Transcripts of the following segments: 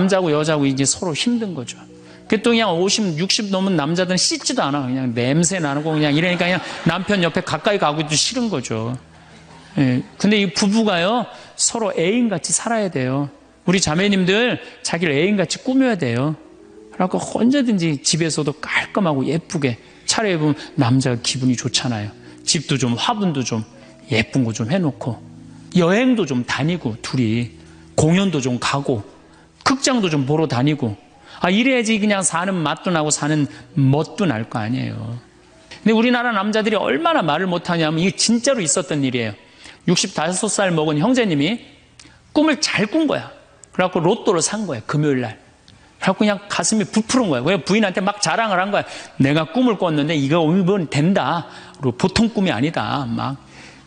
남자하고 여자하고 이게 서로 힘든 거죠. 또 그냥 50, 60 넘은 남자들은 씻지도 않아. 그냥 냄새 나고 그냥 이러니까 그냥 남편 옆에 가까이 가기도 싫은 거죠. 예. 근데 이 부부가요, 서로 애인같이 살아야 돼요. 우리 자매님들 자기를 애인같이 꾸며야 돼요. 그래갖고 언제든지 집에서도 깔끔하고 예쁘게 차려입으면 남자가 기분이 좋잖아요. 집도 좀 화분도 좀 예쁜 거 좀 해놓고 여행도 좀 다니고 둘이 공연도 좀 가고 극장도 좀 보러 다니고 이래야지 그냥 사는 맛도 나고 사는 멋도 날 거 아니에요. 근데 우리나라 남자들이 얼마나 말을 못하냐면 이게 진짜로 있었던 일이에요. 65살 먹은 형제님이 꿈을 잘 꾼 거야. 그래갖고 로또를 산 거야, 금요일 날. 그래갖고 그냥 가슴이 부풀은 거야. 그냥 부인한테 막 자랑을 한 거야. 내가 꿈을 꿨는데 이번 된다. 그리고 보통 꿈이 아니다.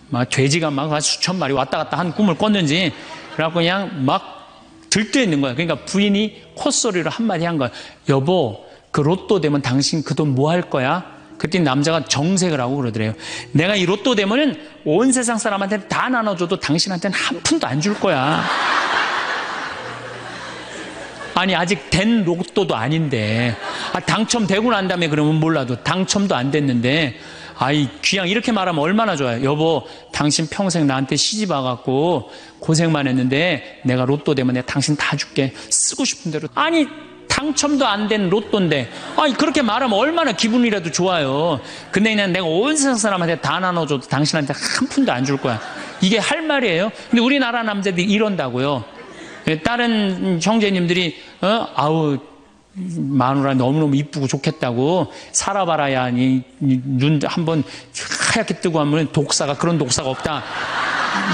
막 돼지가 막 수천 마리 왔다 갔다 한 꿈을 꿨는지. 그래갖고 그냥 막 들떠 있는 거야. 그러니까 부인이 콧소리로 한마디 한 거야. 여보, 그 로또 되면 당신 그 돈 뭐 할 거야? 그랬더니 남자가 정색을 하고 그러더래요. 내가 이 로또 되면은 온 세상 사람한테 다 나눠줘도 당신한테는 한 푼도 안 줄 거야. 아니 아직 된 로또도 아닌데 당첨되고 난 다음에 그러면 몰라도 당첨도 안 됐는데 그냥 이렇게 말하면 얼마나 좋아요. 여보, 당신 평생 나한테 시집 와갖고 고생만 했는데 내가 로또 되면 내가 당신 다 줄게. 쓰고 싶은 대로. 아니 당첨도 안 된 로또인데 그렇게 말하면 얼마나 기분이라도 좋아요. 근데 그냥 내가 온 세상 사람한테 다 나눠줘도 당신한테 한 푼도 안 줄 거야. 이게 할 말이에요. 근데 우리나라 남자들이 이런다고요. 다른 형제님들이 마누라 너무너무 이쁘고 좋겠다고 살아봐라야 눈 한번 하얗게 뜨고 하면 그런 독사가 없다.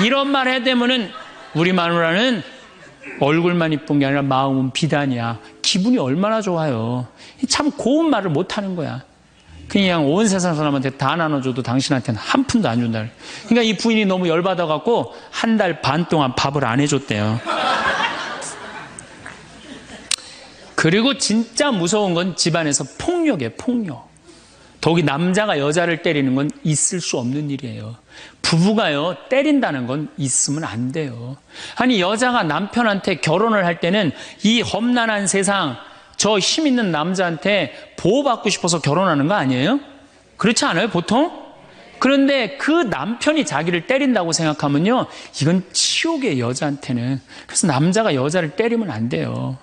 이런 말 해야 되면은 우리 마누라는 얼굴만 이쁜 게 아니라 마음은 비단이야. 기분이 얼마나 좋아요. 참 고운 말을 못하는 거야. 그냥 온 세상 사람한테 다 나눠줘도 당신한테는 한 푼도 안 준다. 그러니까 이 부인이 너무 열받아갖고 한 달 반 동안 밥을 안 해줬대요. 그리고 진짜 무서운 건 집안에서 폭력이에요. 폭력. 더욱이 남자가 여자를 때리는 건 있을 수 없는 일이에요. 부부가요, 때린다는 건 있으면 안 돼요. 아니 여자가 남편한테 결혼을 할 때는 이 험난한 세상 저 힘 있는 남자한테 보호받고 싶어서 결혼하는 거 아니에요? 그렇지 않아요 보통? 그런데 그 남편이 자기를 때린다고 생각하면요, 이건 치욕이에요 여자한테는. 그래서 남자가 여자를 때리면 안 돼요.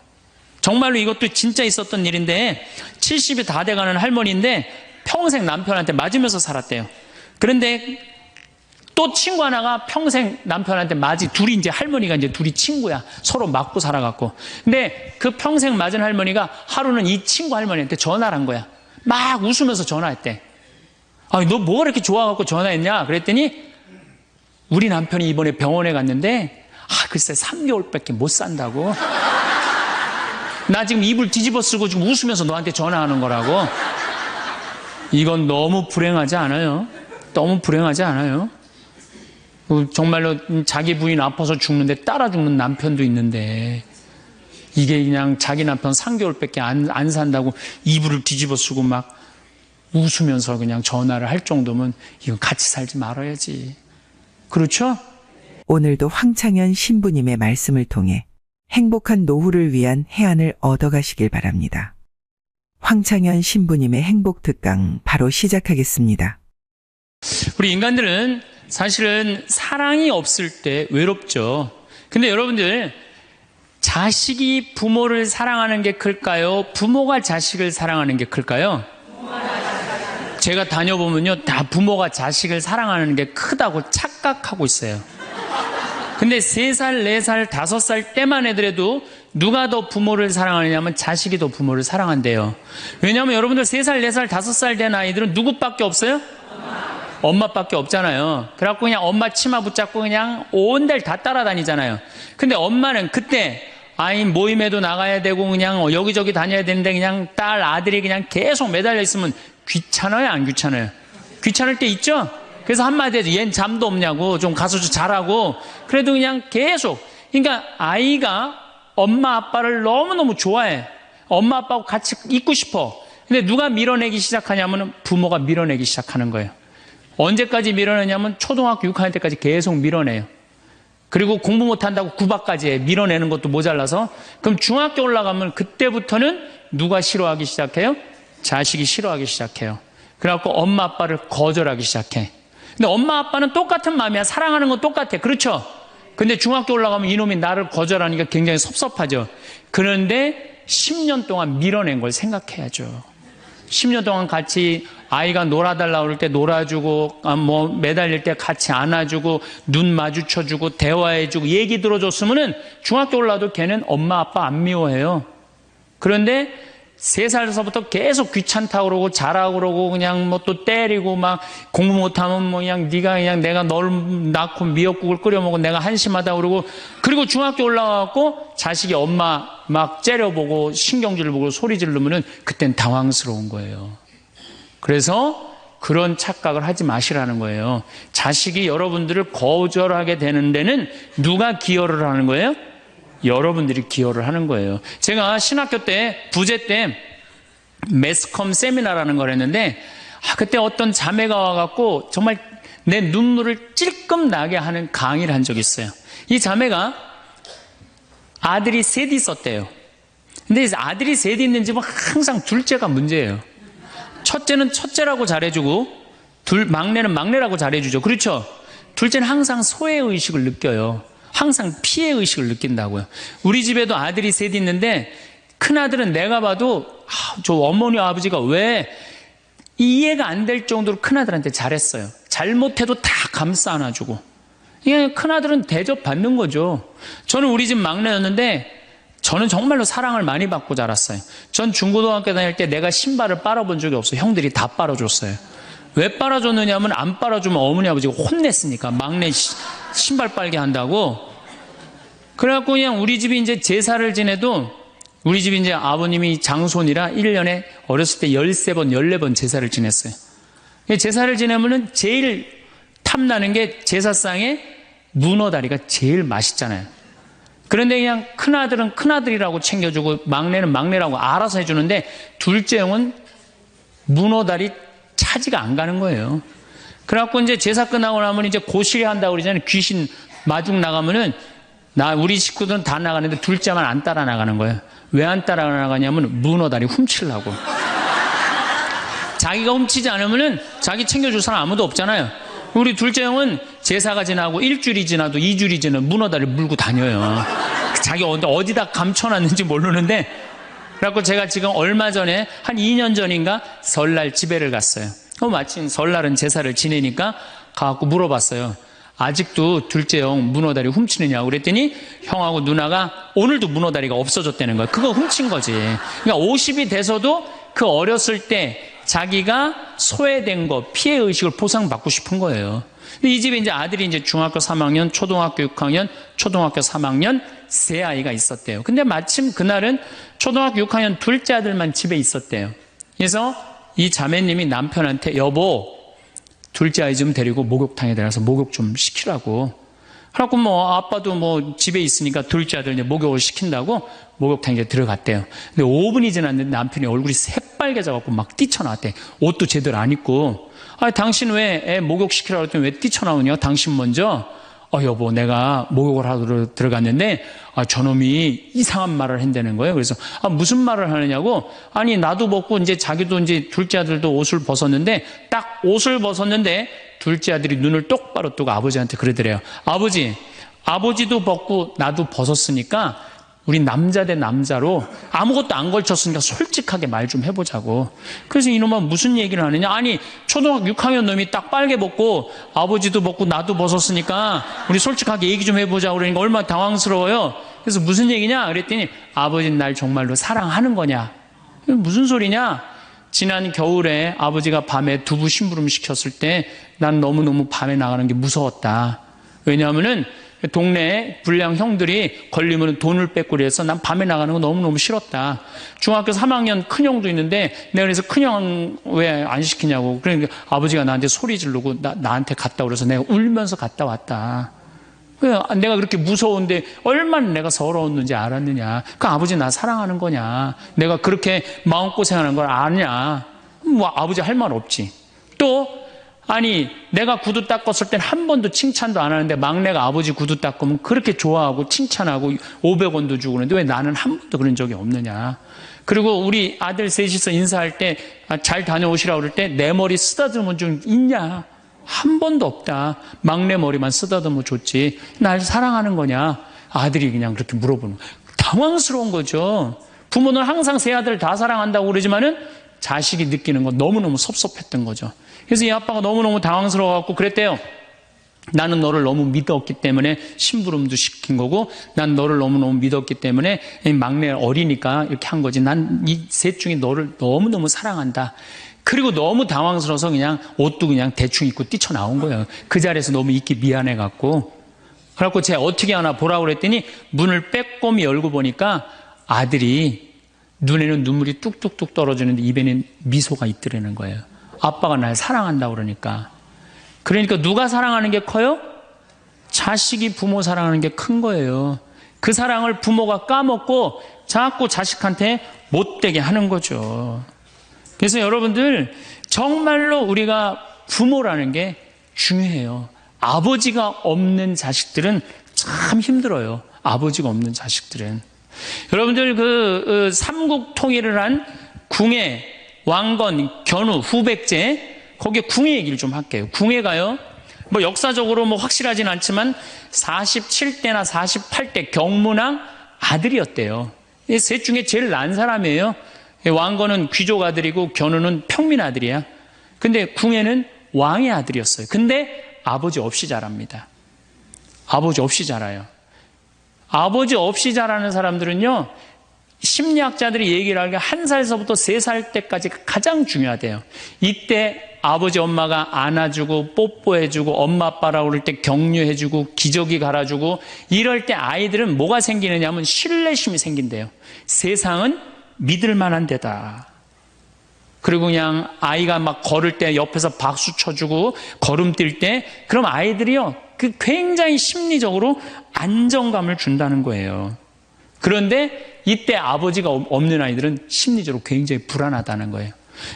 정말로 이것도 진짜 있었던 일인데 70이 다 돼가는 할머니인데 평생 남편한테 맞으면서 살았대요. 그런데 또 친구 하나가 평생 남편한테 둘이 이제 할머니가 이제 둘이 친구야. 서로 맞고 살아갖고. 근데 그 평생 맞은 할머니가 하루는 이 친구 할머니한테 전화를 한 거야. 막 웃으면서 전화했대. 너 뭐가 이렇게 좋아갖고 전화했냐? 그랬더니 우리 남편이 이번에 병원에 갔는데 글쎄 3개월밖에 못 산다고. 나 지금 이불 뒤집어 쓰고 지금 웃으면서 너한테 전화하는 거라고. 이건 너무 불행하지 않아요? 너무 불행하지 않아요? 정말로 자기 부인 아파서 죽는데 따라 죽는 남편도 있는데 이게 그냥 자기 남편 3개월밖에 안 산다고 이불을 뒤집어 쓰고 막 웃으면서 그냥 전화를 할 정도면 이건 같이 살지 말아야지. 그렇죠? 오늘도 황창현 신부님의 말씀을 통해 행복한 노후를 위한 해안을 얻어가시길 바랍니다. 황창현 신부님의 행복 특강 바로 시작하겠습니다. 우리 인간들은 사실은 사랑이 없을 때 외롭죠. 근데 여러분들, 자식이 부모를 사랑하는 게 클까요? 부모가 자식을 사랑하는 게 클까요? 제가 다녀보면요, 다 부모가 자식을 사랑하는 게 크다고 착각하고 있어요. 근데 3살, 4살, 5살 때만 애들에도 누가 더 부모를 사랑하느냐면 자식이 더 부모를 사랑한대요. 왜냐하면 여러분들 3살, 4살, 5살 된 아이들은 누구밖에 없어요? 엄마밖에 없잖아요. 그래갖고 그냥 엄마 치마 붙잡고 그냥 온 데를 다 따라다니잖아요. 근데 엄마는 그때 아이 모임에도 나가야 되고 그냥 여기저기 다녀야 되는데 그냥 딸, 아들이 그냥 계속 매달려 있으면 귀찮아요, 안 귀찮아요? 귀찮을 때 있죠? 그래서 한마디 해서 얜 잠도 없냐고, 좀 가서 좀 자라고. 그래도 그냥 계속. 그러니까 아이가 엄마 아빠를 너무너무 좋아해. 엄마 아빠하고 같이 있고 싶어. 근데 누가 밀어내기 시작하냐면 부모가 밀어내기 시작하는 거예요. 언제까지 밀어내냐면 초등학교 6학년 때까지 계속 밀어내요. 그리고 공부 못한다고 구박까지 해. 밀어내는 것도 모자라서. 그럼 중학교 올라가면 그때부터는 누가 싫어하기 시작해요? 자식이 싫어하기 시작해요. 그래갖고 엄마 아빠를 거절하기 시작해. 근데 엄마 아빠는 똑같은 마음이야. 사랑하는 건 똑같아. 그렇죠? 근데 중학교 올라가면 이놈이 나를 거절하니까 굉장히 섭섭하죠. 그런데 10년 동안 밀어낸 걸 생각해야죠. 10년 동안 같이 아이가 놀아달라고 그럴 때 놀아주고, 뭐 매달릴 때 같이 안아주고, 눈 마주쳐주고, 대화해주고, 얘기 들어줬으면은 중학교 올라도 걔는 엄마 아빠 안 미워해요. 그런데 3살서부터 계속 귀찮다고 그러고 자라고 그러고 그냥 뭐 또 때리고 막 공부 못하면 뭐 그냥 네가 그냥 내가 널 낳고 미역국을 끓여 먹고 내가 한심하다 그러고, 그리고 중학교 올라가고 자식이 엄마 막 째려보고 신경질 보고 소리 지르면은 그땐 당황스러운 거예요. 그래서 그런 착각을 하지 마시라는 거예요. 자식이 여러분들을 거절하게 되는 데는 누가 기여를 하는 거예요? 여러분들이 기여를 하는 거예요. 제가 신학교 때 부제 때 매스컴 세미나라는 걸 했는데 그때 어떤 자매가 와갖고 정말 내 눈물을 찔끔 나게 하는 강의를 한 적이 있어요. 이 자매가 아들이 셋 있었대요. 근데 아들이 셋 있는 집은 항상 둘째가 문제예요. 첫째는 첫째라고 잘해주고 막내는 막내라고 잘해주죠. 그렇죠? 둘째는 항상 소외의식을 느껴요. 항상 피해의식을 느낀다고요. 우리 집에도 아들이 셋 있는데 큰아들은 내가 봐도 저 어머니 아버지가 왜 이해가 안 될 정도로 큰아들한테 잘했어요. 잘못해도 다 감싸 안아주고. 이게 큰아들은 대접받는 거죠. 저는 우리 집 막내였는데 저는 정말로 사랑을 많이 받고 자랐어요. 전 중고등학교 다닐 때 내가 신발을 빨아본 적이 없어요. 형들이 다 빨아줬어요. 왜 빨아줬느냐면 안 빨아주면 어머니 아버지가 혼냈으니까 막내 신발 빨게 한다고. 그래갖고 그냥 우리 집이 이제 제사를 지내도 우리 집이 이제 아버님이 장손이라 1년에 어렸을 때 13번, 14번 제사를 지냈어요. 제사를 지내면은 제일 탐나는 게 제사상에 문어다리가 제일 맛있잖아요. 그런데 그냥 큰아들은 큰아들이라고 챙겨주고 막내는 막내라고 알아서 해주는데 둘째 형은 문어다리 차지가 안 가는 거예요. 그래갖고 이제 제사 끝나고 나면 이제 고시리 한다고 그러잖아요. 귀신 마중 나가면은 우리 식구들은 다 나가는데 둘째만 안 따라 나가는 거예요. 왜 안 따라 나가냐면 문어다리 훔치려고. 자기가 훔치지 않으면은 자기 챙겨줄 사람 아무도 없잖아요. 우리 둘째 형은 제사가 지나고 일주일이 지나도 2주일이 지나도 문어다리 물고 다녀요. 자기 어디다 감춰놨는지 모르는데. 그래갖고 제가 지금 얼마 전에 한 2년 전인가 설날 집에를 갔어요. 마침 설날은 제사를 지내니까 가갖고 물어봤어요. 아직도 둘째 형 문어다리 훔치느냐고 그랬더니 형하고 누나가 오늘도 문어다리가 없어졌다는 거예요. 그거 훔친 거지. 그러니까 50이 돼서도 그 어렸을 때 자기가 소외된 거, 피해의식을 보상받고 싶은 거예요. 이 집에 이제 아들이 이제 중학교 3학년, 초등학교 6학년, 초등학교 3학년 세 아이가 있었대요. 근데 마침 그날은 초등학교 6학년 둘째 아들만 집에 있었대요. 그래서 이 자매님이 남편한테 여보, 둘째 아이 좀 데리고 목욕탕에 들어가서 목욕 좀 시키라고. 그래갖고 뭐 아빠도 뭐 집에 있으니까 둘째 아들 이제 목욕을 시킨다고 목욕탕에 들어갔대요. 근데 5분이 지났는데 남편이 얼굴이 새빨개져갖고 막 뛰쳐나왔대. 옷도 제대로 안 입고. 당신 왜 애 목욕시키라고 했더니 왜 뛰쳐나오냐? 당신 먼저. 여보, 내가 목욕을 하러 들어갔는데 저놈이 이상한 말을 한다는 거예요. 그래서 무슨 말을 하느냐고. 아니 나도 벗고 이제 자기도 이제 둘째 아들도 옷을 벗었는데 딱 옷을 벗었는데 둘째 아들이 눈을 똑바로 뜨고 아버지한테 그러더래요. 아버지도 벗고 나도 벗었으니까 우리 남자 대 남자로 아무것도 안 걸쳤으니까 솔직하게 말 좀 해보자고. 그래서 이놈아 무슨 얘기를 하느냐. 아니 초등학교 6학년 놈이 딱 빨개 벗고 아버지도 벗고 나도 벗었으니까 우리 솔직하게 얘기 좀 해보자고. 그러니까 얼마나 당황스러워요. 그래서 무슨 얘기냐 그랬더니 아버지는 날 정말로 사랑하는 거냐. 무슨 소리냐. 지난 겨울에 아버지가 밤에 두부 심부름 시켰을 때 난 너무너무 밤에 나가는 게 무서웠다. 왜냐하면은 동네에 불량 형들이 걸리면 돈을 뺏고 그래서 난 밤에 나가는 거 너무너무 싫었다. 중학교 3학년 큰형도 있는데 내가 그래서 큰형 왜 안 시키냐고. 그러니까 아버지가 나한테 소리 지르고 나한테 갔다 그래서 내가 울면서 갔다 왔다. 내가 그렇게 무서운데 얼마나 내가 서러웠는지 알았느냐. 그 아버지 나 사랑하는 거냐. 내가 그렇게 마음고생하는 걸 아냐. 뭐 아버지 할 말 없지. 또 아니, 내가 구두 닦았을 땐 한 번도 칭찬도 안 하는데 막내가 아버지 구두 닦으면 그렇게 좋아하고 칭찬하고 500원도 주고 그러는데 왜 나는 한 번도 그런 적이 없느냐. 그리고 우리 아들 셋이서 인사할 때 잘 다녀오시라고 그럴 때 내 머리 쓰다듬은 좀 있냐. 한 번도 없다. 막내 머리만 쓰다듬어 줬지. 날 사랑하는 거냐. 아들이 그냥 그렇게 물어보는 거예요. 당황스러운 거죠. 부모는 항상 세 아들 다 사랑한다고 그러지만은 자식이 느끼는 건 너무너무 섭섭했던 거죠. 그래서 이 아빠가 너무너무 당황스러워갖고 그랬대요. 나는 너를 너무 믿었기 때문에 심부름도 시킨 거고, 난 너를 너무너무 믿었기 때문에 막내 어리니까 이렇게 한 거지. 난 이 셋 중에 너를 너무너무 사랑한다. 그리고 너무 당황스러워서 그냥 옷도 그냥 대충 입고 뛰쳐나온 거예요. 그 자리에서 너무 있기 미안해갖고. 그래갖고 제가 어떻게 하나 보라고 그랬더니 문을 빼꼼히 열고 보니까 아들이 눈에는 눈물이 뚝뚝뚝 떨어지는데 입에는 미소가 있더라는 거예요. 아빠가 날 사랑한다고 그러니까. 그러니까 누가 사랑하는 게 커요? 자식이 부모 사랑하는 게 큰 거예요. 그 사랑을 부모가 까먹고 자꾸 자식한테 못되게 하는 거죠. 그래서 여러분들 정말로 우리가 부모라는 게 중요해요. 아버지가 없는 자식들은 참 힘들어요. 아버지가 없는 자식들은. 여러분들 그 삼국 통일을 한 궁예, 왕건, 견우, 후백제 거기에 궁예 얘기를 좀 할게요. 궁예가요. 뭐 역사적으로 뭐 확실하진 않지만 47대나 48대 경문왕 아들이었대요. 이 셋 중에 제일 난 사람이에요. 왕건은 귀족 아들이고 견우는 평민 아들이야. 근데 궁예는 왕의 아들이었어요. 근데 아버지 없이 자랍니다. 아버지 없이 자라요. 아버지 없이 자라는 사람들은요, 심리학자들이 얘기를 하기에 1살서부터 3살 때까지 가장 중요하대요. 이때 아버지 엄마가 안아주고 뽀뽀해주고 엄마 아빠라고 그럴 때 격려해주고 기저귀 갈아주고 이럴 때 아이들은 뭐가 생기느냐 하면 신뢰심이 생긴대요. 세상은 믿을 만한 데다. 그리고 그냥 아이가 막 걸을 때 옆에서 박수 쳐주고 걸음 뛸 때 그럼 아이들이요, 그 굉장히 심리적으로 안정감을 준다는 거예요. 그런데 이때 아버지가 없는 아이들은 심리적으로 굉장히 불안하다는 거예요.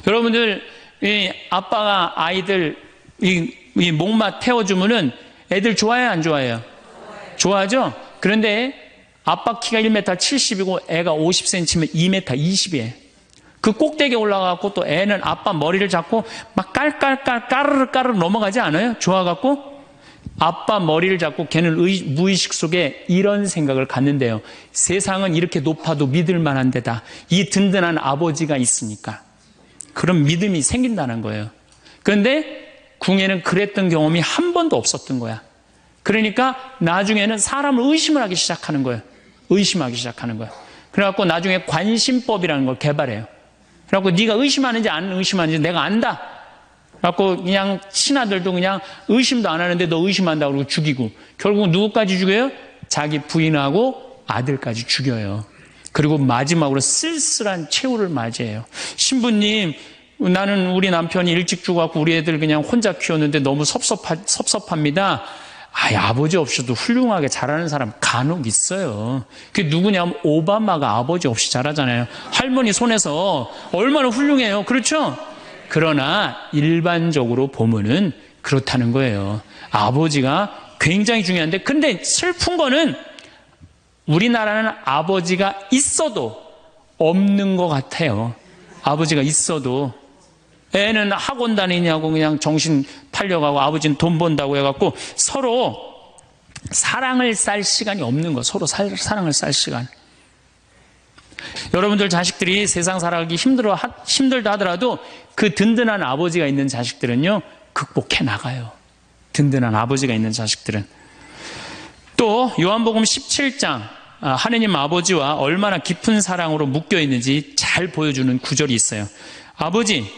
여러분들, 이 아빠가 아이들 이 목마 태워주면은 애들 좋아해요, 안 좋아해요? 좋아하죠? 그런데 아빠 키가 1m 70이고 애가 50cm면 2m 20이에요. 그 꼭대기에 올라가고 또 애는 아빠 머리를 잡고 막 까르르 넘어가지 않아요? 좋아갖고 아빠 머리를 잡고 걔는 무의식 속에 이런 생각을 갖는데요. 세상은 이렇게 높아도 믿을 만한 데다. 이 든든한 아버지가 있으니까. 그런 믿음이 생긴다는 거예요. 그런데 궁예는 그랬던 경험이 한 번도 없었던 거야. 그러니까 나중에는 사람을 의심을 하기 시작하는 거예요. 의심하기 시작하는 거예요. 그래갖고 나중에 관심법이라는 걸 개발해요. 그래갖고 네가 의심하는지 안 의심하는지 내가 안다. 그래갖고 그냥 신하들도 그냥 의심도 안 하는데 너 의심한다고 그러고 죽이고, 결국 누구까지 죽여요? 자기 부인하고 아들까지 죽여요. 그리고 마지막으로 쓸쓸한 최후를 맞이해요. 신부님, 나는 우리 남편이 일찍 죽어갖고 우리 애들 그냥 혼자 키웠는데 너무 섭섭합니다. 아버지 없이도 훌륭하게 자라는 사람 간혹 있어요. 그게 누구냐면 오바마가 아버지 없이 자라잖아요. 할머니 손에서 얼마나 훌륭해요. 그렇죠? 그러나 일반적으로 보면은 그렇다는 거예요. 아버지가 굉장히 중요한데, 근데 슬픈 거는 우리나라는 아버지가 있어도 없는 것 같아요. 아버지가 있어도. 애는 학원 다니냐고 그냥 정신 팔려가고 아버지는 돈 번다고 해갖고 서로 사랑을 쌀 시간이 없는 거. 서로 사랑을 쌀 시간. 여러분들 자식들이 세상 살아가기 힘들다 하더라도 그 든든한 아버지가 있는 자식들은요, 극복해 나가요. 든든한 아버지가 있는 자식들은. 또 요한복음 17장 하느님 아버지와 얼마나 깊은 사랑으로 묶여 있는지 잘 보여주는 구절이 있어요. 아버지,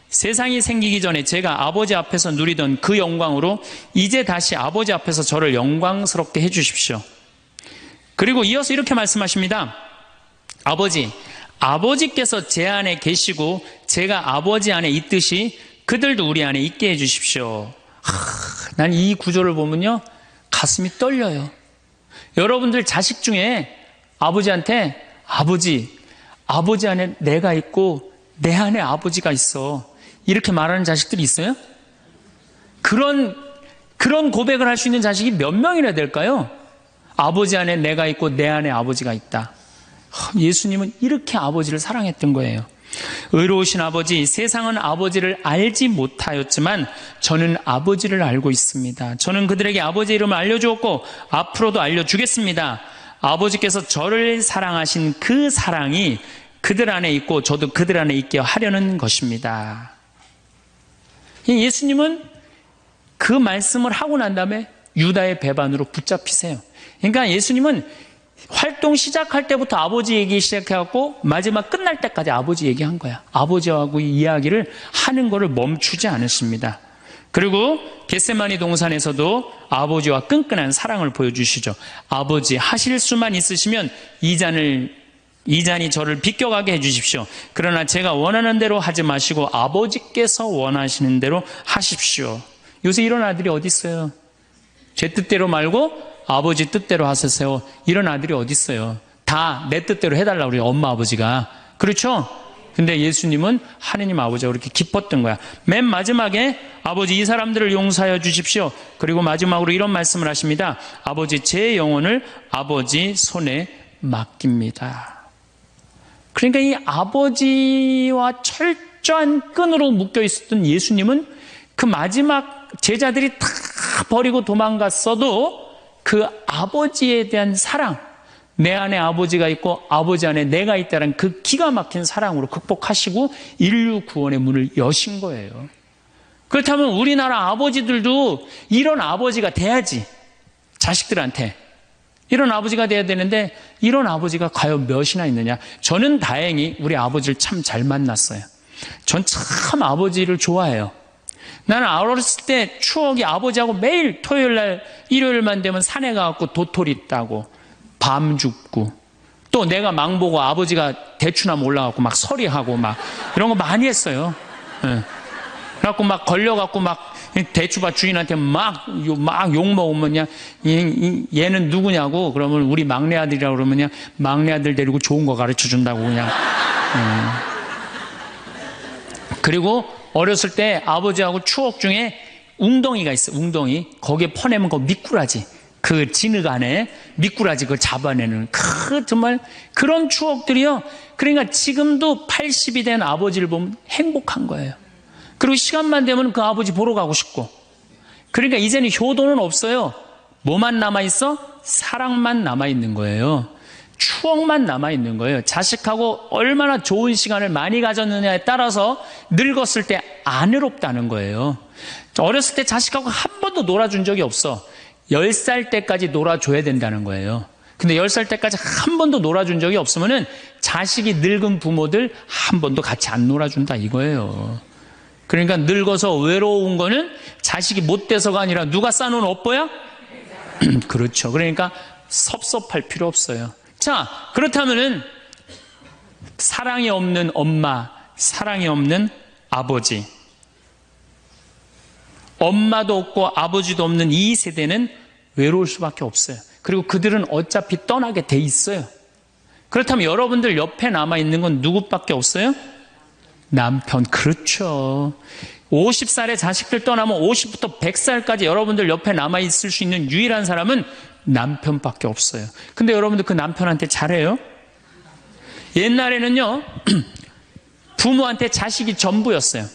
세상이 생기기 전에 제가 아버지 앞에서 누리던 그 영광으로 이제 다시 아버지 앞에서 저를 영광스럽게 해주십시오. 그리고 이어서 이렇게 말씀하십니다. 아버지, 아버지께서 제 안에 계시고 제가 아버지 안에 있듯이 그들도 우리 안에 있게 해주십시오. 난 이 구절을 보면요, 가슴이 떨려요. 여러분들 자식 중에 아버지한테 아버지 안에 내가 있고 내 안에 아버지가 있어, 이렇게 말하는 자식들이 있어요? 그런 고백을 할 수 있는 자식이 몇 명이나 될까요? 아버지 안에 내가 있고 내 안에 아버지가 있다. 예수님은 이렇게 아버지를 사랑했던 거예요. 의로우신 아버지, 세상은 아버지를 알지 못하였지만 저는 아버지를 알고 있습니다. 저는 그들에게 아버지의 이름을 알려주었고 앞으로도 알려주겠습니다. 아버지께서 저를 사랑하신 그 사랑이 그들 안에 있고 저도 그들 안에 있게 하려는 것입니다. 예수님은 그 말씀을 하고 난 다음에 유다의 배반으로 붙잡히세요. 그러니까 예수님은 활동 시작할 때부터 아버지 얘기 시작해갖고 마지막 끝날 때까지 아버지 얘기한 거야. 아버지하고 이야기를 하는 거를 멈추지 않으십니다. 그리고 겟세마니 동산에서도 아버지와 끈끈한 사랑을 보여주시죠. 아버지, 하실 수만 있으시면 이 잔이 저를 비껴가게 해주십시오. 그러나 제가 원하는 대로 하지 마시고 아버지께서 원하시는 대로 하십시오. 요새 이런 아들이 어디 있어요? 제 뜻대로 말고 아버지 뜻대로 하세요. 이런 아들이 어디 있어요? 다 내 뜻대로 해달라고 그래요. 엄마 아버지가. 그렇죠? 근데 예수님은 하느님 아버지가 그렇게 기뻤던 거야. 맨 마지막에 아버지 이 사람들을 용서하여 주십시오. 그리고 마지막으로 이런 말씀을 하십니다. 아버지 제 영혼을 아버지 손에 맡깁니다. 그러니까 이 아버지와 철저한 끈으로 묶여 있었던 예수님은 그 마지막 제자들이 다 버리고 도망갔어도 그 아버지에 대한 사랑, 내 안에 아버지가 있고 아버지 안에 내가 있다는 그 기가 막힌 사랑으로 극복하시고 인류 구원의 문을 여신 거예요. 그렇다면 우리나라 아버지들도 이런 아버지가 돼야지. 자식들한테 이런 아버지가 돼야 되는데 이런 아버지가 과연 몇이나 있느냐. 저는 다행히 우리 아버지를 참 잘 만났어요. 전 참 아버지를 좋아해요. 나는 어렸을 때 추억이 아버지하고 매일 토요일날 일요일만 되면 산에 가갖고 도토리 따고 밤 죽고 또 내가 망보고 아버지가 대추나무 올라가고 막 서리하고 막 이런 거 많이 했어요. 예. 그래갖고 막 걸려갖고 막 대추밭 주인한테 막 욕먹으면 그냥 얘는 누구냐고 그러면 우리 막내 아들이라고 그러면 그냥 막내 아들 데리고 좋은 거 가르쳐 준다고 그냥. 그리고 어렸을 때 아버지하고 추억 중에 웅덩이가 있어요. 웅덩이. 거기에 퍼내면 그 미꾸라지. 그 진흙 안에 미꾸라지 그걸 잡아내는 정말 그런 추억들이요. 그러니까 지금도 80이 된 아버지를 보면 행복한 거예요. 그리고 시간만 되면 그 아버지 보러 가고 싶고. 그러니까 이제는 효도는 없어요. 뭐만 남아있어? 사랑만 남아있는 거예요. 추억만 남아있는 거예요. 자식하고 얼마나 좋은 시간을 많이 가졌느냐에 따라서 늙었을 때 안 외롭다는 거예요. 어렸을 때 자식하고 한 번도 놀아준 적이 없어. 10살 때까지 놀아줘야 된다는 거예요. 근데 10살 때까지 한 번도 놀아준 적이 없으면은 자식이 늙은 부모들 한 번도 같이 안 놀아준다 이거예요. 그러니까 늙어서 외로운 거는 자식이 못 돼서가 아니라 누가 싸놓은 업보야? 그렇죠. 그러니까 섭섭할 필요 없어요. 자, 그렇다면은 사랑이 없는 엄마, 사랑이 없는 아버지, 엄마도 없고 아버지도 없는 이 세대는 외로울 수밖에 없어요. 그리고 그들은 어차피 떠나게 돼 있어요. 그렇다면 여러분들 옆에 남아있는 건 누구밖에 없어요? 남편. 그렇죠. 50살에 자식들 떠나면 50부터 100살까지 여러분들 옆에 남아있을 수 있는 유일한 사람은 남편밖에 없어요. 근데 여러분들 그 남편한테 잘해요? 옛날에는요 부모한테 자식이 전부였어요.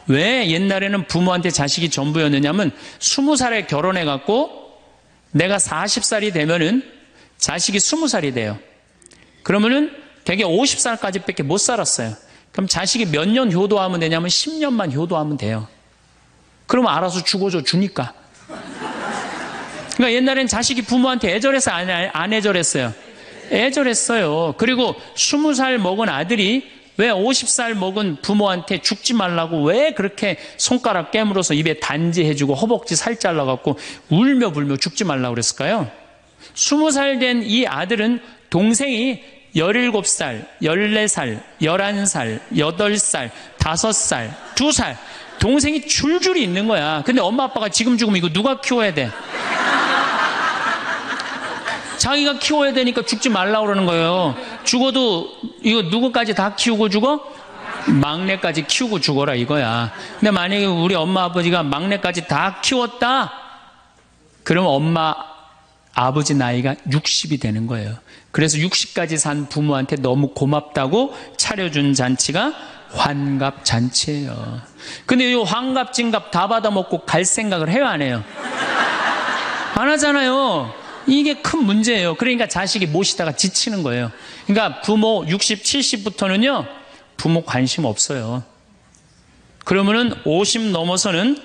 왜 옛날에는 부모한테 자식이 전부였느냐면 20살에 결혼해갖고 내가 40살이 되면은 자식이 20살이 돼요. 그러면은 되게 50살까지 밖에 못 살았어요. 그럼 자식이 몇 년 효도하면 되냐면 10년만 효도하면 돼요. 그러면 알아서 죽어줘 주니까. 그러니까 옛날엔 자식이 부모한테 애절했어요? 안 애절했어요? 애절했어요. 그리고 20살 먹은 아들이 왜 50살 먹은 부모한테 죽지 말라고 왜 그렇게 손가락 깨물어서 입에 단지해주고 허벅지 살 잘라갖고 울며 불며 죽지 말라고 그랬을까요? 20살 된 이 아들은 동생이 17살, 14살, 11살, 8살, 5살, 2살 동생이 줄줄이 있는 거야. 근데 엄마 아빠가 지금 죽으면 이거 누가 키워야 돼? 자기가 키워야 되니까 죽지 말라고 그러는 거예요. 죽어도 이거 누구까지 다 키우고 죽어? 막내까지 키우고 죽어라 이거야. 근데 만약에 우리 엄마 아버지가 막내까지 다 키웠다, 그럼 엄마 아버지 나이가 60이 되는 거예요. 그래서 60까지 산 부모한테 너무 고맙다고 차려준 잔치가 환갑잔치예요. 근데 이 환갑진갑 다 받아먹고 갈 생각을 해요, 안 해요? 안 하잖아요. 이게 큰 문제예요. 그러니까 자식이 모시다가 지치는 거예요. 그러니까 부모 60, 70부터는요 부모 관심 없어요. 그러면은 50 넘어서는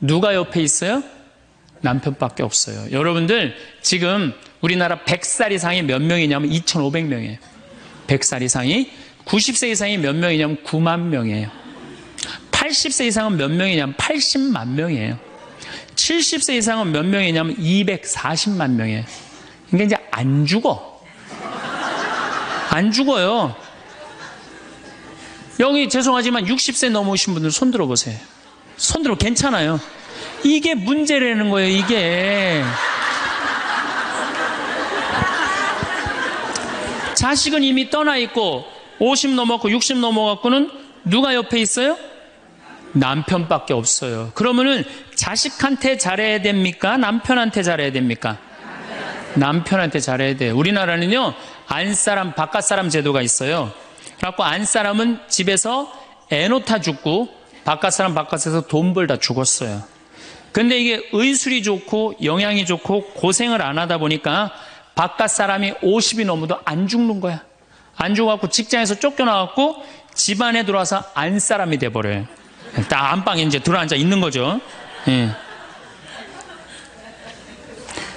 누가 옆에 있어요? 남편밖에 없어요. 여러분들 지금 우리나라 100살 이상이 몇 명이냐면 2,500명이에요. 100살 이상이. 90세 이상이 몇 명이냐면 9만 명이에요. 80세 이상은 몇 명이냐면 80만 명이에요. 70세 이상은 몇 명이냐면 240만 명이에요. 그러니까 이제 안 죽어. 안 죽어요. 여기 죄송하지만 60세 넘으신 분들 손 들어보세요. 손 들어. 괜찮아요. 이게 문제라는 거예요, 이게. 자식은 이미 떠나 있고 50 넘었고 60 넘어갖고는 누가 옆에 있어요? 남편밖에 없어요. 그러면은 자식한테 잘해야 됩니까? 남편한테 잘해야 됩니까? 남편한테 잘해야 돼요. 우리나라는요 안사람 바깥사람 제도가 있어요. 그래갖고 안사람은 집에서 애 놓다 죽고 바깥사람 바깥에서 돈 벌다 죽었어요. 근데 이게 의술이 좋고 영양이 좋고 고생을 안 하다 보니까 바깥사람이 50이 넘어도 안 죽는 거야. 안 죽어갖고 직장에서 쫓겨나갖고 집안에 들어와서 안사람이 돼버려요. 딱 안방에 이제 들어앉아 있는 거죠. 예.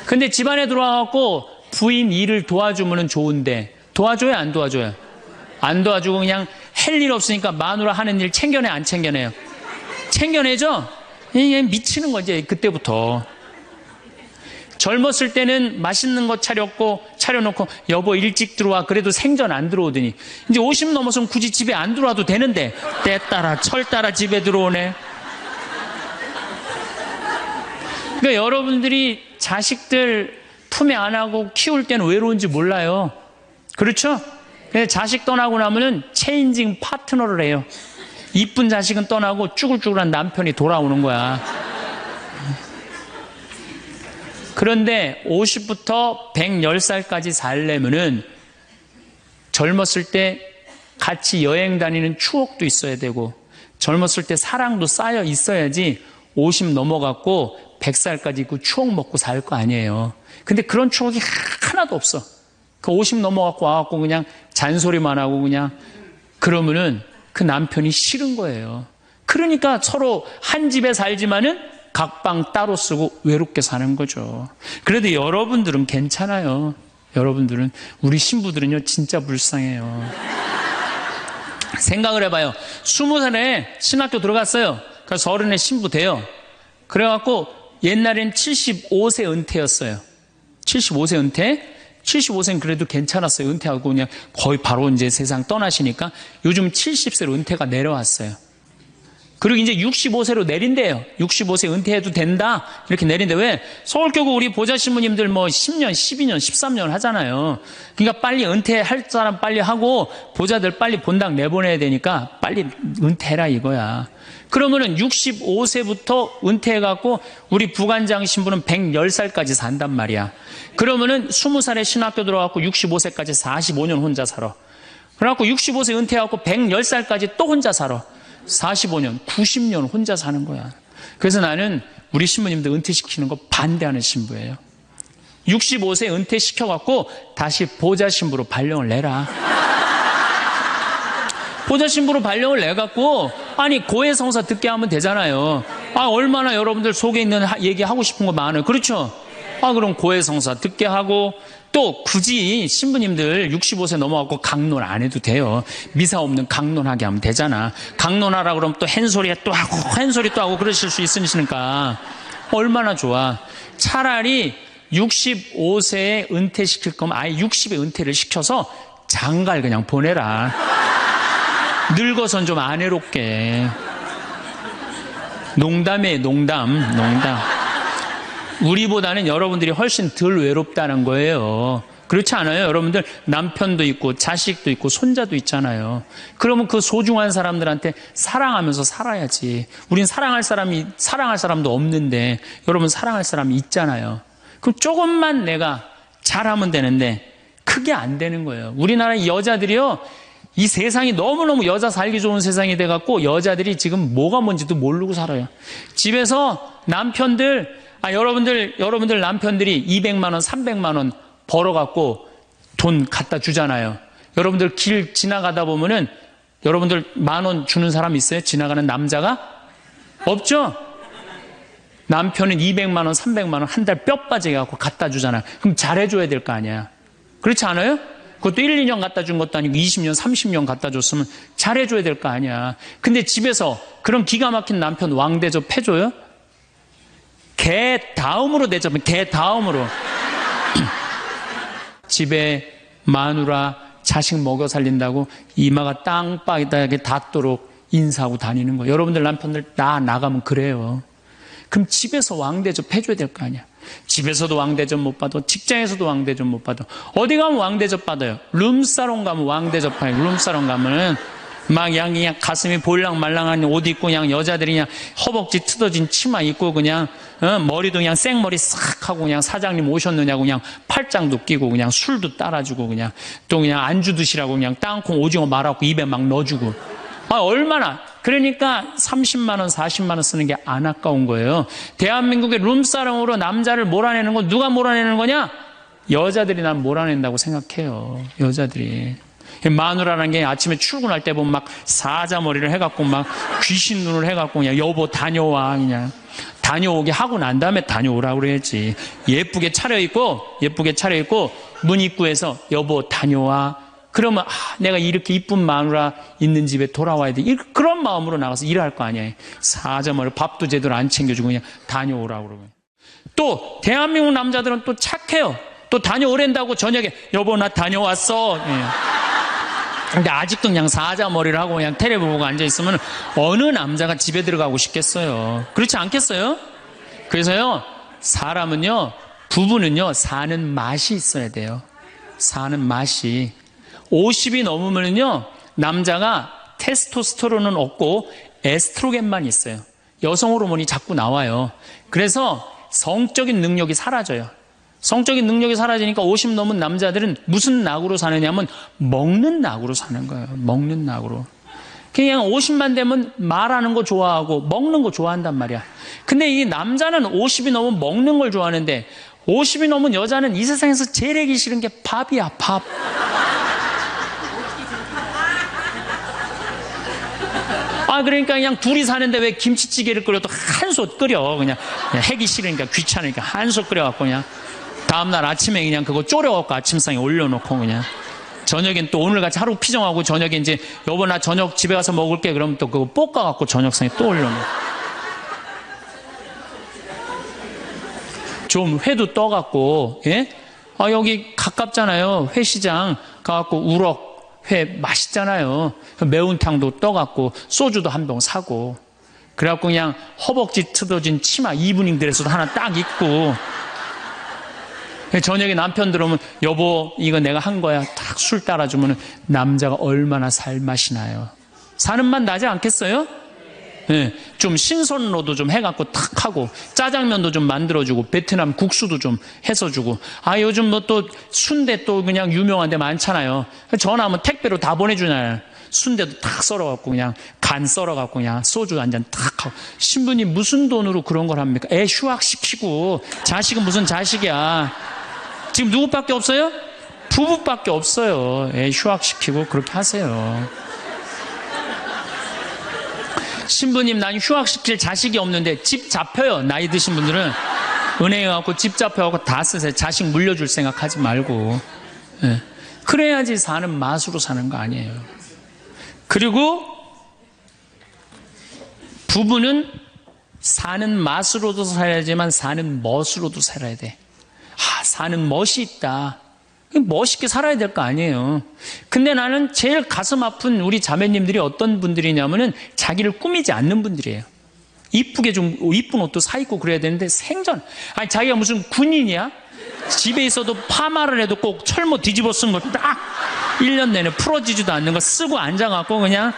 근데 집안에 들어와갖고 부인 일을 도와주면 좋은데 도와줘요, 안 도와줘요? 안 도와주고 그냥 할 일 없으니까 마누라 하는 일 챙겨내, 안 챙겨내요? 챙겨내죠? 이게 미치는 거지, 그때부터. 젊었을 때는 맛있는 거 차려놓고 여보 일찍 들어와. 그래도 생전 안 들어오더니 이제 50 넘어서면 굳이 집에 안 들어와도 되는데 때 따라 철 따라 집에 들어오네. 그러니까 여러분들이 자식들 품에 안하고 키울 때는 외로운지 몰라요. 그렇죠? 근데 자식 떠나고 나면은 체인징 파트너를 해요. 이쁜 자식은 떠나고 쭈글쭈글한 남편이 돌아오는 거야. 그런데 50부터 110살까지 살려면은 젊었을 때 같이 여행 다니는 추억도 있어야 되고 젊었을 때 사랑도 쌓여 있어야지 50 넘어갔고 100살까지 있고 추억 먹고 살 거 아니에요. 근데 그런 추억이 하나도 없어. 그 50 넘어갖고 와갖고 그냥 잔소리만 하고 그냥 그러면은 그 남편이 싫은 거예요. 그러니까 서로 한 집에 살지만은 각방 따로 쓰고 외롭게 사는 거죠. 그래도 여러분들은 괜찮아요. 여러분들은, 우리 신부들은요 진짜 불쌍해요. 생각을 해봐요. 20살에 신학교 들어갔어요. 그래서 30에 신부 돼요. 그래갖고 옛날엔 75세 은퇴였어요. 75세 은퇴. 75세는 그래도 괜찮았어요. 은퇴하고 그냥 거의 바로 이제 세상 떠나시니까 요즘 70세로 은퇴가 내려왔어요. 그리고 이제 65세로 내린대요. 65세 은퇴해도 된다. 이렇게 내린대. 왜? 서울교구 우리 보좌 신부님들 뭐 10년, 12년, 13년 하잖아요. 그러니까 빨리 은퇴할 사람 빨리 하고 보좌들 빨리 본당 내보내야 되니까 빨리 은퇴해라 이거야. 그러면은 65세부터 은퇴해갖고 우리 부관장 신부는 110살까지 산단 말이야. 그러면은 20살에 신학교 들어갖고 65세까지 45년 혼자 살아. 그래갖고 65세 은퇴해갖고 110살까지 또 혼자 살아. 45년, 90년 혼자 사는 거야. 그래서 나는 우리 신부님들 은퇴시키는 거 반대하는 신부예요. 65세 은퇴시켜갖고 다시 보좌 신부로 발령을 내라. 보좌 신부로 발령을 내갖고 아니 고해성사 듣게 하면 되잖아요. 아 얼마나 여러분들 속에 있는 얘기하고 싶은 거 많아요. 그렇죠? 아 그럼 고해성사 듣게 하고 또 굳이 신부님들 65세 넘어가고 강론 안 해도 돼요. 미사 없는 강론하게 하면 되잖아. 강론하라 그러면 또 헨소리 또 하고 헨소리 또 하고 그러실 수 있으니까 얼마나 좋아. 차라리 65세에 은퇴시킬 거면 아예 60에 은퇴를 시켜서 장가를 그냥 보내라. 늙어선 좀 안 외롭게. 농담이에요, 농담. 우리보다는 여러분들이 훨씬 덜 외롭다는 거예요. 그렇지 않아요? 여러분들 남편도 있고 자식도 있고 손자도 있잖아요. 그러면 그 소중한 사람들한테 사랑하면서 살아야지. 우린 사랑할 사람도 없는데 여러분 사랑할 사람이 있잖아요. 그럼 조금만 내가 잘하면 되는데 그게 안 되는 거예요. 우리나라 여자들이요. 이 세상이 너무너무 여자 살기 좋은 세상이 돼갖고 여자들이 지금 뭐가 뭔지도 모르고 살아요. 집에서 남편들, 여러분들 남편들이 200만 원, 300만 원 벌어갖고 돈 갖다 주잖아요. 여러분들 길 지나가다 보면은 여러분들 10,000원 주는 사람 있어요? 지나가는 남자가? 없죠? 남편은 200만 원, 300만 원 한 달 뼈 빠지게 갖고 갖다 주잖아요. 그럼 잘해줘야 될 거 아니야. 그렇지 않아요? 그것도 1, 2년 갖다 준 것도 아니고 20년, 30년 갖다 줬으면 잘해줘야 될 거 아니야. 근데 집에서 그런 기가 막힌 남편 왕 대접해줘요? 개 다음으로 대접해. 개 다음으로. 집에 마누라 자식 먹여 살린다고 이마가 땅바닥에 닿도록 인사하고 다니는 거예요. 여러분들 남편들 나가면 그래요. 그럼 집에서 왕대접 해줘야 될 거 아니야. 집에서도 왕대접 못 받아, 직장에서도 왕대접 못 받아. 어디 가면 왕대접 받아요? 룸사롱 가면 왕대접 받아요. 룸사롱 가면은 막 그냥 가슴이 볼랑말랑한 옷 입고 그냥 여자들이 그냥 허벅지 트어진 치마 입고 그냥 머리도 그냥 생머리 싹 하고 그냥 사장님 오셨느냐고 그냥 팔짱도 끼고 그냥 술도 따라주고 그냥 또 그냥 안주 드시라고 그냥 땅콩 오징어 말아갖고 입에 막 넣어주고. 얼마나. 그러니까 30만 원, 40만 원 쓰는 게 안 아까운 거예요. 대한민국의 룸사롱으로 남자를 몰아내는 건 누가 몰아내는 거냐? 여자들이 난 몰아낸다고 생각해요. 여자들이. 마누라라는 게 아침에 출근할 때 보면 막 사자머리를 해갖고 막 귀신 눈을 해갖고 그냥 여보 다녀와 그냥 다녀오게 하고 난 다음에 다녀오라고 그래야지. 예쁘게 차려입고 문 입구에서 여보 다녀와. 그러면 내가 이렇게 이쁜 마누라 있는 집에 돌아와야 돼. 그런 마음으로 나가서 일할 거 아니에요. 사자머리 밥도 제대로 안 챙겨주고 그냥 다녀오라고 그러고. 또 대한민국 남자들은 또 착해요. 또 다녀오랜다고 저녁에 여보 나 다녀왔어. 근데 아직도 그냥 사자머리를 하고 그냥 텔레비 보고 앉아있으면 어느 남자가 집에 들어가고 싶겠어요. 그렇지 않겠어요? 그래서요, 사람은요, 부부는요, 사는 맛이 있어야 돼요. 사는 맛이. 50이 넘으면요, 남자가 테스토스테론은 없고 에스트로겐만 있어요. 여성 호르몬이 자꾸 나와요. 그래서 성적인 능력이 사라져요. 성적인 능력이 사라지니까 50 넘은 남자들은 무슨 낙으로 사느냐면 먹는 낙으로 사는 거예요. 먹는 낙으로. 그냥 50만 되면 말하는 거 좋아하고 먹는 거 좋아한단 말이야. 근데 이 남자는 50이 넘으면 먹는 걸 좋아하는데 50이 넘은 여자는 이 세상에서 제일 하기 싫은 게 밥이야, 밥. 그러니까 그냥 둘이 사는데 왜 김치찌개를 끓여도 한솥 끓여. 그냥 하기 싫으니까 귀찮으니까 한솥 끓여갖고 그냥 다음날 아침에 그냥 그거 졸여갖고 아침상에 올려놓고 그냥 저녁엔 또 오늘같이 하루 피정하고 저녁에 이제 여보 나 저녁 집에 가서 먹을게 그러면 또 그거 볶아갖고 저녁상에 또 올려놓고 좀 회도 떠갖고 예? 여기 가깝잖아요. 회시장 가갖고 우럭 회 맛있잖아요. 매운탕도 떠갖고 소주도 한 병 사고 그래갖고 그냥 허벅지 틀어진 치마 이브닝 드레스도 하나 딱 입고 저녁에 남편 들어오면 여보 이거 내가 한 거야 딱 술 따라주면 남자가 얼마나 살맛이 나요. 사는 맛 나지 않겠어요? 네, 좀 신선로도 좀 해갖고 탁 하고 짜장면도 좀 만들어주고 베트남 국수도 좀 해서 주고 요즘 뭐 또 순대 또 그냥 유명한 데 많잖아요. 전화하면 택배로 다 보내주잖아요. 순대도 탁 썰어갖고 그냥 간 썰어갖고 그냥 소주 한 잔 탁 하고 신부님 무슨 돈으로 그런 걸 합니까? 애 휴학시키고 자식은 무슨 자식이야. 지금 누구밖에 없어요? 부부밖에 없어요. 애 휴학시키고 그렇게 하세요. 신부님 난 휴학시킬 자식이 없는데 집 잡혀요. 나이 드신 분들은 은행에 가고 집 잡혀갖고 다 쓰세요. 자식 물려줄 생각하지 말고. 네. 그래야지 사는 맛으로 사는 거 아니에요. 그리고 부부는 사는 맛으로도 살아야지만 사는 멋으로도 살아야 돼. 사는 멋이 있다. 멋있게 살아야 될 거 아니에요. 근데 나는 제일 가슴 아픈 우리 자매님들이 어떤 분들이냐면은 자기를 꾸미지 않는 분들이에요. 이쁘게 좀 이쁜 옷도 사 입고 그래야 되는데 생전 자기가 무슨 군인이야? 집에 있어도 파마를 해도 꼭 철모 뒤집어 쓴 거 딱 1년 내내 풀어지지도 않는 거 쓰고 앉아갖고 그냥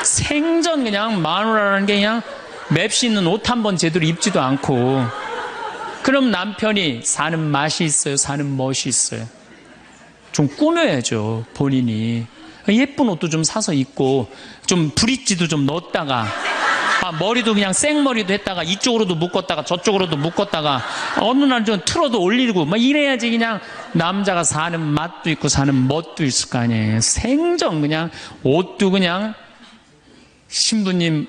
생전 그냥 마누라라는 게 그냥 맵시 있는 옷 한 번 제대로 입지도 않고. 그럼 남편이 사는 맛이 있어요? 사는 멋이 있어요? 좀 꾸며야죠, 본인이. 예쁜 옷도 좀 사서 입고, 좀 브릿지도 좀 넣었다가, 머리도 그냥 생머리도 했다가, 이쪽으로도 묶었다가, 저쪽으로도 묶었다가, 어느 날 좀 틀어도 올리고, 막 이래야지 그냥 남자가 사는 맛도 있고, 사는 멋도 있을 거 아니에요. 생전 그냥, 옷도 그냥, 신부님,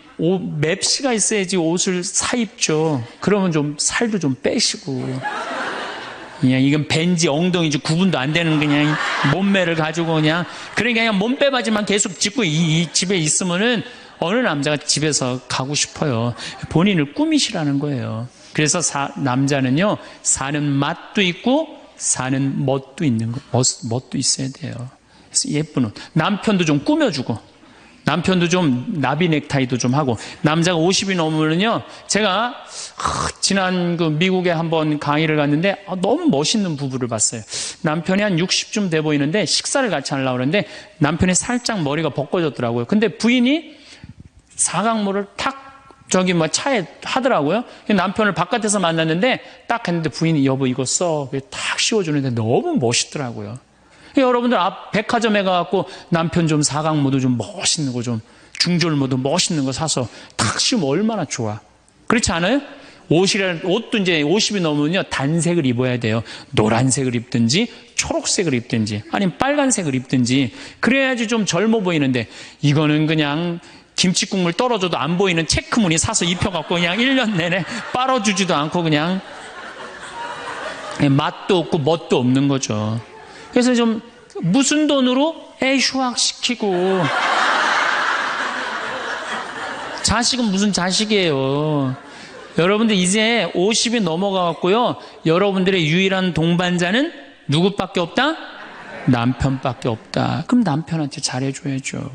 맵시가 있어야지 옷을 사입죠. 그러면 좀 살도 좀 빼시고. 그냥 이건 벤지 엉덩이지 구분도 안 되는 그냥 몸매를 가지고 그러니까 그냥 몸빼바지만 계속 짚고 이 집에 있으면은 어느 남자가 집에서 가고 싶어요. 본인을 꾸미시라는 거예요. 그래서 남자는요, 사는 맛도 있고 사는 멋도 있는 거, 멋도 있어야 돼요. 그래서 예쁜 옷. 남편도 좀 꾸며주고. 남편도 좀 나비 넥타이도 좀 하고. 남자가 50이 넘으면요, 제가 지난 그 미국에 한번 강의를 갔는데 너무 멋있는 부부를 봤어요. 남편이 한 60쯤 돼 보이는데 식사를 같이 하려고 그러는데 남편이 살짝 머리가 벗겨졌더라고요. 근데 부인이 사각모를 탁 저기 차에 하더라고요. 남편을 바깥에서 만났는데 딱 했는데 부인이 여보 이거 써. 탁 씌워주는데 너무 멋있더라고요. 여러분들 앞 백화점에 가갖고 남편 좀 사각모도 좀 멋있는 거 좀 중절모도 멋있는 거 사서 탁 씌우면 얼마나 좋아. 그렇지 않아요? 옷도 이제 50이 넘으면요 단색을 입어야 돼요. 노란색을 입든지 초록색을 입든지 아니면 빨간색을 입든지 그래야지 좀 젊어 보이는데 이거는 그냥 김치국물 떨어져도 안 보이는 체크무늬 사서 입혀갖고 그냥 1년 내내 빨아주지도 않고 그냥 맛도 없고 멋도 없는 거죠. 그래서 좀 무슨 돈으로 애 휴학시키고 자식은 무슨 자식이에요. 여러분들 이제 50이 넘어가갖고요, 여러분들의 유일한 동반자는 누구밖에 없다? 남편밖에 없다. 그럼 남편한테 잘해줘야죠.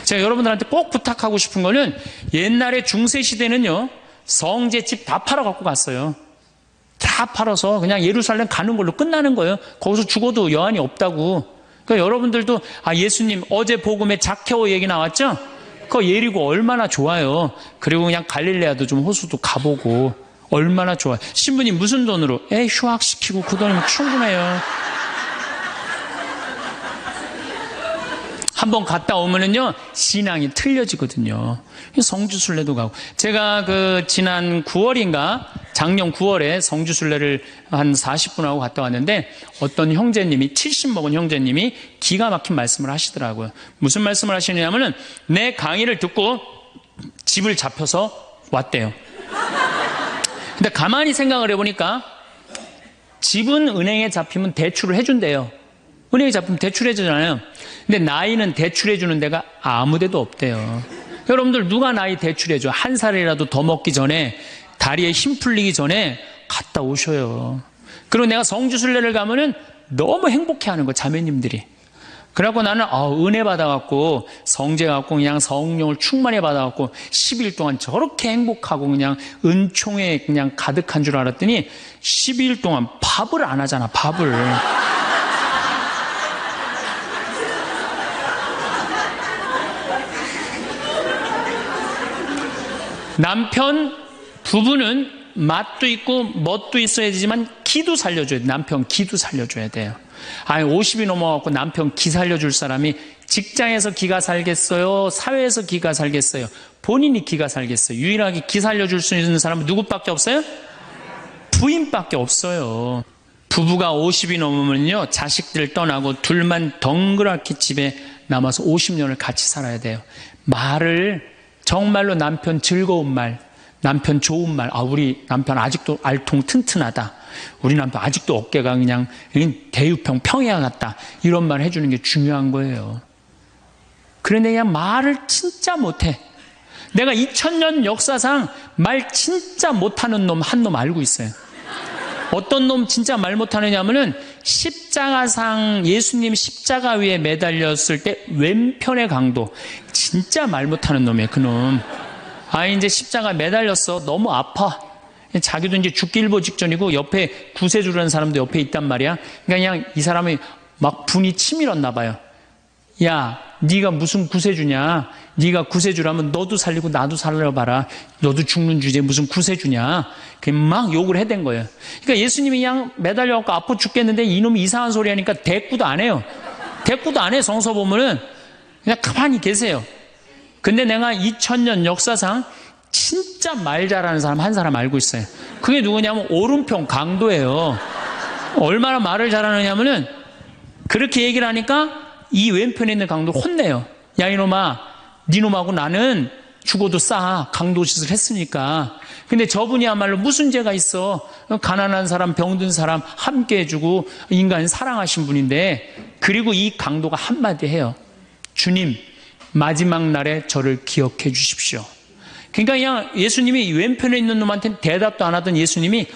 제가 여러분들한테 꼭 부탁하고 싶은 거는 옛날에 중세시대는요 성제 집 다 팔아 갖고 갔어요. 다 팔아서 그냥 예루살렘 가는 걸로 끝나는 거예요. 거기서 죽어도 여한이 없다고. 그러니까 여러분들도 예수님 어제 복음에 자케오 얘기 나왔죠? 그거 예리고 얼마나 좋아요. 그리고 그냥 갈릴레아도 좀 호수도 가보고 얼마나 좋아요. 신부님 무슨 돈으로? 휴학시키고 그 돈이면 충분해요. 한번 갔다 오면은요 신앙이 틀려지거든요. 성주순례도 가고. 제가 지난 9월인가 작년 9월에 성주순례를 한 40분 하고 갔다 왔는데 어떤 형제님이 70 먹은 형제님이 기가 막힌 말씀을 하시더라고요. 무슨 말씀을 하시냐면은 내 강의를 듣고 집을 잡혀서 왔대요. 근데 가만히 생각을 해보니까 집은 은행에 잡히면 대출을 해준대요. 은행에 잡히면 대출해주잖아요. 근데 나이는 대출해주는 데가 아무 데도 없대요. 여러분들 누가 나이 대출해줘? 한 살이라도 더 먹기 전에 다리에 힘 풀리기 전에 갔다 오셔요. 그리고 내가 성주순례를 가면은 너무 행복해하는 거 자매님들이. 그래갖고 나는 은혜 받아갖고 성제 갖고 그냥 성령을 충만히 받아갖고 10일 동안 저렇게 행복하고 그냥 은총에 그냥 가득한 줄 알았더니 12일 동안 밥을 안 하잖아. 밥을. 남편 부부는 맛도 있고 멋도 있어야 되지만 기도 살려줘야 돼. 남편 기도 살려줘야 돼요. 50이 넘어가고 남편 기 살려줄 사람이 직장에서 기가 살겠어요? 사회에서 기가 살겠어요? 본인이 기가 살겠어요? 유일하게 기 살려줄 수 있는 사람은 누구밖에 없어요? 부인밖에 없어요. 부부가 50이 넘으면요 자식들 떠나고 둘만 덩그랗게 집에 남아서 50년을 같이 살아야 돼요. 말을 정말로 남편 즐거운 말, 남편 좋은 말, 우리 남편 아직도 알통 튼튼하다. 우리 남편 아직도 어깨가 그냥 대유평 평야 같다. 이런 말 해주는 게 중요한 거예요. 그런데 그냥 말을 진짜 못해. 내가 2000년 역사상 말 진짜 못하는 놈 한 놈 알고 있어요. 어떤 놈 진짜 말 못하느냐면은 십자가상 예수님 십자가 위에 매달렸을 때 왼편의 강도 진짜 말 못하는 놈이에요. 그놈. 이제 십자가 매달렸어. 너무 아파. 자기도 이제 죽기 일보 직전이고 옆에 구세주라는 사람도 옆에 있단 말이야. 그러니까 그냥 이 사람이 막 분이 치밀었나 봐요. 야, 네가 무슨 구세주냐? 네가 구세주라면 너도 살리고 나도 살려봐라. 너도 죽는 주제에 무슨 구세주냐? 막 욕을 해댄 거예요. 그러니까 예수님이 그냥 매달려갖고 아파 죽겠는데 이놈이 이상한 소리 하니까 대꾸도 안 해요. 대꾸도 안 해. 성서 보면은 그냥 가만히 계세요. 근데 내가 2000년 역사상 진짜 말 잘하는 사람 한 사람 알고 있어요. 그게 누구냐면 오른편 강도예요. 얼마나 말을 잘하느냐면은 그렇게 얘기를 하니까 이 왼편에 있는 강도 혼내요. 야, 이놈아, 니놈하고 나는 죽어도 싸. 강도 짓을 했으니까. 근데 저분이야말로 무슨 죄가 있어. 가난한 사람, 병든 사람 함께 해주고 인간 사랑하신 분인데, 그리고 이 강도가 한마디 해요. 주님, 마지막 날에 저를 기억해 주십시오. 그러니까 그냥 예수님이 왼편에 있는 놈한테 대답도 안 하던 예수님이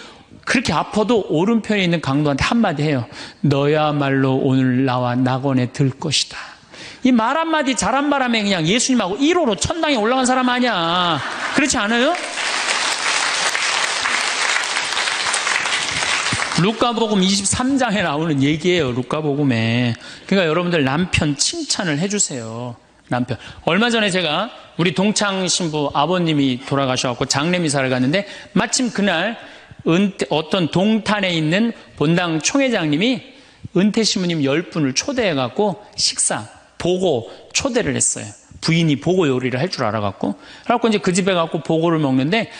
그렇게 아파도 오른편에 있는 강도한테 한마디 해요. 너야말로 오늘 나와 낙원에 들 것이다. 이 말 한마디 잘한 바람에 그냥 예수님하고 1호로 천당에 올라간 사람 아니야. 그렇지 않아요? 루카복음 23장에 나오는 얘기예요. 루카복음에. 그러니까 여러분들 남편 칭찬을 해주세요. 남편. 얼마 전에 제가 우리 동창 신부 아버님이 돌아가셔서 장례미사를 갔는데 마침 그날 어떤 동탄에 있는 본당 총회장님이 은퇴 신부님 10분을 초대해갖고 식사, 보고 초대를 했어요. 부인이 보고 요리를 할 줄 알아갖고. 그래갖고 이제 그 집에 갖고 보고를 먹는데,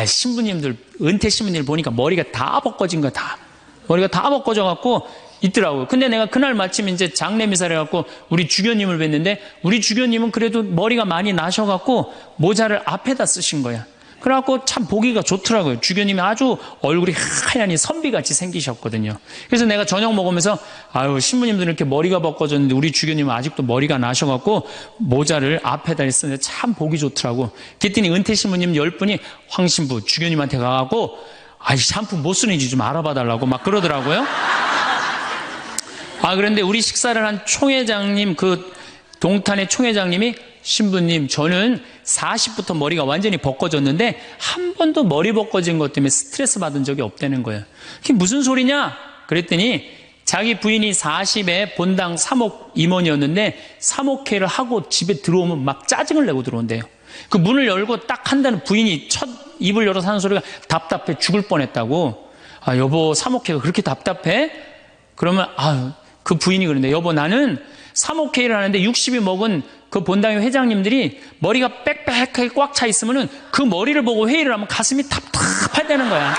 신부님들, 은퇴 신부님들 보니까 머리가 다 벗겨진 거야, 다. 머리가 다 벗겨져갖고 있더라고요. 근데 내가 그날 마침 이제 장례미사를 해갖고 우리 주교님을 뵀는데, 우리 주교님은 그래도 머리가 많이 나셔갖고 모자를 앞에다 쓰신 거야. 그래갖고 참 보기가 좋더라고요. 주교님이 아주 얼굴이 하얀이 선비같이 생기셨거든요. 그래서 내가 저녁 먹으면서 신부님들은 이렇게 머리가 벗겨졌는데 우리 주교님은 아직도 머리가 나셔갖고 모자를 앞에다 했었는데 참 보기 좋더라고. 그랬더니 은퇴 신부님 10분이 황 신부 주교님한테 가갖고 샴푸 뭐 쓰는지 좀 알아봐 달라고 막 그러더라고요. 그런데 우리 식사를 한 총회장님, 그 동탄의 총회장님이 신부님, 저는 40부터 머리가 완전히 벗겨졌는데 한 번도 머리 벗겨진 것 때문에 스트레스 받은 적이 없다는 거예요. 그게 무슨 소리냐? 그랬더니 자기 부인이 40에 본당 사목 임원이었는데 사목회를 하고 집에 들어오면 막 짜증을 내고 들어온대요. 그 문을 열고 딱 한다는 부인이 첫 입을 열어서 하는 소리가 답답해 죽을 뻔했다고. 여보, 사목회가 그렇게 답답해? 그러면 그 부인이 그러는데, 여보, 나는 사목회의를 하는데 60이 먹은 그 본당의 회장님들이 머리가 빽빽하게 꽉 차 있으면은 그 머리를 보고 회의를 하면 가슴이 답답하다는 거야.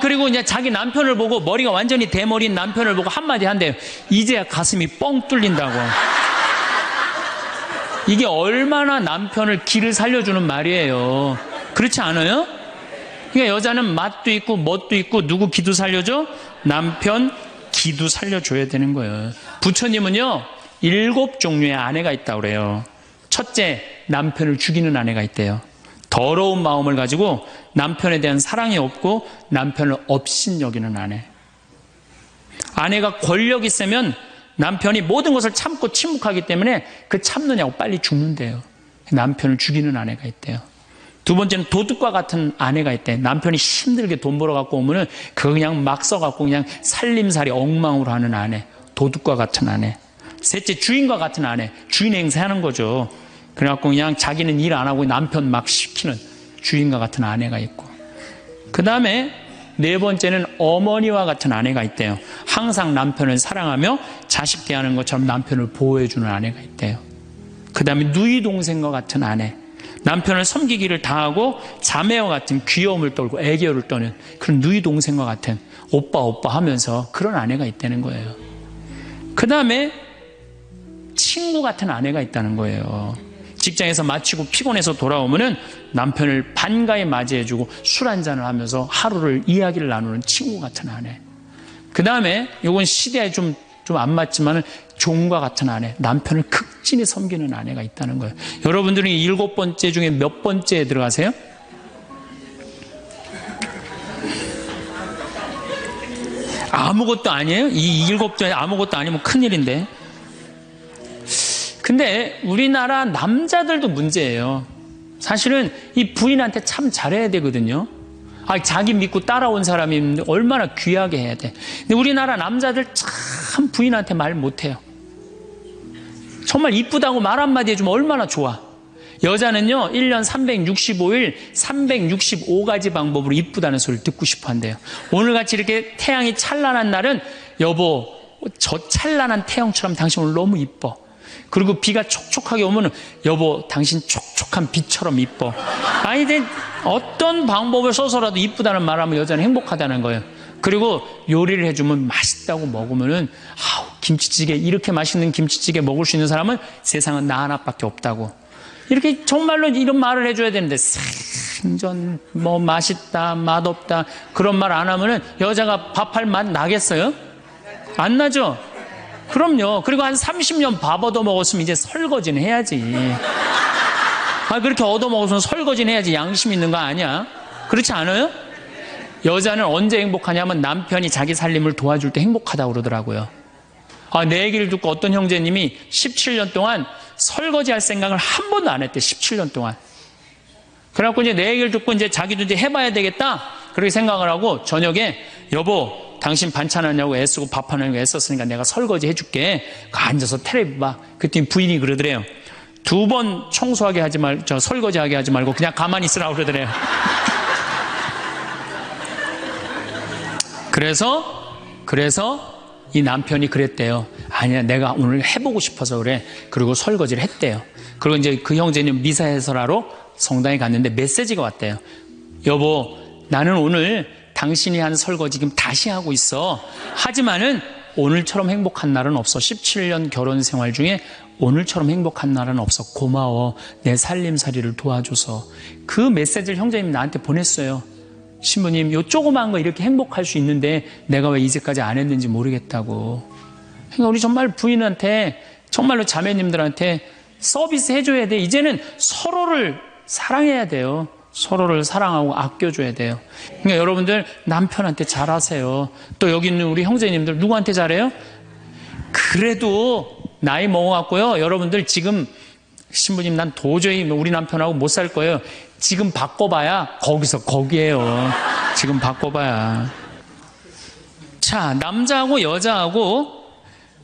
그리고 이제 자기 남편을 보고 머리가 완전히 대머리인 남편을 보고 한마디 한대요. 이제야 가슴이 뻥 뚫린다고. 이게 얼마나 남편을 기를 살려주는 말이에요. 그렇지 않아요? 그러니까 여자는 맛도 있고 멋도 있고 누구 기도 살려줘? 남편 기도 살려줘야 되는 거예요. 부처님은요 7종류의 아내가 있다고 그래요. 첫째, 남편을 죽이는 아내가 있대요. 더러운 마음을 가지고 남편에 대한 사랑이 없고 남편을 업신여기는 아내. 아내가 권력이 세면 남편이 모든 것을 참고 침묵하기 때문에 그 참느냐고 빨리 죽는데요. 남편을 죽이는 아내가 있대요. 두 번째는 도둑과 같은 아내가 있대. 남편이 힘들게 돈 벌어 갖고 오면은 그거 그냥 막 써갖고 그냥 살림살이 엉망으로 하는 아내. 도둑과 같은 아내. 셋째, 주인과 같은 아내. 주인 행세하는 거죠. 그래갖고 그냥 자기는 일 안 하고 남편 막 시키는 주인과 같은 아내가 있고. 그 다음에 네 번째는 어머니와 같은 아내가 있대요. 항상 남편을 사랑하며 자식 대하는 것처럼 남편을 보호해주는 아내가 있대요. 그 다음에 누이 동생과 같은 아내. 남편을 섬기기를 다하고 자매와 같은 귀여움을 떨고 애교를 떠는 그런 누이 동생과 같은 오빠 하면서 그런 아내가 있다는 거예요. 그 다음에 친구 같은 아내가 있다는 거예요. 직장에서 마치고 피곤해서 돌아오면은 남편을 반가이 맞이해주고 술 한잔을 하면서 하루를 이야기를 나누는 친구 같은 아내. 그 다음에 이건 시대에 좀 안 맞지만 종과 같은 아내, 남편을 극진히 섬기는 아내가 있다는 거예요. 여러분들은 7번째 중에 몇 번째에 들어가세요? 아무것도 아니에요? 이 7번째 아무것도 아니면 큰일인데. 근데 우리나라 남자들도 문제예요. 사실은 이 부인한테 참 잘해야 되거든요. 자기 믿고 따라온 사람이 얼마나 귀하게 해야 돼. 근데 우리나라 남자들 참 부인한테 말 못해요. 정말 이쁘다고 말 한마디 해주면 얼마나 좋아. 여자는요 1년 365일 365가지 방법으로 이쁘다는 소리를 듣고 싶어 한대요. 오늘같이 이렇게 태양이 찬란한 날은 여보 저 찬란한 태양처럼 당신 오늘 너무 이뻐. 그리고 비가 촉촉하게 오면 여보 당신 촉촉한 비처럼 이뻐. 이제 어떤 방법을 써서라도 이쁘다는 말하면 여자는 행복하다는 거예요. 그리고 요리를 해주면 맛있다고 먹으면은 김치찌개 이렇게 맛있는 김치찌개 먹을 수 있는 사람은 세상은 나 하나밖에 없다고. 이렇게 정말로 이런 말을 해줘야 되는데 생전 뭐 맛있다 맛없다 그런 말 안 하면은 여자가 밥할 맛 나겠어요? 안 나죠? 그럼요. 그리고 한 30년 밥 얻어먹었으면 이제 설거지는 해야지. 그렇게 얻어먹었으면 설거지는 해야지. 양심 있는 거 아니야? 그렇지 않아요? 여자는 언제 행복하냐면 남편이 자기 살림을 도와줄 때 행복하다고 그러더라고요. 내 얘기를 듣고 어떤 형제님이 17년 동안 설거지할 생각을 한 번도 안 했대. 17년 동안. 그래갖고 이제 내 얘기를 듣고 이제 자기도 이제 해봐야 되겠다. 그렇게 생각을 하고 저녁에 여보 당신 반찬 하냐고 애쓰고 밥 하냐고 애썼으니까 내가 설거지 해줄게. 앉아서 텔레비 봐. 그랬더니 부인이 그러더래요. 2번 청소하게 하지 말고 설거지하게 하지 말고 그냥 가만히 있으라고 그러더래요. 그래서 이 남편이 그랬대요. 아니야 내가 오늘 해보고 싶어서 그래. 그리고 설거지를 했대요. 그리고 이제 그 형제는 미사해설하러 성당에 갔는데 메시지가 왔대요. 여보 나는 오늘 당신이 한 설거지 지금 다시 하고 있어. 하지만은 오늘처럼 행복한 날은 없어. 17년 결혼 생활 중에 오늘처럼 행복한 날은 없어. 고마워. 내 살림살이를 도와줘서. 그 메시지를 형제님이 나한테 보냈어요. 신부님 요 조그만 거 이렇게 행복할 수 있는데 내가 왜 이제까지 안 했는지 모르겠다고. 그러니까 우리 정말 부인한테 정말로 자매님들한테 서비스 해줘야 돼. 이제는 서로를 사랑해야 돼요. 서로를 사랑하고 아껴줘야 돼요. 그러니까 여러분들 남편한테 잘하세요. 또 여기 있는 우리 형제님들 누구한테 잘해요? 그래도 나이 먹어갖고요. 여러분들 지금 신부님 난 도저히 우리 남편하고 못 살 거예요. 지금 바꿔봐야 거기서 거기에요. 지금 바꿔봐야. 자, 남자하고 여자하고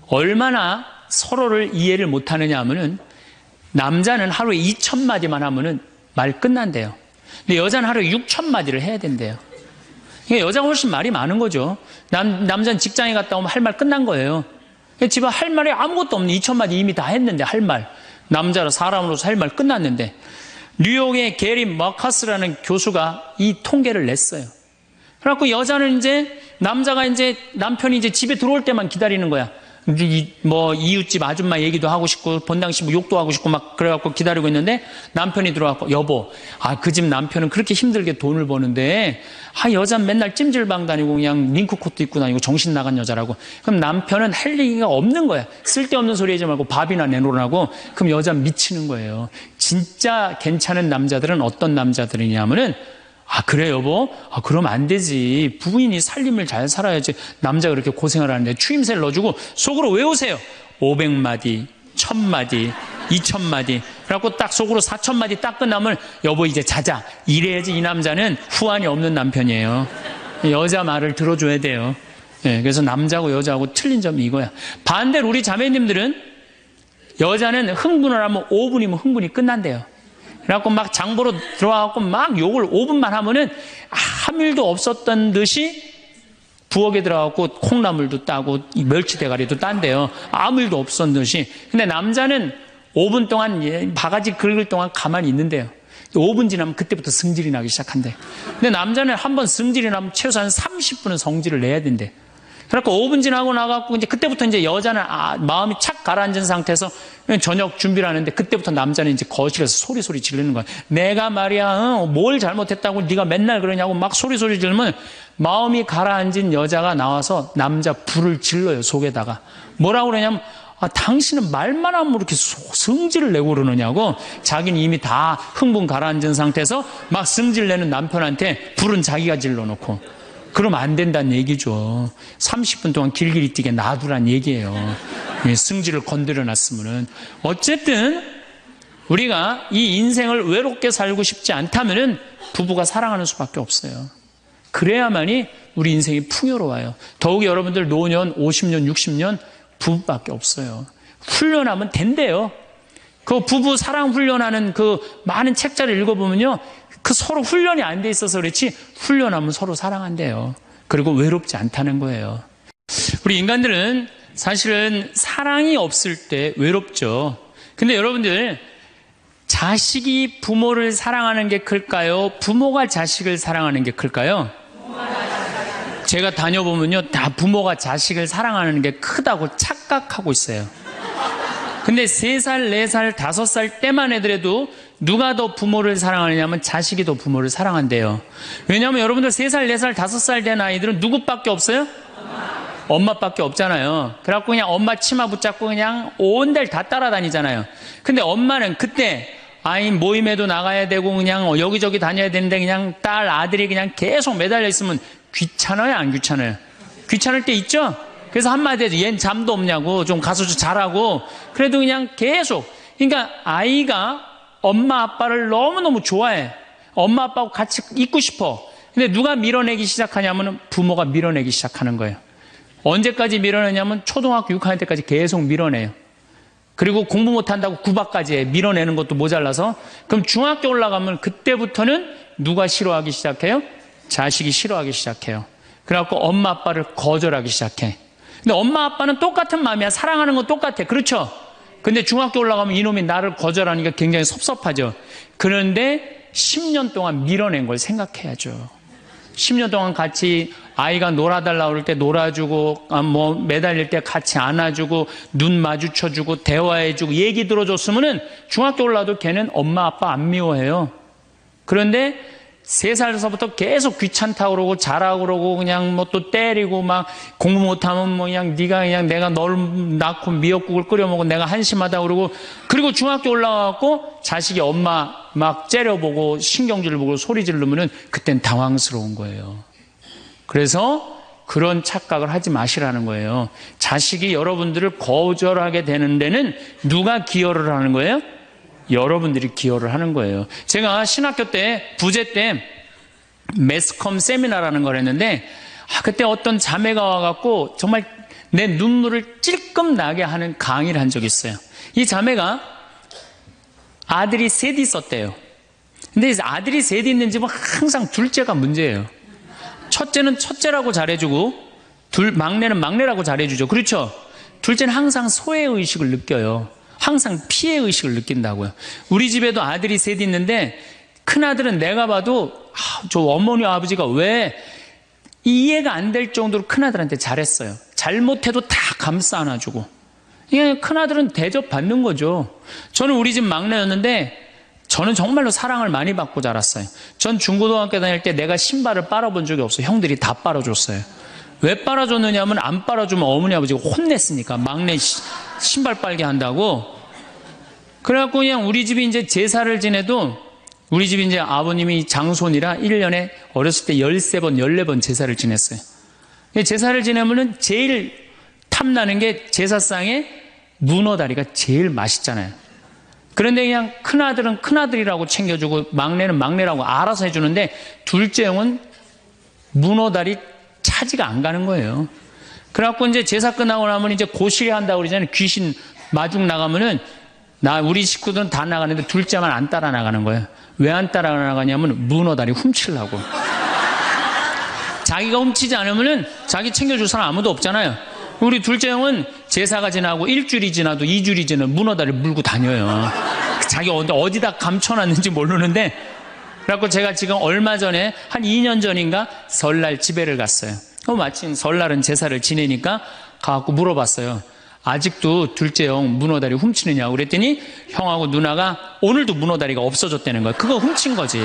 얼마나 서로를 이해를 못하느냐 하면은 남자는 하루에 2,000마디만 하면은 말 끝난대요. 근데 여자는 하루에 6,000마디를 해야 된대요. 그러니까 여자가 훨씬 말이 많은 거죠. 남자는 직장에 갔다 오면 할 말 끝난 거예요. 집에 할 말이 아무것도 없는 2,000마디 이미 다 했는데 할 말. 남자로 사람으로서 할 말 끝났는데 뉴욕의 게리 머카스라는 교수가 이 통계를 냈어요. 그래갖고 여자는 이제 남자가 이제 남편이 이제 집에 들어올 때만 기다리는 거야. 뭐 이웃집 아줌마 얘기도 하고 싶고 본당시 뭐 욕도 하고 싶고 막 그래갖고 기다리고 있는데 남편이 들어와갖고 여보 그 집 남편은 그렇게 힘들게 돈을 버는데 여자는 맨날 찜질방 다니고 그냥 링크코트 입고 다니고 정신 나간 여자라고. 그럼 남편은 할 얘기가 없는 거야. 쓸데없는 소리 하지 말고 밥이나 내놓으라고. 그럼 여자는 미치는 거예요. 진짜 괜찮은 남자들은 어떤 남자들이냐면은 그래 여보? 그럼 안 되지. 부인이 살림을 잘 살아야지. 남자가 그렇게 고생을 하는데 추임새를 넣어주고 속으로 외우세요. 500마디, 1000마디, 2000마디. 그래갖고 딱 속으로 4000마디 딱 끝나면 여보 이제 자자. 이래야지 이 남자는 후환이 없는 남편이에요. 여자 말을 들어줘야 돼요. 그래서 남자하고 여자하고 틀린 점이 이거야. 반대로 우리 자매님들은 여자는 흥분을 하면 5분이면 흥분이 끝난대요. 그래갖고 막 장보러 들어와갖고 막 욕을 5분만 하면은 아무 일도 없었던 듯이 부엌에 들어가갖고 콩나물도 따고 멸치 대가리도 딴대요. 아무 일도 없었던 듯이. 근데 남자는 5분 동안 바가지 긁을 동안 가만히 있는데요. 5분 지나면 그때부터 승질이 나기 시작한대. 근데 남자는 한번 승질이 나면 최소한 30분은 성질을 내야 된대. 그래갖고 5분 지나고 나가고 이제 그때부터 이제 여자는 마음이 착 가라앉은 상태에서 저녁 준비를 하는데 그때부터 남자는 이제 거실에서 소리 지르는 거야. 내가 말이야 뭘 잘못했다고 네가 맨날 그러냐고 막 소리 지르면 마음이 가라앉은 여자가 나와서 남자 불을 질러요. 속에다가 뭐라고 그러냐면 당신은 말만 하면 이렇게 성질을 내고 그러느냐고. 자기는 이미 다 흥분 가라앉은 상태에서 막 승질내는 남편한테 불은 자기가 질러놓고. 그러면 안 된다는 얘기죠. 30분 동안 길길이 뛰게 놔두란 얘기예요. 승질을 건드려 놨으면은. 어쨌든 우리가 이 인생을 외롭게 살고 싶지 않다면은 부부가 사랑하는 수밖에 없어요. 그래야만이 우리 인생이 풍요로워요. 더욱이 여러분들 노년 50년, 60년 부부밖에 없어요. 훈련하면 된대요. 그 부부 사랑 훈련하는 그 많은 책자를 읽어보면요. 그 서로 훈련이 안 돼 있어서 그렇지 훈련하면 서로 사랑한대요. 그리고 외롭지 않다는 거예요. 우리 인간들은 사실은 사랑이 없을 때 외롭죠. 근데 여러분들 자식이 부모를 사랑하는 게 클까요? 부모가 자식을 사랑하는 게 클까요? 제가 다녀보면요. 다 부모가 자식을 사랑하는 게 크다고 착각하고 있어요. 근데 3살, 4살, 5살 때만 애들에도 누가 더 부모를 사랑하느냐면 자식이 더 부모를 사랑한대요. 왜냐하면 여러분들 3살, 4살, 5살 된 아이들은 누구밖에 없어요? 엄마밖에 없잖아요. 그래갖고 그냥 엄마 치마 붙잡고 그냥 온 데를 다 따라다니잖아요. 근데 엄마는 그때 아이 모임에도 나가야 되고 그냥 여기저기 다녀야 되는데 그냥 딸, 아들이 그냥 계속 매달려 있으면 귀찮아요, 안 귀찮아요? 귀찮을 때 있죠? 그래서 한마디 해도 얜 잠도 없냐고 좀 가서 좀 잘하고 그래도 그냥 계속 그러니까 아이가 엄마 아빠를 너무너무 좋아해. 엄마 아빠하고 같이 있고 싶어. 근데 누가 밀어내기 시작하냐면 부모가 밀어내기 시작하는 거예요. 언제까지 밀어내냐면 초등학교 6학년 때까지 계속 밀어내요. 그리고 공부 못한다고 구박까지 해. 밀어내는 것도 모자라서. 그럼 중학교 올라가면 그때부터는 누가 싫어하기 시작해요? 자식이 싫어하기 시작해요. 그래갖고 엄마 아빠를 거절하기 시작해. 근데 엄마 아빠는 똑같은 마음이야. 사랑하는 건 똑같아. 그렇죠? 근데 중학교 올라가면 이놈이 나를 거절하니까 굉장히 섭섭하죠. 그런데 10년 동안 밀어낸 걸 생각해야죠. 10년 동안 같이 아이가 놀아달라고 그럴 때 놀아주고 뭐 매달릴 때 같이 안아주고 눈 마주쳐주고 대화해주고 얘기 들어줬으면은 중학교 올라도 걔는 엄마 아빠 안 미워해요. 그런데 3살서부터 계속 귀찮다고 그러고 자라고 그러고 그냥 뭐 또 때리고 막 공부 못하면 뭐 그냥 네가 그냥 내가 널 낳고 미역국을 끓여 먹고 내가 한심하다 그러고 그리고 중학교 올라가고 자식이 엄마 막 째려보고 신경질을 보고 소리 지르면은 그땐 당황스러운 거예요. 그래서 그런 착각을 하지 마시라는 거예요. 자식이 여러분들을 거절하게 되는 데는 누가 기여를 하는 거예요? 여러분들이 기여를 하는 거예요. 제가 신학교 때 부제 때 매스컴 세미나라는 걸 했는데 그때 어떤 자매가 와갖고 정말 내 눈물을 찔끔 나게 하는 강의를 한 적이 있어요. 이 자매가 아들이 셋 있었대요. 근데 아들이 셋 있는 집은 항상 둘째가 문제예요. 첫째는 첫째라고 잘해주고 막내는 막내라고 잘해주죠. 그렇죠? 둘째는 항상 소외의식을 느껴요. 항상 피해의식을 느낀다고요. 우리 집에도 아들이 셋 있는데 큰아들은 내가 봐도 저 어머니 아버지가 왜 이해가 안 될 정도로 큰아들한테 잘했어요. 잘못해도 다 감싸 안아주고. 이게 큰아들은 대접받는 거죠. 저는 우리 집 막내였는데 저는 정말로 사랑을 많이 받고 자랐어요. 전 중고등학교 다닐 때 내가 신발을 빨아본 적이 없어요. 형들이 다 빨아줬어요. 왜 빨아줬느냐면 안 빨아주면 어머니 아버지가 혼냈으니까 막내 신발 빨게 한다고. 그래갖고 그냥 우리 집이 이제 제사를 지내도 우리 집이 이제 아버님이 장손이라 1년에 어렸을 때 13번, 14번 제사를 지냈어요. 제사를 지내면은 제일 탐나는 게 제사상에 문어다리가 제일 맛있잖아요. 그런데 그냥 큰아들은 큰아들이라고 챙겨주고 막내는 막내라고 알아서 해주는데 둘째 형은 문어다리 차지가 안 가는 거예요. 그래갖고 이제 제사 끝나고 나면 이제 고시리 한다고 그러잖아요. 귀신 마중 나가면은 우리 식구들은 다 나가는데 둘째만 안 따라 나가는 거예요. 왜 안 따라 나가냐면 문어다리 훔치려고. 자기가 훔치지 않으면은 자기 챙겨줄 사람 아무도 없잖아요. 우리 둘째 형은 제사가 지나고 일주일이 지나도 2주일이 지나도 문어다리 물고 다녀요. 자기 어디다 감춰놨는지 모르는데. 그래갖고 제가 지금 얼마 전에 한 2년 전인가 설날 집에를 갔어요. 마침 설날은 제사를 지내니까 가갖고 물어봤어요. 아직도 둘째 형 문어다리 훔치느냐고 그랬더니 형하고 누나가 오늘도 문어다리가 없어졌다는 거예요. 그거 훔친 거지.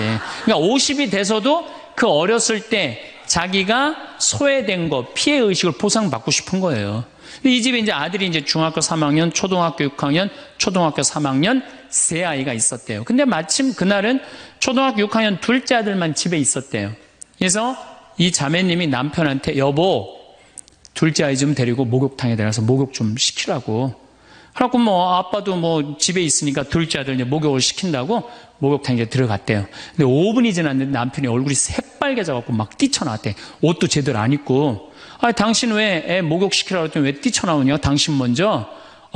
그러니까 50이 돼서도 그 어렸을 때 자기가 소외된 거, 피해의식을 보상받고 싶은 거예요. 이 집에 이제 아들이 이제 중학교 3학년, 초등학교 6학년, 초등학교 3학년 세 아이가 있었대요. 근데 마침 그날은 초등학교 6학년 둘째 아들만 집에 있었대요. 그래서 이 자매님이 남편한테 여보, 둘째 아이 좀 데리고 목욕탕에 데려가서 목욕 좀 시키라고. 그래갖고 뭐 아빠도 뭐 집에 있으니까 둘째 아들 이제 목욕을 시킨다고 목욕탕에 이제 들어갔대요. 근데 5분이 지났는데 남편이 얼굴이 새빨개져갖고 막 뛰쳐나왔대. 옷도 제대로 안 입고. 당신 왜 애 목욕시키라고 했더니 왜 뛰쳐나오냐? 당신 먼저.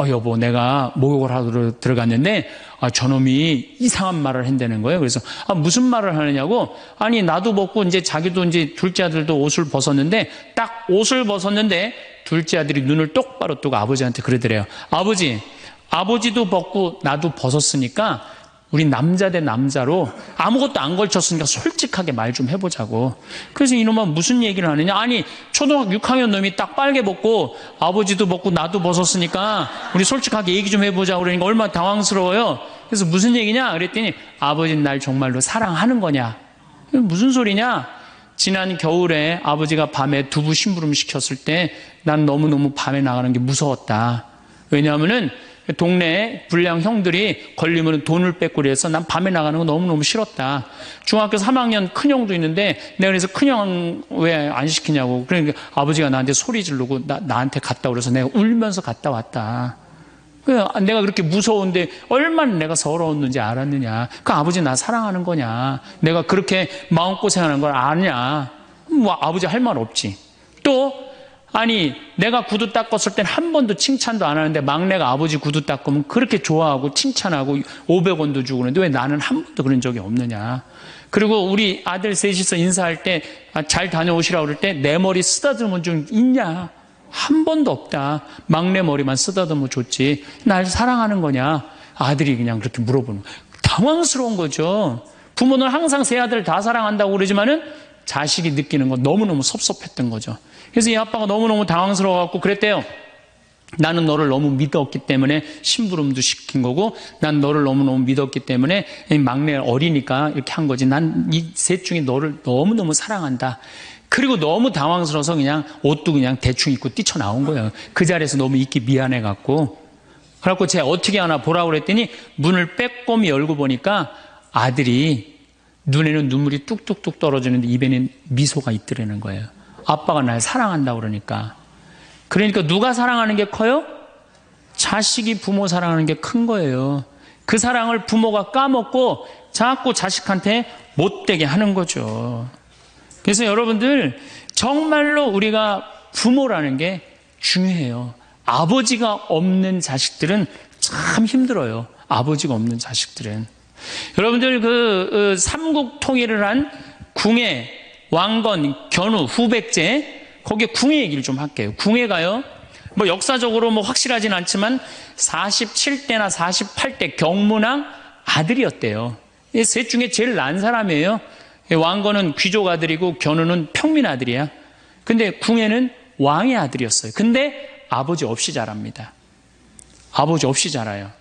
여보, 내가 목욕을 하러 들어갔는데, 저놈이 이상한 말을 한다는 거예요. 그래서, 무슨 말을 하느냐고, 아니, 나도 벗고, 이제 자기도 이제 둘째 아들도 옷을 벗었는데, 딱 옷을 벗었는데, 둘째 아들이 눈을 똑바로 뜨고 아버지한테 그러더래요. 아버지도 벗고, 나도 벗었으니까, 우리 남자 대 남자로 아무것도 안 걸쳤으니까 솔직하게 말 좀 해보자고. 그래서 이놈은 무슨 얘기를 하느냐? 아니, 초등학교 6학년 놈이 딱 빨개 벗고 아버지도 벗고 나도 벗었으니까 우리 솔직하게 얘기 좀 해보자고 그러니까 얼마나 당황스러워요. 그래서 무슨 얘기냐? 그랬더니 아버지는 날 정말로 사랑하는 거냐? 무슨 소리냐? 지난 겨울에 아버지가 밤에 두부 심부름 시켰을 때 난 너무너무 밤에 나가는 게 무서웠다. 왜냐하면은 동네에 불량 형들이 걸리면 돈을 뺏고 그래서 난 밤에 나가는 거 너무너무 싫었다. 중학교 3학년 큰형도 있는데 내가 그래서 큰형 왜 안 시키냐고. 그러니까 아버지가 나한테 소리 지르고 나한테 갔다 그래서 내가 울면서 갔다 왔다. 내가 그렇게 무서운데 얼마나 내가 서러웠는지 알았느냐. 그 아버지 나 사랑하는 거냐. 내가 그렇게 마음고생하는 걸 아냐. 뭐 아버지 할 말 없지. 또 아니 내가 구두 닦았을 땐 한 번도 칭찬도 안 하는데 막내가 아버지 구두 닦으면 그렇게 좋아하고 칭찬하고 500원도 주고 그러는데 왜 나는 한 번도 그런 적이 없느냐. 그리고 우리 아들 셋이서 인사할 때 잘 다녀오시라고 그럴 때 내 머리 쓰다듬은 좀 있냐. 한 번도 없다. 막내 머리만 쓰다듬어 줬지. 날 사랑하는 거냐. 아들이 그냥 그렇게 물어보는 거예요. 당황스러운 거죠. 부모는 항상 세 아들 다 사랑한다고 그러지만은 자식이 느끼는 건 너무너무 섭섭했던 거죠. 그래서 이 아빠가 너무너무 당황스러워갖고 그랬대요. 나는 너를 너무 믿었기 때문에 심부름도 시킨 거고 난 너를 너무너무 믿었기 때문에 막내 어리니까 이렇게 한 거지. 난 이 셋 중에 너를 너무너무 사랑한다. 그리고 너무 당황스러워서 그냥 옷도 그냥 대충 입고 뛰쳐나온 거예요. 그 자리에서 너무 있기 미안해갖고. 그래갖고 제가 어떻게 하나 보라고 그랬더니 문을 빼꼼히 열고 보니까 아들이 눈에는 눈물이 뚝뚝뚝 떨어지는데 입에는 미소가 있더라는 거예요. 아빠가 날 사랑한다고 그러니까. 그러니까 누가 사랑하는 게 커요? 자식이 부모 사랑하는 게 큰 거예요. 그 사랑을 부모가 까먹고 자꾸 자식한테 못되게 하는 거죠. 그래서 여러분들 정말로 우리가 부모라는 게 중요해요. 아버지가 없는 자식들은 참 힘들어요. 아버지가 없는 자식들은. 여러분들 삼국 통일을 한 궁예, 왕건, 견우, 후백제 거기에 궁예 얘기를 좀 할게요. 궁예가요. 뭐 역사적으로 뭐 확실하진 않지만 47대나 48대 경문왕 아들이었대요. 이 셋 중에 제일 난 사람이에요. 왕건은 귀족 아들이고 견우는 평민 아들이야. 근데 궁예는 왕의 아들이었어요. 근데 아버지 없이 자랍니다. 아버지 없이 자라요.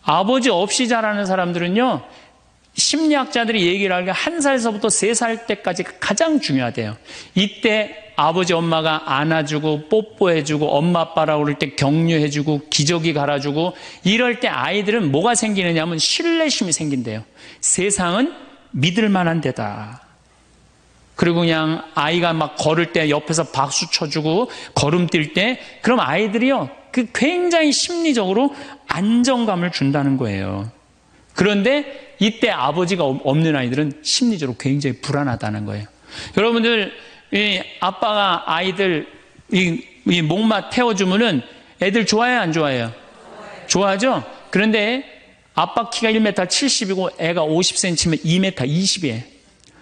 아버지 없이 자라는 사람들은요, 심리학자들이 얘기를 하기에 1살서부터 3살 때까지 가장 중요하대요. 이때 아버지 엄마가 안아주고 뽀뽀해주고 엄마 아빠라고 그럴 때 격려해주고 기저귀 갈아주고 이럴 때 아이들은 뭐가 생기느냐 하면 신뢰심이 생긴대요. 세상은 믿을 만한 데다. 그리고 그냥 아이가 막 걸을 때 옆에서 박수 쳐주고 걸음 뛸 때 그럼 아이들이요 그 굉장히 심리적으로 안정감을 준다는 거예요. 그런데 이때 아버지가 없는 아이들은 심리적으로 굉장히 불안하다는 거예요. 여러분들 이 아빠가 아이들 이 목마 태워주면은 애들 좋아해요 안 좋아해요? 좋아하죠? 그런데 아빠 키가 1m 70이고 애가 50cm면 2m 20이에요.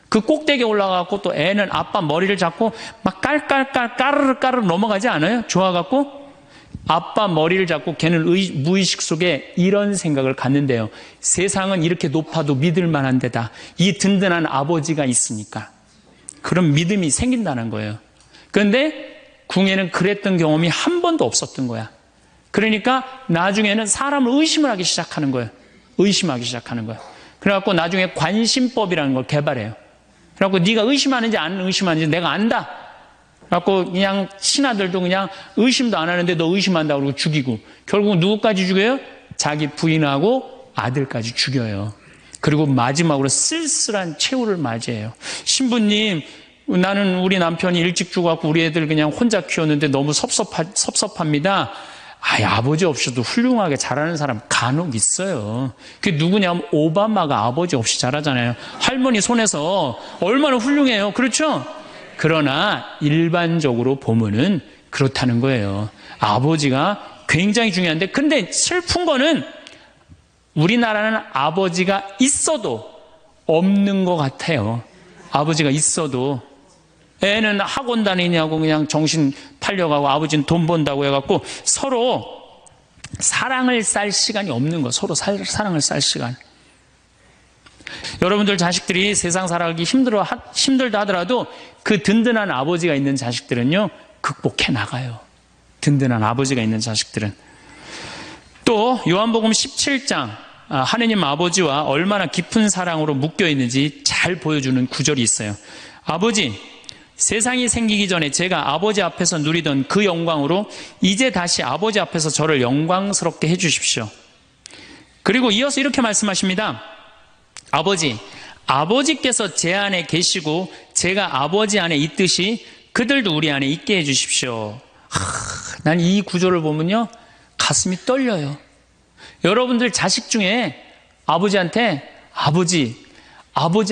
그 꼭대기에 올라가고 또 애는 아빠 머리를 잡고 막 깔깔깔 까르르 넘어가지 않아요? 좋아갖고 아빠 머리를 잡고 걔는 무의식 속에 이런 생각을 갖는데요. 세상은 이렇게 높아도 믿을 만한 데다. 이 든든한 아버지가 있으니까. 그런 믿음이 생긴다는 거예요. 그런데 궁예는 그랬던 경험이 한 번도 없었던 거야. 그러니까 나중에는 사람을 의심을 하기 시작하는 거예요. 의심하기 시작하는 거예요. 그래갖고 나중에 관심법이라는 걸 개발해요. 그래갖고 네가 의심하는지 안 의심하는지 내가 안다. 그래갖고 그냥 신하들도 그냥 의심도 안 하는데 너 의심한다고 그러고 죽이고 결국 누구까지 죽여요? 자기 부인하고 아들까지 죽여요. 그리고 마지막으로 쓸쓸한 최후를 맞이해요. 신부님, 나는 우리 남편이 일찍 죽어갖고 우리 애들 그냥 혼자 키웠는데 너무 섭섭합니다. 아버지 없이도 훌륭하게 잘하는 사람 간혹 있어요. 그게 누구냐면 오바마가 아버지 없이 잘하잖아요. 할머니 손에서 얼마나 훌륭해요. 그렇죠? 그러나 일반적으로 보면은 그렇다는 거예요. 아버지가 굉장히 중요한데, 근데 슬픈 거는 우리나라는 아버지가 있어도 없는 것 같아요. 아버지가 있어도. 애는 학원 다니냐고 그냥 정신 팔려가고 아버지는 돈 번다고 해갖고 서로 사랑을 쌀 시간이 없는 거. 서로 사랑을 쌀 시간. 여러분들 자식들이 세상 살아가기 힘들다 하더라도 그 든든한 아버지가 있는 자식들은요, 극복해 나가요. 든든한 아버지가 있는 자식들은. 또 요한복음 17장 하느님 아버지와 얼마나 깊은 사랑으로 묶여 있는지 잘 보여주는 구절이 있어요. 아버지, 세상이 생기기 전에 제가 아버지 앞에서 누리던 그 영광으로 이제 다시 아버지 앞에서 저를 영광스럽게 해주십시오. 그리고 이어서 이렇게 말씀하십니다. 아버지, 아버지께서 제 안에 계시고 제가 아버지 안에 있듯이 그들도 우리 안에 있게 해주십시오. 난 이 구절을 보면요, 가슴이 떨려요. 여러분들 자식 중에 아버지한테 아버지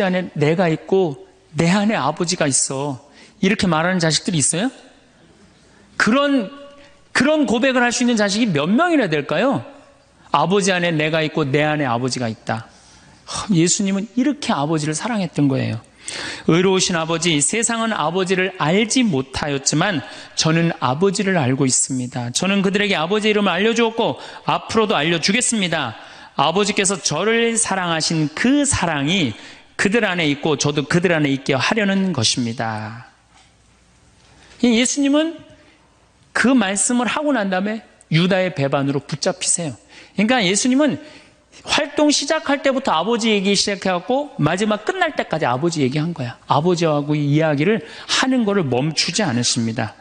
안에 내가 있고 내 안에 아버지가 있어, 이렇게 말하는 자식들이 있어요? 그런 고백을 할 수 있는 자식이 몇 명이나 될까요? 아버지 안에 내가 있고 내 안에 아버지가 있다. 예수님은 이렇게 아버지를 사랑했던 거예요. 의로우신 아버지, 세상은 아버지를 알지 못하였지만 저는 아버지를 알고 있습니다. 저는 그들에게 아버지 이름을 알려주었고 앞으로도 알려주겠습니다. 아버지께서 저를 사랑하신 그 사랑이 그들 안에 있고 저도 그들 안에 있게 하려는 것입니다. 예수님은 그 말씀을 하고 난 다음에 유다의 배반으로 붙잡히세요. 그러니까 예수님은 활동 시작할 때부터 아버지 얘기 시작해갖고 마지막 끝날 때까지 아버지 얘기한 거야. 아버지하고 이야기를 하는 거를 멈추지 않으십니다.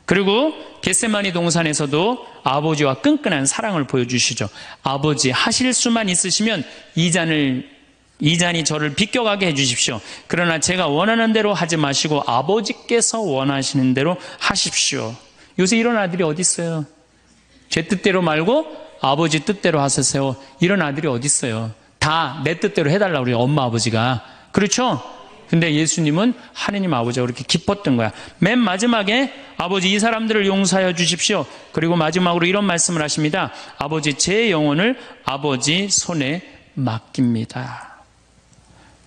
그리고 겟세마니 동산에서도 아버지와 끈끈한 사랑을 보여주시죠. 아버지, 하실 수만 있으시면 이 잔이 저를 비껴가게 해주십시오. 그러나 제가 원하는 대로 하지 마시고 아버지께서 원하시는 대로 하십시오. 요새 이런 아들이 어디 있어요? 제 뜻대로 말고 아버지 뜻대로 하세요. 이런 아들이 어디 있어요? 다 내 뜻대로 해달라고 그래요, 엄마 아버지가. 그렇죠? 근데 예수님은 하느님 아버지가 그렇게 기뻤던 거야. 맨 마지막에 아버지, 이 사람들을 용서하여 주십시오. 그리고 마지막으로 이런 말씀을 하십니다. 아버지, 제 영혼을 아버지 손에 맡깁니다.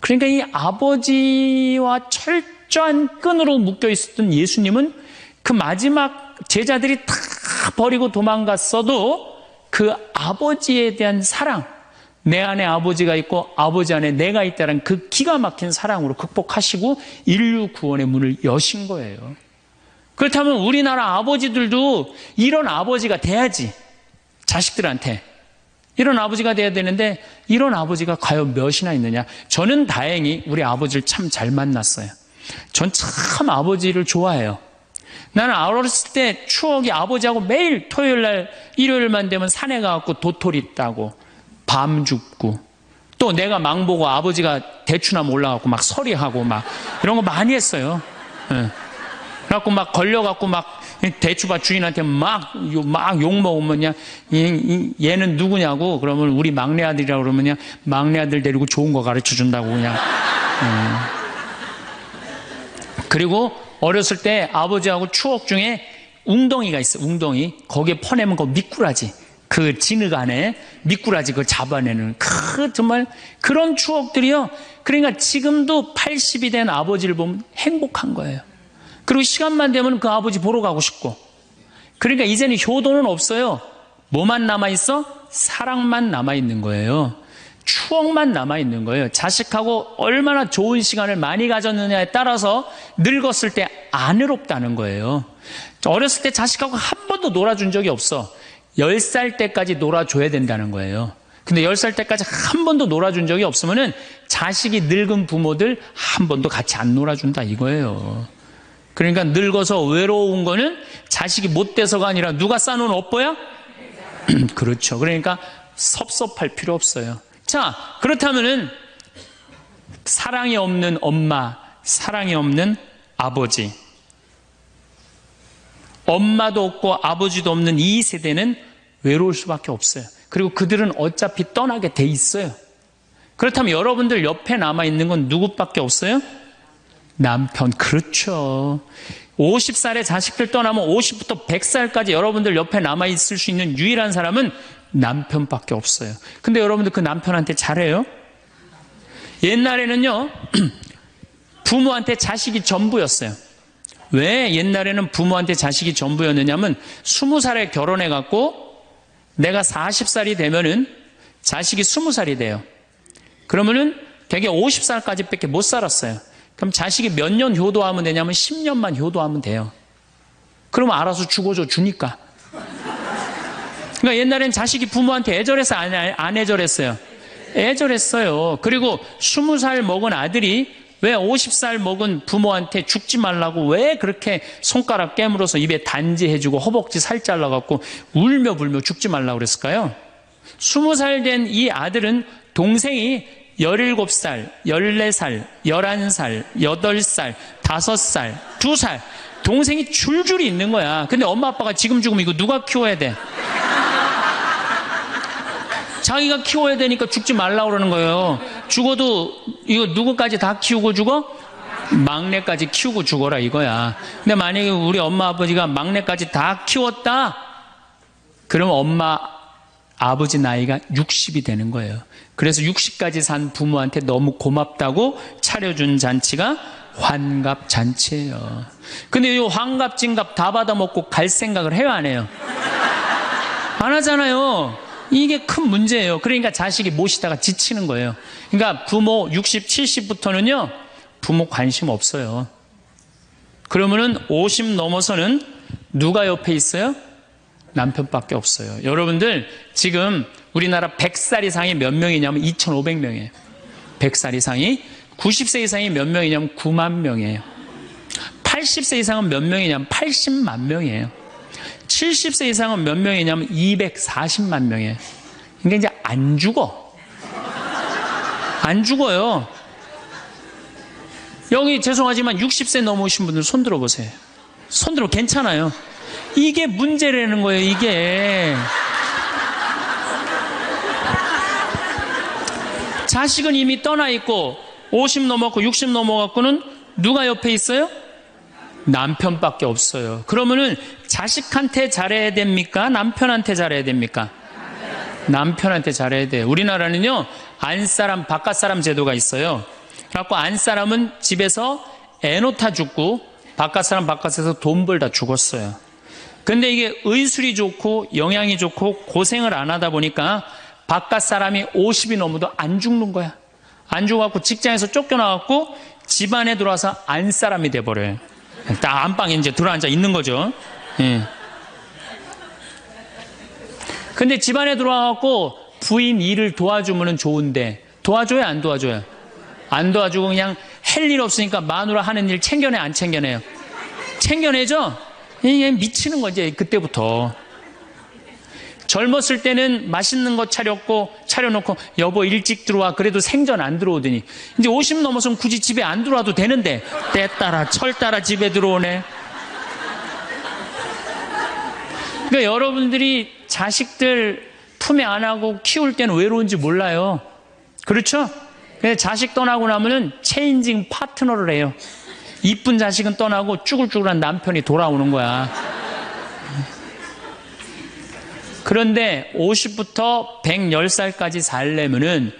그러니까 이 아버지와 철저한 끈으로 묶여 있었던 예수님은 그 마지막 제자들이 다 버리고 도망갔어도 그 아버지에 대한 사랑, 내 안에 아버지가 있고 아버지 안에 내가 있다는 그 기가 막힌 사랑으로 극복하시고 인류 구원의 문을 여신 거예요. 그렇다면 우리나라 아버지들도 이런 아버지가 돼야지. 자식들한테 이런 아버지가 돼야 되는데 이런 아버지가 과연 몇이나 있느냐. 저는 다행히 우리 아버지를 참 잘 만났어요. 전 참 아버지를 좋아해요. 나는 어렸을 때 추억이 아버지하고 매일 토요일날 일요일만 되면 산에 가갖고 도토리 따고 밤 줍고, 또 내가 망보고 아버지가 대추나무 올라가고 막 서리하고 막 이런 거 많이 했어요. 예. 그래갖고 막 걸려갖고 막 대추밭 주인한테 막 욕 먹으면 그냥 얘는 누구냐고 그러면 우리 막내 아들이라고 그러면 그냥 막내 아들 데리고 좋은 거 가르쳐 준다고 그냥. 그리고 어렸을 때 아버지하고 추억 중에 웅덩이가 있어요. 웅덩이. 거기에 퍼내면 그 미꾸라지. 그 진흙 안에 미꾸라지 그걸 잡아내는 정말 그런 추억들이요. 그러니까 지금도 80이 된 아버지를 보면 행복한 거예요. 그리고 시간만 되면 그 아버지 보러 가고 싶고. 그러니까 이제는 효도는 없어요. 뭐만 남아있어? 사랑만 남아있는 거예요. 추억만 남아있는 거예요. 자식하고 얼마나 좋은 시간을 많이 가졌느냐에 따라서 늙었을 때 안 외롭다는 거예요. 어렸을 때 자식하고 한 번도 놀아준 적이 없어. 10살 때까지 놀아줘야 된다는 거예요. 근데 10살 때까지 한 번도 놀아준 적이 없으면은 자식이 늙은 부모들 한 번도 같이 안 놀아준다 이거예요. 그러니까 늙어서 외로운 거는 자식이 못 돼서가 아니라 누가 싸놓은 업보야? 그렇죠. 그러니까 섭섭할 필요 없어요. 자, 그렇다면은 사랑이 없는 엄마, 사랑이 없는 아버지, 엄마도 없고 아버지도 없는 이 세대는 외로울 수밖에 없어요. 그리고 그들은 어차피 떠나게 돼 있어요. 그렇다면 여러분들 옆에 남아있는 건 누구밖에 없어요? 남편. 그렇죠. 50살에 자식들 떠나면 50부터 100살까지 여러분들 옆에 남아있을 수 있는 유일한 사람은 남편밖에 없어요. 근데 여러분들 그 남편한테 잘해요? 옛날에는요, 부모한테 자식이 전부였어요. 왜 옛날에는 부모한테 자식이 전부였느냐면 20살에 결혼해갖고 내가 40살이 되면은 자식이 20살이 돼요. 그러면은 되게 50살까지 밖에 못 살았어요. 그럼 자식이 몇 년 효도하면 되냐면 10년만 효도하면 돼요. 그러면 알아서 죽어줘 주니까. 그러니까 옛날엔 자식이 부모한테 애절해서 안 애절했어요? 애절했어요. 그리고 20살 먹은 아들이 왜 50살 먹은 부모한테 죽지 말라고 왜 그렇게 손가락 깨물어서 입에 단지해주고 허벅지 살 잘라갖고 울며 불며 죽지 말라고 그랬을까요? 20살 된 이 아들은 동생이 17살, 14살, 11살, 8살, 5살, 2살 동생이 줄줄이 있는 거야. 근데 엄마 아빠가 지금 죽으면 이거 누가 키워야 돼? 자기가 키워야 되니까 죽지 말라고 그러는 거예요. 죽어도 이거 누구까지 다 키우고 죽어? 막내까지 키우고 죽어라 이거야. 근데 만약에 우리 엄마 아버지가 막내까지 다 키웠다? 그럼 엄마 아버지 나이가 60이 되는 거예요. 그래서 60까지 산 부모한테 너무 고맙다고 차려준 잔치가 환갑잔치예요. 근데 이 환갑 진갑 다 받아먹고 갈 생각을 해요 안 해요? 안 하잖아요. 이게 큰 문제예요. 그러니까 자식이 모시다가 지치는 거예요. 그러니까 부모 60, 70부터는요 부모 관심 없어요. 그러면은 50 넘어서는 누가 옆에 있어요? 남편밖에 없어요. 여러분들 지금 우리나라 100살 이상이 몇 명이냐면 2,500명이에요. 100살 이상이. 90세 이상이 몇 명이냐면 9만 명이에요. 80세 이상은 몇 명이냐면 80만 명이에요. 70세 이상은 몇 명이냐면 240만 명이에요. 그러니까 이제 안 죽어. 안 죽어요. 여기 죄송하지만 60세 넘으신 분들 손 들어보세요. 손 들어 괜찮아요. 이게 문제라는 거예요, 이게. 자식은 이미 떠나 있고 50 넘었고 60 넘어갖고는 누가 옆에 있어요? 남편밖에 없어요. 그러면은 자식한테 잘해야 됩니까? 남편한테 잘해야 됩니까? 남편한테 잘해야 돼요. 우리나라는요, 안사람, 바깥사람 제도가 있어요. 그래갖고 안사람은 집에서 애 놓다 죽고 바깥사람 바깥에서 돈 벌다 죽었어요. 근데 이게 의술이 좋고 영양이 좋고 고생을 안 하다 보니까 바깥사람이 50이 넘어도 안 죽는 거야. 안 죽어갖고 직장에서 쫓겨나갖고 집안에 들어와서 안사람이 돼버려요. 딱 안방에 이제 들어앉아 있는 거죠. 예. 근데 집안에 들어와갖고 부인 일을 도와주면 좋은데 도와줘요, 안 도와줘요? 안 도와주고 그냥 할 일 없으니까 마누라 하는 일 챙겨내, 안 챙겨내요? 챙겨내죠? 이게 미치는 거지, 그때부터. 젊었을 때는 맛있는 거 차려놓고 여보 일찍 들어와. 그래도 생전 안 들어오더니 이제 50 넘어서는 굳이 집에 안 들어와도 되는데 때 따라 철 따라 집에 들어오네. 그러니까 여러분들이 자식들 품에 안하고 키울 때는 외로운지 몰라요. 그렇죠? 근데 자식 떠나고 나면은 체인징 파트너를 해요. 이쁜 자식은 떠나고 쭈글쭈글한 남편이 돌아오는 거야. 그런데 50부터 110살까지 살려면은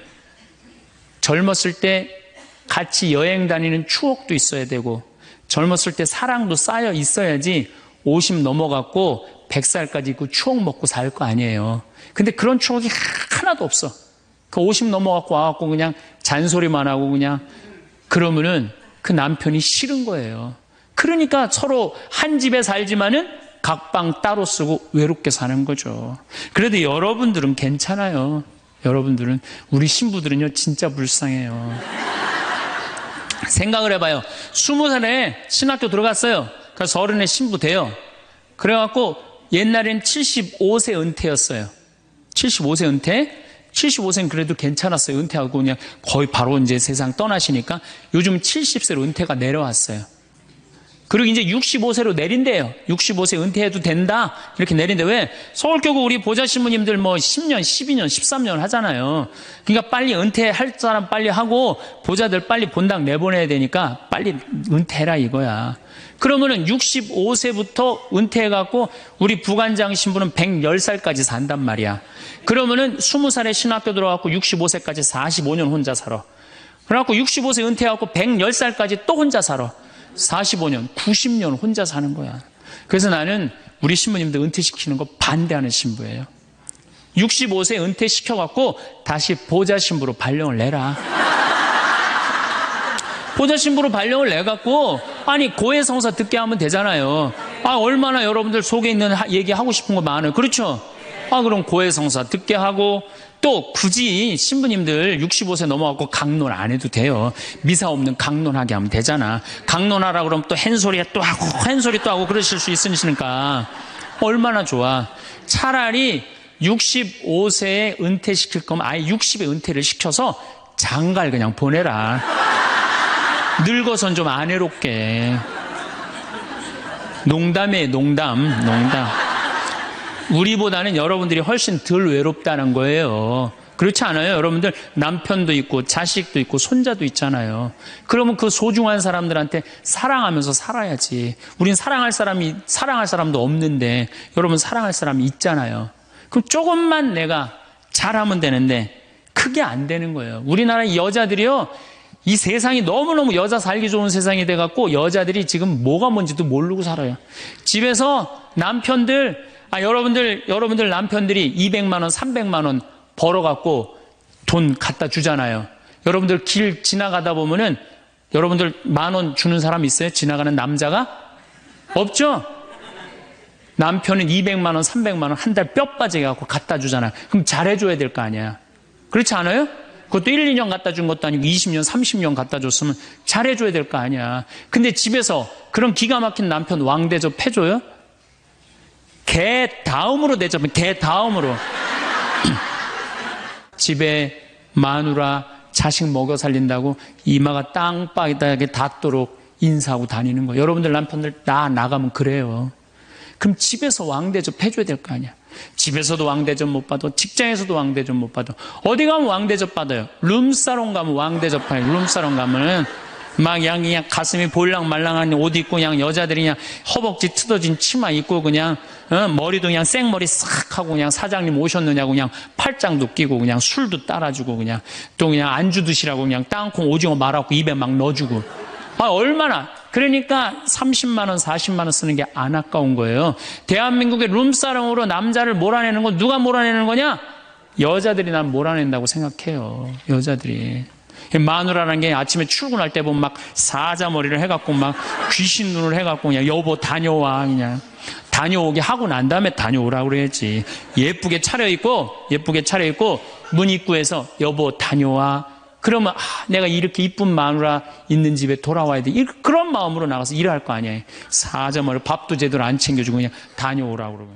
젊었을 때 같이 여행 다니는 추억도 있어야 되고 젊었을 때 사랑도 쌓여 있어야지 50 넘어갔고 100살까지 그 추억 먹고 살 거 아니에요. 근데 그런 추억이 하나도 없어. 그 50 넘어갖고 와갖고 그냥 잔소리만 하고 그냥 그러면은 그 남편이 싫은 거예요. 그러니까 서로 한 집에 살지만은 각방 따로 쓰고 외롭게 사는 거죠. 그래도 여러분들은 괜찮아요. 여러분들은, 우리 신부들은요 진짜 불쌍해요. 생각을 해봐요. 20살에 신학교 들어갔어요. 그래서 30에 신부 돼요. 그래갖고 옛날엔 75세 은퇴였어요. 75세 은퇴. 75세는 그래도 괜찮았어요. 은퇴하고 그냥 거의 바로 이제 세상 떠나시니까 요즘 70세로 은퇴가 내려왔어요. 그리고 이제 65세로 내린대요. 65세 은퇴해도 된다. 이렇게 내린대. 왜? 서울교구 우리 보좌 신부님들 뭐 10년, 12년, 13년 하잖아요. 그러니까 빨리 은퇴할 사람 빨리 하고 보좌들 빨리 본당 내보내야 되니까 빨리 은퇴해라 이거야. 그러면은 65세부터 은퇴해갖고 우리 부관장 신부는 110살까지 산단 말이야. 그러면은 20살에 신학교 들어갖고 65세까지 45년 혼자 살아. 그래갖고 65세 은퇴해갖고 110살까지 또 혼자 살아. 45년, 90년 혼자 사는 거야. 그래서 나는 우리 신부님들 은퇴시키는 거 반대하는 신부예요. 65세 은퇴시켜갖고 다시 보좌 신부로 발령을 내라. 보좌 신부로 발령을 내갖고 아니 고해성사 듣게 하면 되잖아요. 얼마나 여러분들 속에 있는 얘기 하고 싶은 거 많아요. 그렇죠? 그럼 고해성사 듣게 하고 또 굳이 신부님들 65세 넘어가고 강론 안 해도 돼요. 미사 없는 강론하게 하면 되잖아. 강론하라 그러면 또 헨소리 또 하고 헨소리 또 하고 그러실 수 있으니까 얼마나 좋아. 차라리 65세에 은퇴시킬 거면 아예 60에 은퇴를 시켜서 장가를 그냥 보내라. 늙어선 좀 안 해롭게. 농담이에요, 농담. 우리보다는 여러분들이 훨씬 덜 외롭다는 거예요. 그렇지 않아요? 여러분들 남편도 있고 자식도 있고 손자도 있잖아요. 그러면 그 소중한 사람들한테 사랑하면서 살아야지. 우린 사랑할 사람도 없는데 여러분 사랑할 사람이 있잖아요. 그럼 조금만 내가 잘하면 되는데 그게 안 되는 거예요. 우리나라 여자들이요. 이 세상이 너무너무 여자 살기 좋은 세상이 돼갖고 여자들이 지금 뭐가 뭔지도 모르고 살아요. 집에서 남편들 여러분들 남편들이 200만 원, 300만 원 벌어갖고 돈 갖다 주잖아요. 여러분들 길 지나가다 보면은 여러분들 10,000원 주는 사람 있어요? 지나가는 남자가? 없죠? 남편은 200만 원, 300만 원 한 달 뼈 빠지게 갖고 갖다 주잖아요. 그럼 잘해줘야 될 거 아니야. 그렇지 않아요? 그것도 1, 2년 갖다 준 것도 아니고 20년, 30년 갖다 줬으면 잘해줘야 될 거 아니야. 근데 집에서 그런 기가 막힌 남편 왕대접 해줘요? 개 다음으로 대접해. 개 다음으로. 집에 마누라 자식 먹여 살린다고 이마가 땅바닥에 닿도록 인사하고 다니는 거예요. 여러분들 남편들 나가면 그래요. 그럼 집에서 왕대접 해줘야 될 거 아니야. 집에서도 왕대접 못 받아, 직장에서도 왕대접 못 받아. 어디 가면 왕대접 받아요. 룸사롱 가면 왕대접 받아요. 룸사롱 가면은 막 그냥 가슴이 볼랑말랑한 옷 입고 그냥 여자들이 그냥 허벅지 뜯어진 치마 입고 그냥 머리도 그냥 생머리 싹 하고 그냥 사장님 오셨느냐고 그냥 팔짱도 끼고 그냥 술도 따라주고 그냥 또 그냥 안주 드시라고 그냥 땅콩 오징어 말아갖고 입에 막 넣어주고. 얼마나. 그러니까 30만 원, 40만 원 쓰는 게 안 아까운 거예요. 대한민국의 룸사롱으로 남자를 몰아내는 건 누가 몰아내는 거냐? 여자들이 난 몰아낸다고 생각해요. 여자들이. 마누라라는 게 아침에 출근할 때 보면 막 사자머리를 해갖고 막 귀신 눈을 해갖고 그냥 여보 다녀와 그냥 다녀오게 하고 난 다음에 다녀오라고 그래야지. 예쁘게 차려입고 문 입구에서 여보 다녀와. 그러면 내가 이렇게 이쁜 마누라 있는 집에 돌아와야 돼. 그런 마음으로 나가서 일할 거 아니에요. 사자머리 밥도 제대로 안 챙겨주고 그냥 다녀오라고 그러고.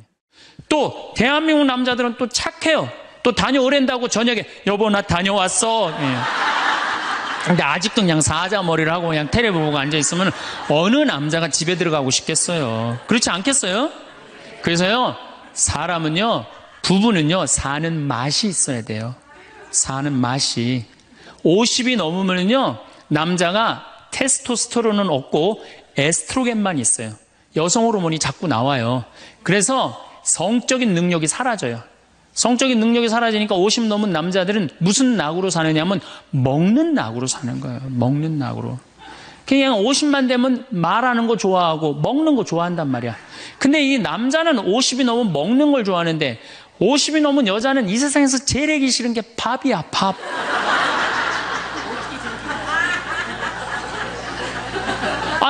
또 대한민국 남자들은 또 착해요. 또 다녀오랜다고 저녁에 여보 나 다녀왔어. 근데 아직도 그냥 사자머리를 하고 그냥 텔레비 보고 앉아있으면 어느 남자가 집에 들어가고 싶겠어요. 그렇지 않겠어요? 그래서요, 사람은요, 부부는요, 사는 맛이 있어야 돼요. 사는 맛이. 50이 넘으면요, 남자가 테스토스테론은 없고 에스트로겐만 있어요. 여성 호르몬이 자꾸 나와요. 그래서 성적인 능력이 사라져요. 성적인 능력이 사라지니까 50 넘은 남자들은 무슨 낙으로 사느냐면 먹는 낙으로 사는 거예요. 먹는 낙으로. 그냥 50만 되면 말하는 거 좋아하고 먹는 거 좋아한단 말이야. 근데 이 남자는 50이 넘으면 먹는 걸 좋아하는데 50이 넘은 여자는 이 세상에서 제일 하기 싫은 게 밥이야, 밥.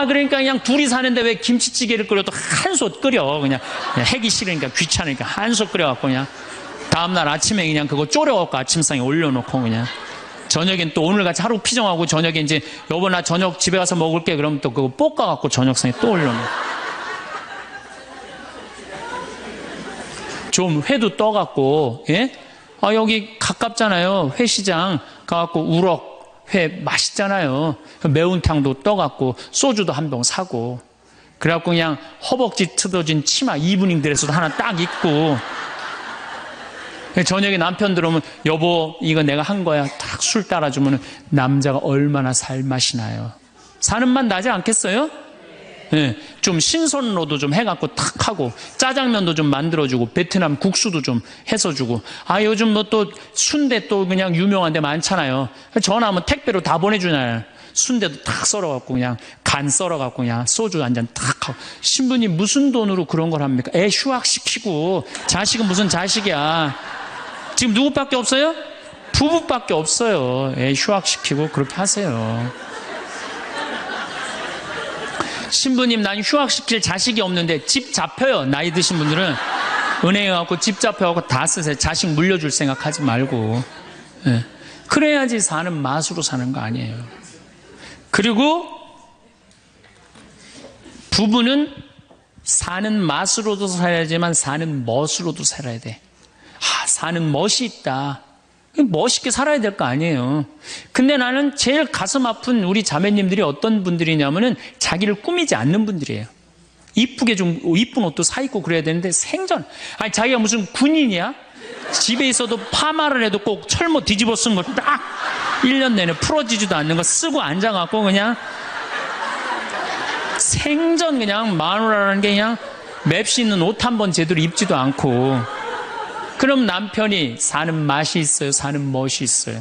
그러니까 그냥 둘이 사는데 왜 김치찌개를 끓여도 한솥 끓여. 그냥 하기 싫으니까 귀찮으니까 한솥 끓여갖고 그냥 다음날 아침에 그냥 그거 졸여갖고 아침상에 올려놓고 그냥 저녁엔 또 오늘같이 하루 피정하고 저녁에 이제 여보 나 저녁 집에 가서 먹을게 그러면 또 그거 볶아갖고 저녁상에 또 올려놓고 좀 회도 떠갖고 예? 여기 가깝잖아요. 회시장 가갖고 우럭 회 맛있잖아요. 매운탕도 떠갖고 소주도 한 병 사고 그래갖고 그냥 허벅지 틀어진 치마 이브닝 드레스도 하나 딱 입고 저녁에 남편 들어오면 여보 이거 내가 한 거야 딱 술 따라주면 남자가 얼마나 살맛이 나요. 사는 맛 나지 않겠어요? 네, 좀 신선로도 좀 해갖고 탁 하고 짜장면도 좀 만들어주고 베트남 국수도 좀 해서 주고 요즘 뭐 또 순대 또 그냥 유명한 데 많잖아요. 전화하면 택배로 다 보내주잖아요. 순대도 탁 썰어갖고 그냥 간 썰어갖고 그냥 소주 한 잔 탁 하고 신부님 무슨 돈으로 그런 걸 합니까? 애 휴학시키고 자식은 무슨 자식이야. 지금 누구밖에 없어요? 부부밖에 없어요. 애 휴학시키고 그렇게 하세요. 신부님 난 휴학시킬 자식이 없는데 집 잡혀요. 나이 드신 분들은 은행에 가고 집 잡혀갖고 다 쓰세요. 자식 물려줄 생각하지 말고. 네. 그래야지 사는 맛으로 사는 거 아니에요. 그리고 부부는 사는 맛으로도 살아야지만 사는 멋으로도 살아야 돼. 사는 멋이 있다. 멋있게 살아야 될 거 아니에요. 근데 나는 제일 가슴 아픈 우리 자매님들이 어떤 분들이냐면은 자기를 꾸미지 않는 분들이에요. 이쁘게 좀 이쁜 옷도 사 입고 그래야 되는데 생전 자기가 무슨 군인이야? 집에 있어도 파마를 해도 꼭 철모 뒤집어 쓴 거 딱 1년 내내 풀어지지도 않는 거 쓰고 앉아갖고 그냥 생전 그냥 마누라라는 게 그냥 맵시 있는 옷 한 번 제대로 입지도 않고 그럼 남편이 사는 맛이 있어요? 사는 멋이 있어요?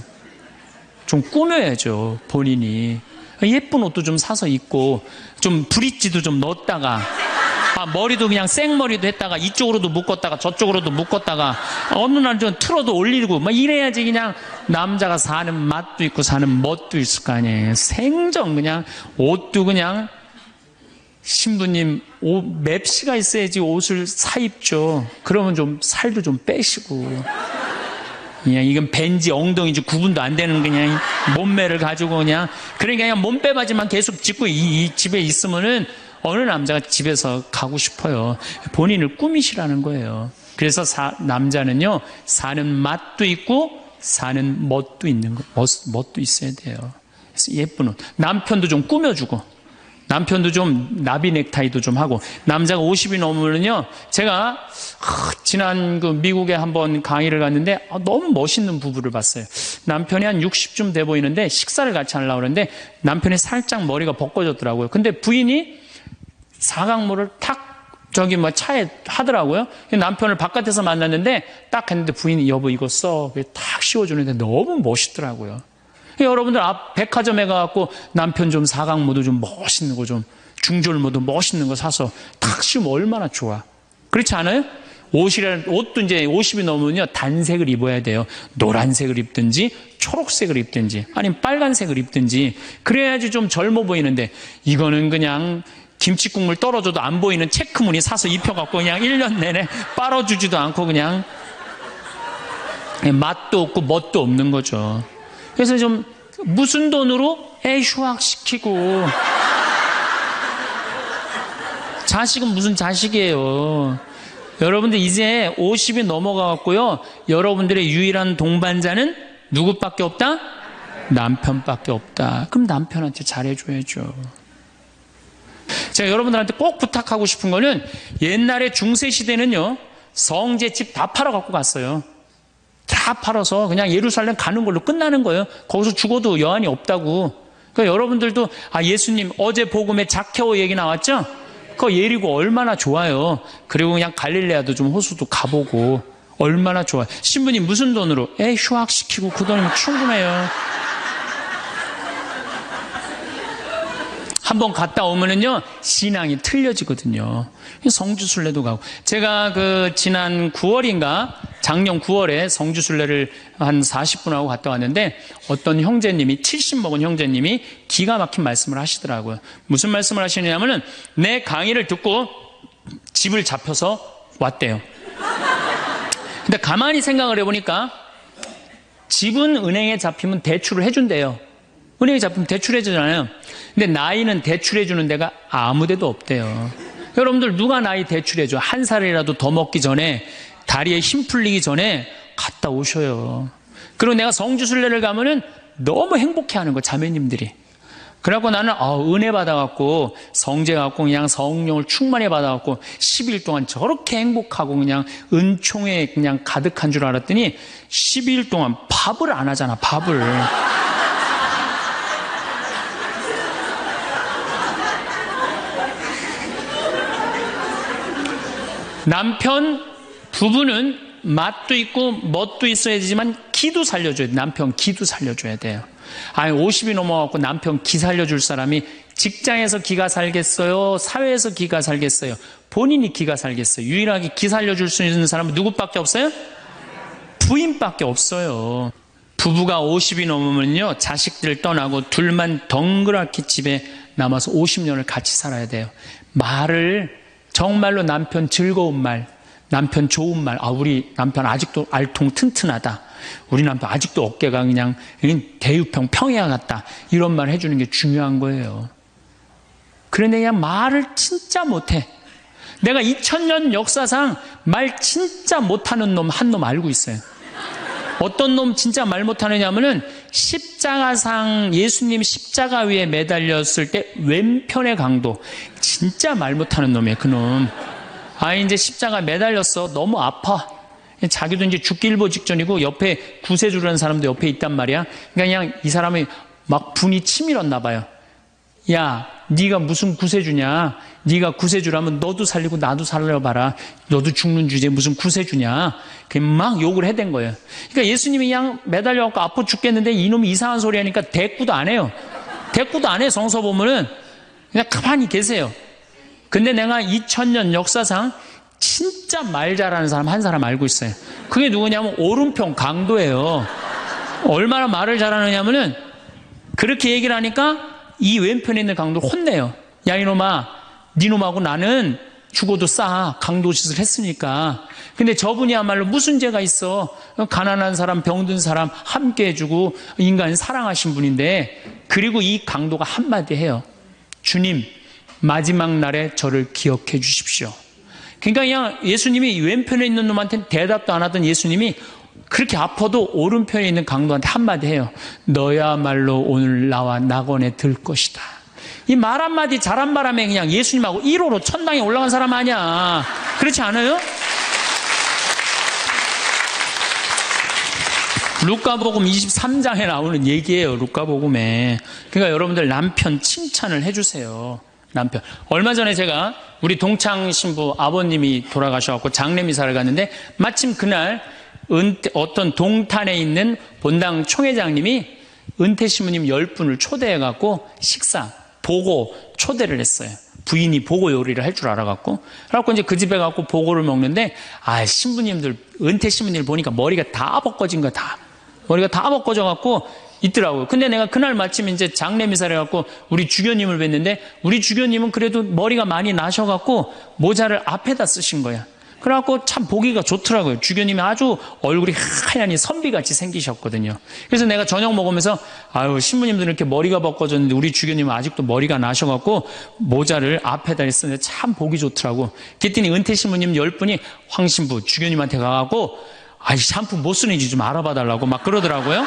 좀 꾸며야죠, 본인이. 예쁜 옷도 좀 사서 입고, 좀 브릿지도 좀 넣었다가, 머리도 그냥 생머리도 했다가, 이쪽으로도 묶었다가, 저쪽으로도 묶었다가, 어느 날 좀 틀어도 올리고, 이래야지 그냥 남자가 사는 맛도 있고, 사는 멋도 있을 거 아니에요. 생전 그냥, 옷도 그냥, 신부님 맵시가 있어야지 옷을 사 입죠. 그러면 좀 살도 좀 빼시고 그냥 이건 벤지 엉덩이지 구분도 안 되는 그냥 몸매를 가지고 그러니까 그냥 몸빼바지만 계속 짚고 이 집에 있으면은 어느 남자가 집에서 가고 싶어요. 본인을 꾸미시라는 거예요. 그래서 남자는요 사는 맛도 있고 사는 멋도 있는 거 멋도 있어야 돼요. 그래서 예쁜 옷 남편도 좀 꾸며주고 남편도 좀 나비 넥타이도 좀 하고 남자가 50이 넘으면요 제가 지난 미국에 한번 강의를 갔는데 너무 멋있는 부부를 봤어요. 남편이 한 60쯤 돼 보이는데 식사를 같이 하려고 그러는데 남편이 살짝 머리가 벗겨졌더라고요. 근데 부인이 사각모를 탁 차에 하더라고요. 남편을 바깥에서 만났는데 딱 했는데 부인이 여보 이거 써 탁 씌워주는데 너무 멋있더라고요. 여러분들 앞 백화점에 가갖고 남편 좀 사각모도 좀 멋있는 거 좀 중절모도 멋있는 거 사서 탁 씌우면 얼마나 좋아. 그렇지 않아요? 옷도 이제 50이 넘으면요 단색을 입어야 돼요. 노란색을 입든지 초록색을 입든지 아니면 빨간색을 입든지 그래야지 좀 젊어 보이는데 이거는 그냥 김치국물 떨어져도 안 보이는 체크무늬 사서 입혀갖고 그냥 1년 내내 빨아주지도 않고 그냥 맛도 없고 멋도 없는 거죠. 그래서 좀 무슨 돈으로 애 휴학시키고 자식은 무슨 자식이에요. 여러분들 이제 50이 넘어가갖고요 여러분들의 유일한 동반자는 누구밖에 없다? 남편밖에 없다. 그럼 남편한테 잘해줘야죠. 제가 여러분들한테 꼭 부탁하고 싶은 거는 옛날에 중세시대는요 성제 집 다 팔아갖고 갔어요. 다 팔아서 그냥 예루살렘 가는 걸로 끝나는 거예요. 거기서 죽어도 여한이 없다고. 그러니까 여러분들도 예수님 어제 복음에 자케오 얘기 나왔죠? 그 예리고 얼마나 좋아요. 그리고 그냥 갈릴레아도 좀 호수도 가보고 얼마나 좋아요. 신부님 무슨 돈으로? 휴학시키고 그 돈이면 충분해요. 한번 갔다 오면은요 신앙이 틀려지거든요. 성주순례도 가고 제가 지난 9월인가 작년 9월에 성주순례를 한 40분 하고 갔다 왔는데 어떤 형제님이 70 먹은 형제님이 기가 막힌 말씀을 하시더라고요. 무슨 말씀을 하시냐면은 내 강의를 듣고 집을 잡혀서 왔대요. 근데 가만히 생각을 해보니까 집은 은행에 잡히면 대출을 해준대요. 은행에 잡히면 대출해주잖아요. 근데 나이는 대출해주는 데가 아무 데도 없대요. 여러분들 누가 나이 대출해줘? 한 살이라도 더 먹기 전에 다리에 힘 풀리기 전에 갔다 오셔요. 그리고 내가 성주순례를 가면은 너무 행복해하는 거 자매님들이. 그래갖고 나는 은혜 받아갖고 성제 갖고 그냥 성령을 충만히 받아갖고 10일 동안 저렇게 행복하고 그냥 은총에 그냥 가득한 줄 알았더니 12일 동안 밥을 안 하잖아, 밥을. 남편, 부부는 맛도 있고 멋도 있어야 되지만 기도 살려줘야 돼. 남편 기도 살려줘야 돼요. 아니 50이 넘어갖고 남편 기 살려줄 사람이 직장에서 기가 살겠어요? 사회에서 기가 살겠어요? 본인이 기가 살겠어요. 유일하게 기 살려줄 수 있는 사람은 누구밖에 없어요? 부인밖에 없어요. 부부가 50이 넘으면요 자식들 떠나고 둘만 덩그랗게 집에 남아서 50년을 같이 살아야 돼요. 말을 정말로 남편 즐거운 말, 남편 좋은 말, 우리 남편 아직도 알통 튼튼하다, 우리 남편 아직도 어깨가 그냥 대유평 평야 같다, 이런 말 해주는 게 중요한 거예요. 그런데 그냥 말을 진짜 못해. 내가 2000년 역사상 말 진짜 못하는 놈 한 놈 알고 있어요. 어떤 놈 진짜 말 못하느냐면은 십자가상, 예수님 십자가 위에 매달렸을 때 왼편의 강도, 진짜 말 못하는 놈이에요, 그놈. 이제 십자가 매달렸어. 너무 아파. 자기도 이제 죽기 일보 직전이고 옆에 구세주라는 사람도 옆에 있단 말이야. 그냥 이 사람이 막 분이 치밀었나 봐요. 야, 네가 무슨 구세주냐? 네가 구세주라면 너도 살리고 나도 살려봐라. 너도 죽는 주제에 무슨 구세주냐? 막 욕을 해댄 거예요. 그러니까 예수님이 그냥 매달려갖고 아파 죽겠는데 이놈이 이상한 소리 하니까 대꾸도 안 해요. 대꾸도 안 해. 성서 보면은 그냥 가만히 계세요. 근데 내가 2000년 역사상 진짜 말 잘하는 사람 한 사람 알고 있어요. 그게 누구냐면 오른편 강도예요. 얼마나 말을 잘하느냐면은 그렇게 얘기를 하니까 이 왼편에 있는 강도를 혼내요. 야, 이놈아, 니놈하고 나는 죽어도 싸. 강도 짓을 했으니까. 근데 저분이야말로 무슨 죄가 있어. 가난한 사람, 병든 사람 함께 해주고 인간 사랑하신 분인데, 그리고 이 강도가 한마디 해요. 주님, 마지막 날에 저를 기억해 주십시오. 그러니까 그냥 예수님이 왼편에 있는 놈한테는 대답도 안 하던 예수님이 그렇게 아파도 오른편에 있는 강도한테 한마디 해요. 너야말로 오늘 나와 낙원에 들 것이다. 이 말 한마디 잘한 바람에 그냥 예수님하고 1호로 천당에 올라간 사람 아니야. 그렇지 않아요? 루카복음 23장에 나오는 얘기예요. 루카복음에. 그러니까 여러분들 남편 칭찬을 해주세요. 남편. 얼마 전에 제가 우리 동창 신부 아버님이 돌아가셔서 장례미사를 갔는데 마침 그날 어떤 동탄에 있는 본당 총회장님이 은퇴 신부님 10분을 초대해갖고 식사, 보고 초대를 했어요. 부인이 보고 요리를 할 줄 알아갖고. 그래갖고 이제 그 집에 가고 보고를 먹는데, 신부님들, 은퇴 신부님들 보니까 머리가 다 벗겨진 거야, 다. 머리가 다 벗겨져갖고 있더라고요. 근데 내가 그날 마침 이제 장례미사를 해갖고 우리 주교님을 뵀는데, 우리 주교님은 그래도 머리가 많이 나셔갖고 모자를 앞에다 쓰신 거야. 그래갖고 참 보기가 좋더라고요. 주교님이 아주 얼굴이 하얀이 선비같이 생기셨거든요. 그래서 내가 저녁 먹으면서 신부님들은 이렇게 머리가 벗겨졌는데 우리 주교님은 아직도 머리가 나셔갖고 모자를 앞에다 쓰는데 참 보기 좋더라고. 그랬더니 은퇴 신부님 10분이 황 신부 주교님한테 가갖고 샴푸 뭐 쓰는지 좀 알아봐 달라고 막 그러더라고요.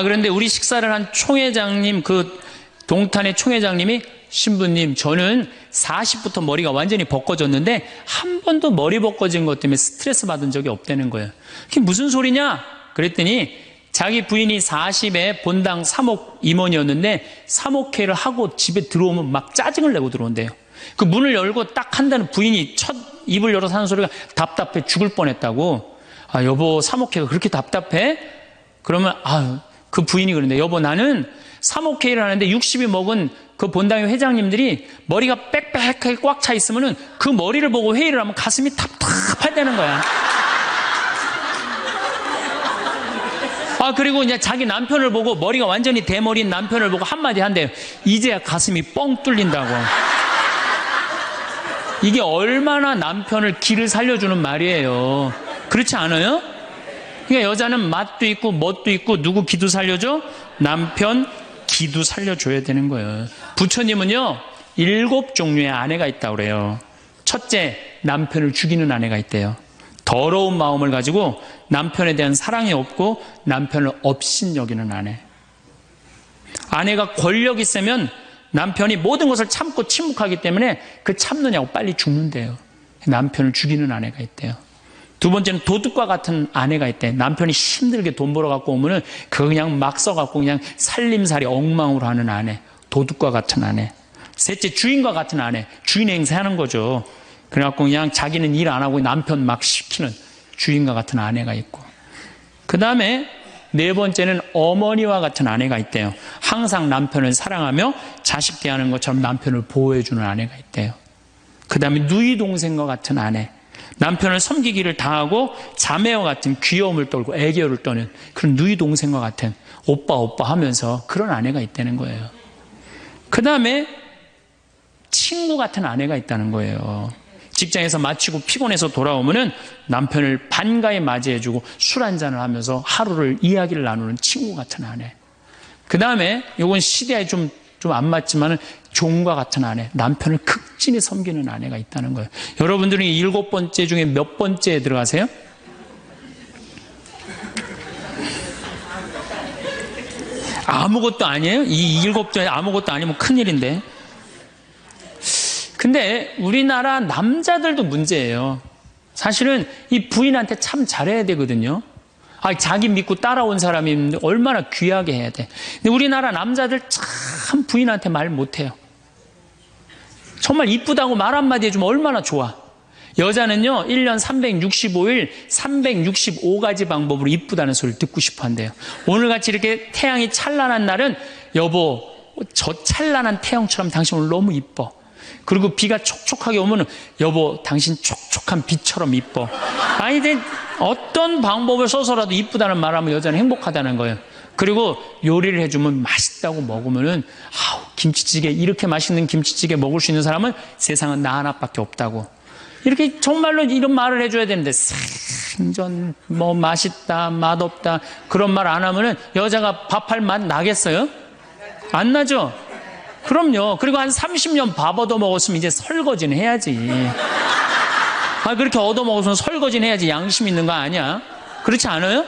그런데 우리 식사를 한 총회장님, 그 동탄의 총회장님이 신부님, 저는 40부터 머리가 완전히 벗겨졌는데 한 번도 머리 벗겨진 것 때문에 스트레스 받은 적이 없다는 거예요. 그게 무슨 소리냐? 그랬더니 자기 부인이 40에 본당 사목 임원이었는데 사목회를 하고 집에 들어오면 막 짜증을 내고 들어온대요. 그 문을 열고 딱 한다는 부인이 첫 입을 열어서 하는 소리가 답답해 죽을 뻔했다고. 여보, 사목회가 그렇게 답답해? 그러면 그 부인이 그러는데, 여보, 나는 사목회의를 하는데 60이 먹은 그 본당의 회장님들이 머리가 빽빽하게 꽉 차 있으면은 그 머리를 보고 회의를 하면 가슴이 답답하다는 거야. 그리고 이제 자기 남편을 보고, 머리가 완전히 대머리인 남편을 보고 한마디 한대요. 이제야 가슴이 뻥 뚫린다고. 이게 얼마나 남편을 기를 살려주는 말이에요. 그렇지 않아요? 그러니까 여자는 맛도 있고 멋도 있고 누구 기도 살려줘? 남편 기도 살려줘야 되는 거예요. 부처님은요 7종류의 아내가 있다고 그래요. 첫째, 남편을 죽이는 아내가 있대요. 더러운 마음을 가지고 남편에 대한 사랑이 없고 남편을 업신여기는 아내. 아내가 권력 있으면 남편이 모든 것을 참고 침묵하기 때문에 그 참느냐고 빨리 죽는데요. 남편을 죽이는 아내가 있대요. 두 번째는 도둑과 같은 아내가 있대. 남편이 힘들게 돈 벌어 갖고 오면은 그거 그냥 막 써갖고 그냥 살림살이 엉망으로 하는 아내. 도둑과 같은 아내. 셋째, 주인과 같은 아내. 주인 행세하는 거죠. 그래갖고 그냥 자기는 일 안 하고 남편 막 시키는 주인과 같은 아내가 있고. 그 다음에 네 번째는 어머니와 같은 아내가 있대요. 항상 남편을 사랑하며 자식 대하는 것처럼 남편을 보호해주는 아내가 있대요. 그 다음에 누이 동생과 같은 아내. 남편을 섬기기를 다하고 자매와 같은 귀여움을 떨고 애교를 떠는 그런 누이 동생과 같은 오빠 오빠 하면서 그런 아내가 있다는 거예요. 그 다음에 친구 같은 아내가 있다는 거예요. 직장에서 마치고 피곤해서 돌아오면은 남편을 반가이 맞이해주고 술 한잔을 하면서 하루를 이야기를 나누는 친구 같은 아내. 그 다음에 이건 시대에 좀 안 맞지만은 종과 같은 아내, 남편을 극진히 섬기는 아내가 있다는 거예요. 여러분들은 이 7번째 중에 몇 번째에 들어가세요? 아무것도 아니에요? 이 7번째 아무것도 아니면 큰일인데. 근데 우리나라 남자들도 문제예요. 사실은 이 부인한테 참 잘해야 되거든요. 자기 믿고 따라온 사람이 얼마나 귀하게 해야 돼. 근데 우리나라 남자들 참 부인한테 말 못해요. 정말 이쁘다고 말 한마디 해주면 얼마나 좋아. 여자는요 1년 365일 365가지 방법으로 이쁘다는 소리를 듣고 싶어 한대요. 오늘같이 이렇게 태양이 찬란한 날은 여보 저 찬란한 태양처럼 당신 오늘 너무 이뻐. 그리고 비가 촉촉하게 오면 여보 당신 촉촉한 비처럼 이뻐. 아니 어떤 방법을 써서라도 이쁘다는 말하면 여자는 행복하다는 거예요. 그리고 요리를 해주면 맛있다고 먹으면은 김치찌개 이렇게 맛있는 김치찌개 먹을 수 있는 사람은 세상은 나 하나밖에 없다고. 이렇게 정말로 이런 말을 해줘야 되는데 생전 뭐 맛있다 맛없다 그런 말 안 하면은 여자가 밥할 맛 나겠어요? 안 나죠? 그럼요. 그리고 한 30년 밥 얻어먹었으면 이제 설거지는 해야지. 그렇게 얻어먹었으면 설거지는 해야지. 양심 있는 거 아니야? 그렇지 않아요?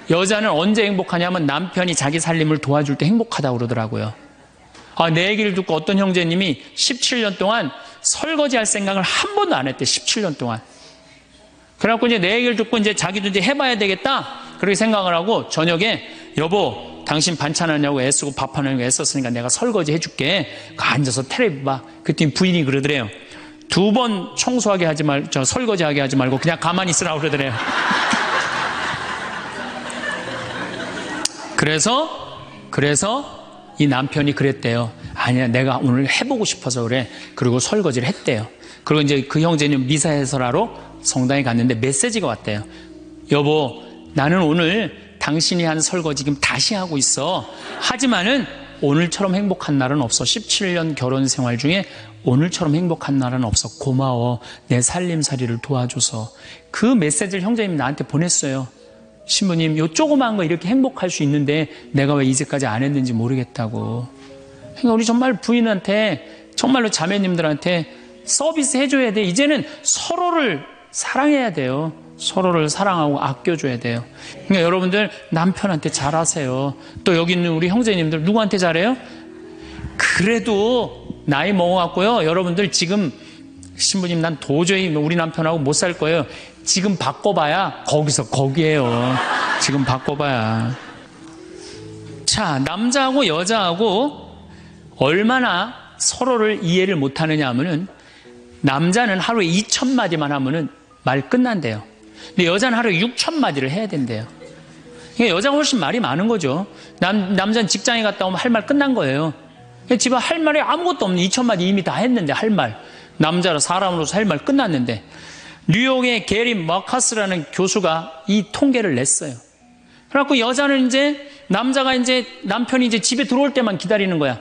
여자는 언제 행복하냐면 남편이 자기 살림을 도와줄 때 행복하다고 그러더라고요. 내 얘기를 듣고 어떤 형제님이 17년 동안 설거지할 생각을 한 번도 안 했대. 17년 동안. 그래갖고 이제 내 얘기를 듣고 이제 자기도 이제 해봐야 되겠다. 그렇게 생각을 하고 저녁에 여보 당신 반찬하냐고 애쓰고 밥하냐고 애썼으니까 내가 설거지 해줄게. 앉아서 텔레비 봐. 그랬더니 부인이 그러더래요. 2번 청소하게 하지 설거지하게 하지 말고 그냥 가만히 있으라고 그러더래요. 그래서 이 남편이 그랬대요. 아니야 내가 오늘 해보고 싶어서 그래. 그리고 설거지를 했대요. 그리고 이제 그 형제는 미사 해설하러 성당에 갔는데 메시지가 왔대요. 여보 나는 오늘 당신이 한 설거지 지금 다시 하고 있어. 하지만은 오늘처럼 행복한 날은 없어. 17년 결혼 생활 중에 오늘처럼 행복한 날은 없어. 고마워. 내 살림살이를 도와줘서. 그 메시지를 형제님이 나한테 보냈어요. 신부님 요 조그만 거 이렇게 행복할 수 있는데 내가 왜 이제까지 안 했는지 모르겠다고. 그러니까 우리 정말 부인한테 정말로 자매님들한테 서비스 해줘야 돼. 이제는 서로를 사랑해야 돼요. 서로를 사랑하고 아껴줘야 돼요. 그러니까 여러분들 남편한테 잘하세요. 또 여기 있는 우리 형제님들 누구한테 잘해요? 그래도 나이 먹어갖고요. 여러분들 지금 신부님 난 도저히 우리 남편하고 못 살 거예요. 지금 바꿔봐야 거기서 거기에요. 지금 바꿔봐야. 자, 남자하고 여자하고 얼마나 서로를 이해를 못하느냐 하면은 남자는 하루에 2,000마디만 하면은 말 끝난대요. 근데 여자는 하루에 6,000마디를 해야 된대요. 그러니까 여자가 훨씬 말이 많은 거죠. 남자는 직장에 갔다 오면 할 말 끝난 거예요. 집에 할 말이 아무것도 없는 2,000마디 이미 다 했는데 할 말. 남자로 사람으로서 할 말 끝났는데 뉴욕의 게리 머카스라는 교수가 이 통계를 냈어요. 그래갖고 여자는 이제 남자가 이제 남편이 이제 집에 들어올 때만 기다리는 거야.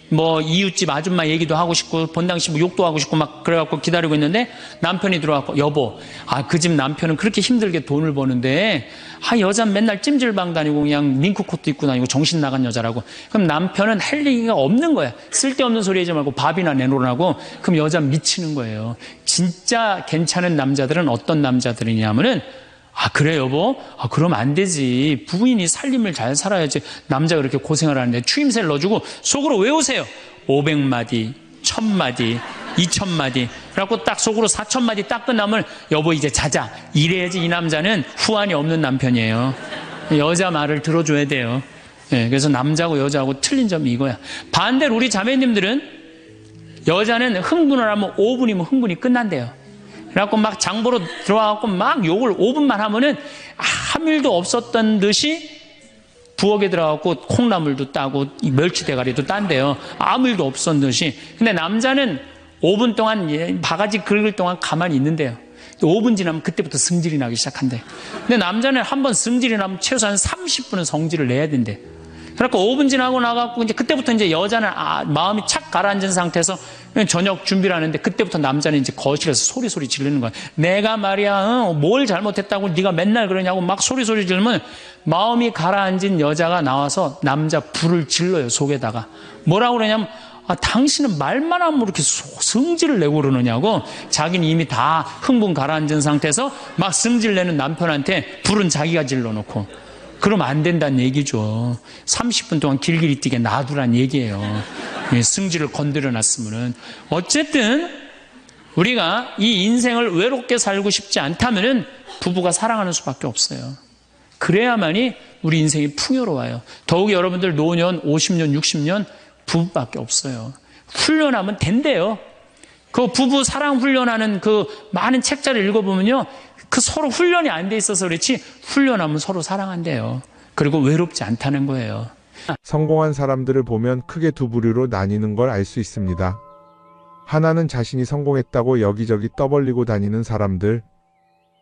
뭐 이웃집 아줌마 얘기도 하고 싶고 본당시 뭐 욕도 하고 싶고 막 그래갖고 기다리고 있는데 남편이 들어와서 여보 그 집 남편은 그렇게 힘들게 돈을 버는데 여자는 맨날 찜질방 다니고 그냥 밍크코트 입고 다니고 정신 나간 여자라고. 그럼 남편은 할 얘기가 없는 거야. 쓸데없는 소리 하지 말고 밥이나 내놓으라고. 그럼 여자는 미치는 거예요. 진짜 괜찮은 남자들은 어떤 남자들이냐면은 아, 그래, 여보? 아, 그럼 안 되지. 부인이 살림을 잘 살아야지. 남자가 그렇게 고생을 하는데 추임새를 넣어주고 속으로 외우세요. 500마디, 1000마디, 2000마디. 그래갖고 딱 속으로 4000마디 딱 끝나면 여보 이제 자자. 이래야지 이 남자는 후환이 없는 남편이에요. 여자 말을 들어줘야 돼요. 예, 그래서 남자고 여자하고 틀린 점이 이거야. 반대로 우리 자매님들은 여자는 흥분을 하면 5분이면 흥분이 끝난대요. 그래갖고 막 장보러 들어와갖고 막 욕을 5분만 하면은 아무 일도 없었던 듯이 부엌에 들어가고 콩나물도 따고 멸치 대가리도 딴대요. 아무 일도 없었던 듯이. 근데 남자는 5분 동안 바가지 긁을 동안 가만히 있는데요. 5분 지나면 그때부터 승질이 나기 시작한대. 근데 남자는 한번 승질이 나면 최소한 30분은 성질을 내야 된대. 그러니까 5분 지나고 나가고 이제 그때부터 이제 여자는 마음이 착 가라앉은 상태에서 저녁 준비를 하는데 그때부터 남자는 이제 거실에서 소리 지르는 거야. 내가 말이야, 뭘 잘못했다고 네가 맨날 그러냐고 막 소리 지르면 마음이 가라앉은 여자가 나와서 남자 불을 질러요, 속에다가. 뭐라고 그러냐면 당신은 말만 하면 이렇게 성질을 내고 그러느냐고. 자기는 이미 다 흥분 가라앉은 상태에서 막 성질 내는 남편한테 불은 자기가 질러놓고. 그러면 안 된다는 얘기죠. 30분 동안 길길이 뛰게 놔두란 얘기예요. 승질을 건드려 놨으면은. 어쨌든 우리가 이 인생을 외롭게 살고 싶지 않다면은 부부가 사랑하는 수밖에 없어요. 그래야만이 우리 인생이 풍요로워요. 더욱이 여러분들 노년 50년 60년 부부밖에 없어요. 훈련하면 된대요. 그 부부 사랑 훈련하는 그 많은 책자를 읽어보면요, 그 서로 훈련이 안 돼 있어서 그렇지 훈련하면 서로 사랑한대요. 그리고 외롭지 않다는 거예요. 성공한 사람들을 보면 크게 두 부류로 나뉘는 걸 알 수 있습니다. 하나는 자신이 성공했다고 여기저기 떠벌리고 다니는 사람들,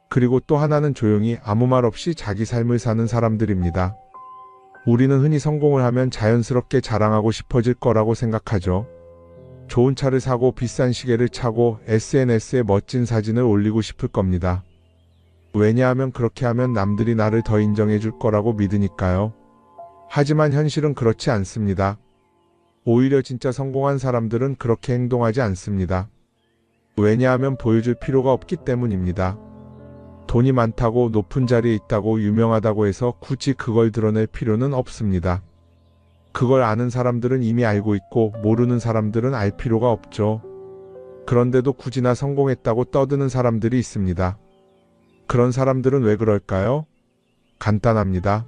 그리고 또 하나는 조용히 아무 말 없이 자기 삶을 사는 사람들입니다. 우리는 흔히 성공을 하면 자연스럽게 자랑하고 싶어질 거라고 생각하죠. 좋은 차를 사고 비싼 시계를 차고 SNS에 멋진 사진을 올리고 싶을 겁니다. 왜냐하면 그렇게 하면 남들이 나를 더 인정해 줄 거라고 믿으니까요. 하지만 현실은 그렇지 않습니다. 오히려 진짜 성공한 사람들은 그렇게 행동하지 않습니다. 왜냐하면 보여줄 필요가 없기 때문입니다. 돈이 많다고 높은 자리에 있다고 유명하다고 해서 굳이 그걸 드러낼 필요는 없습니다. 그걸 아는 사람들은 이미 알고 있고 모르는 사람들은 알 필요가 없죠. 그런데도 굳이나 성공했다고 떠드는 사람들이 있습니다. 그런 사람들은 왜 그럴까요? 간단합니다.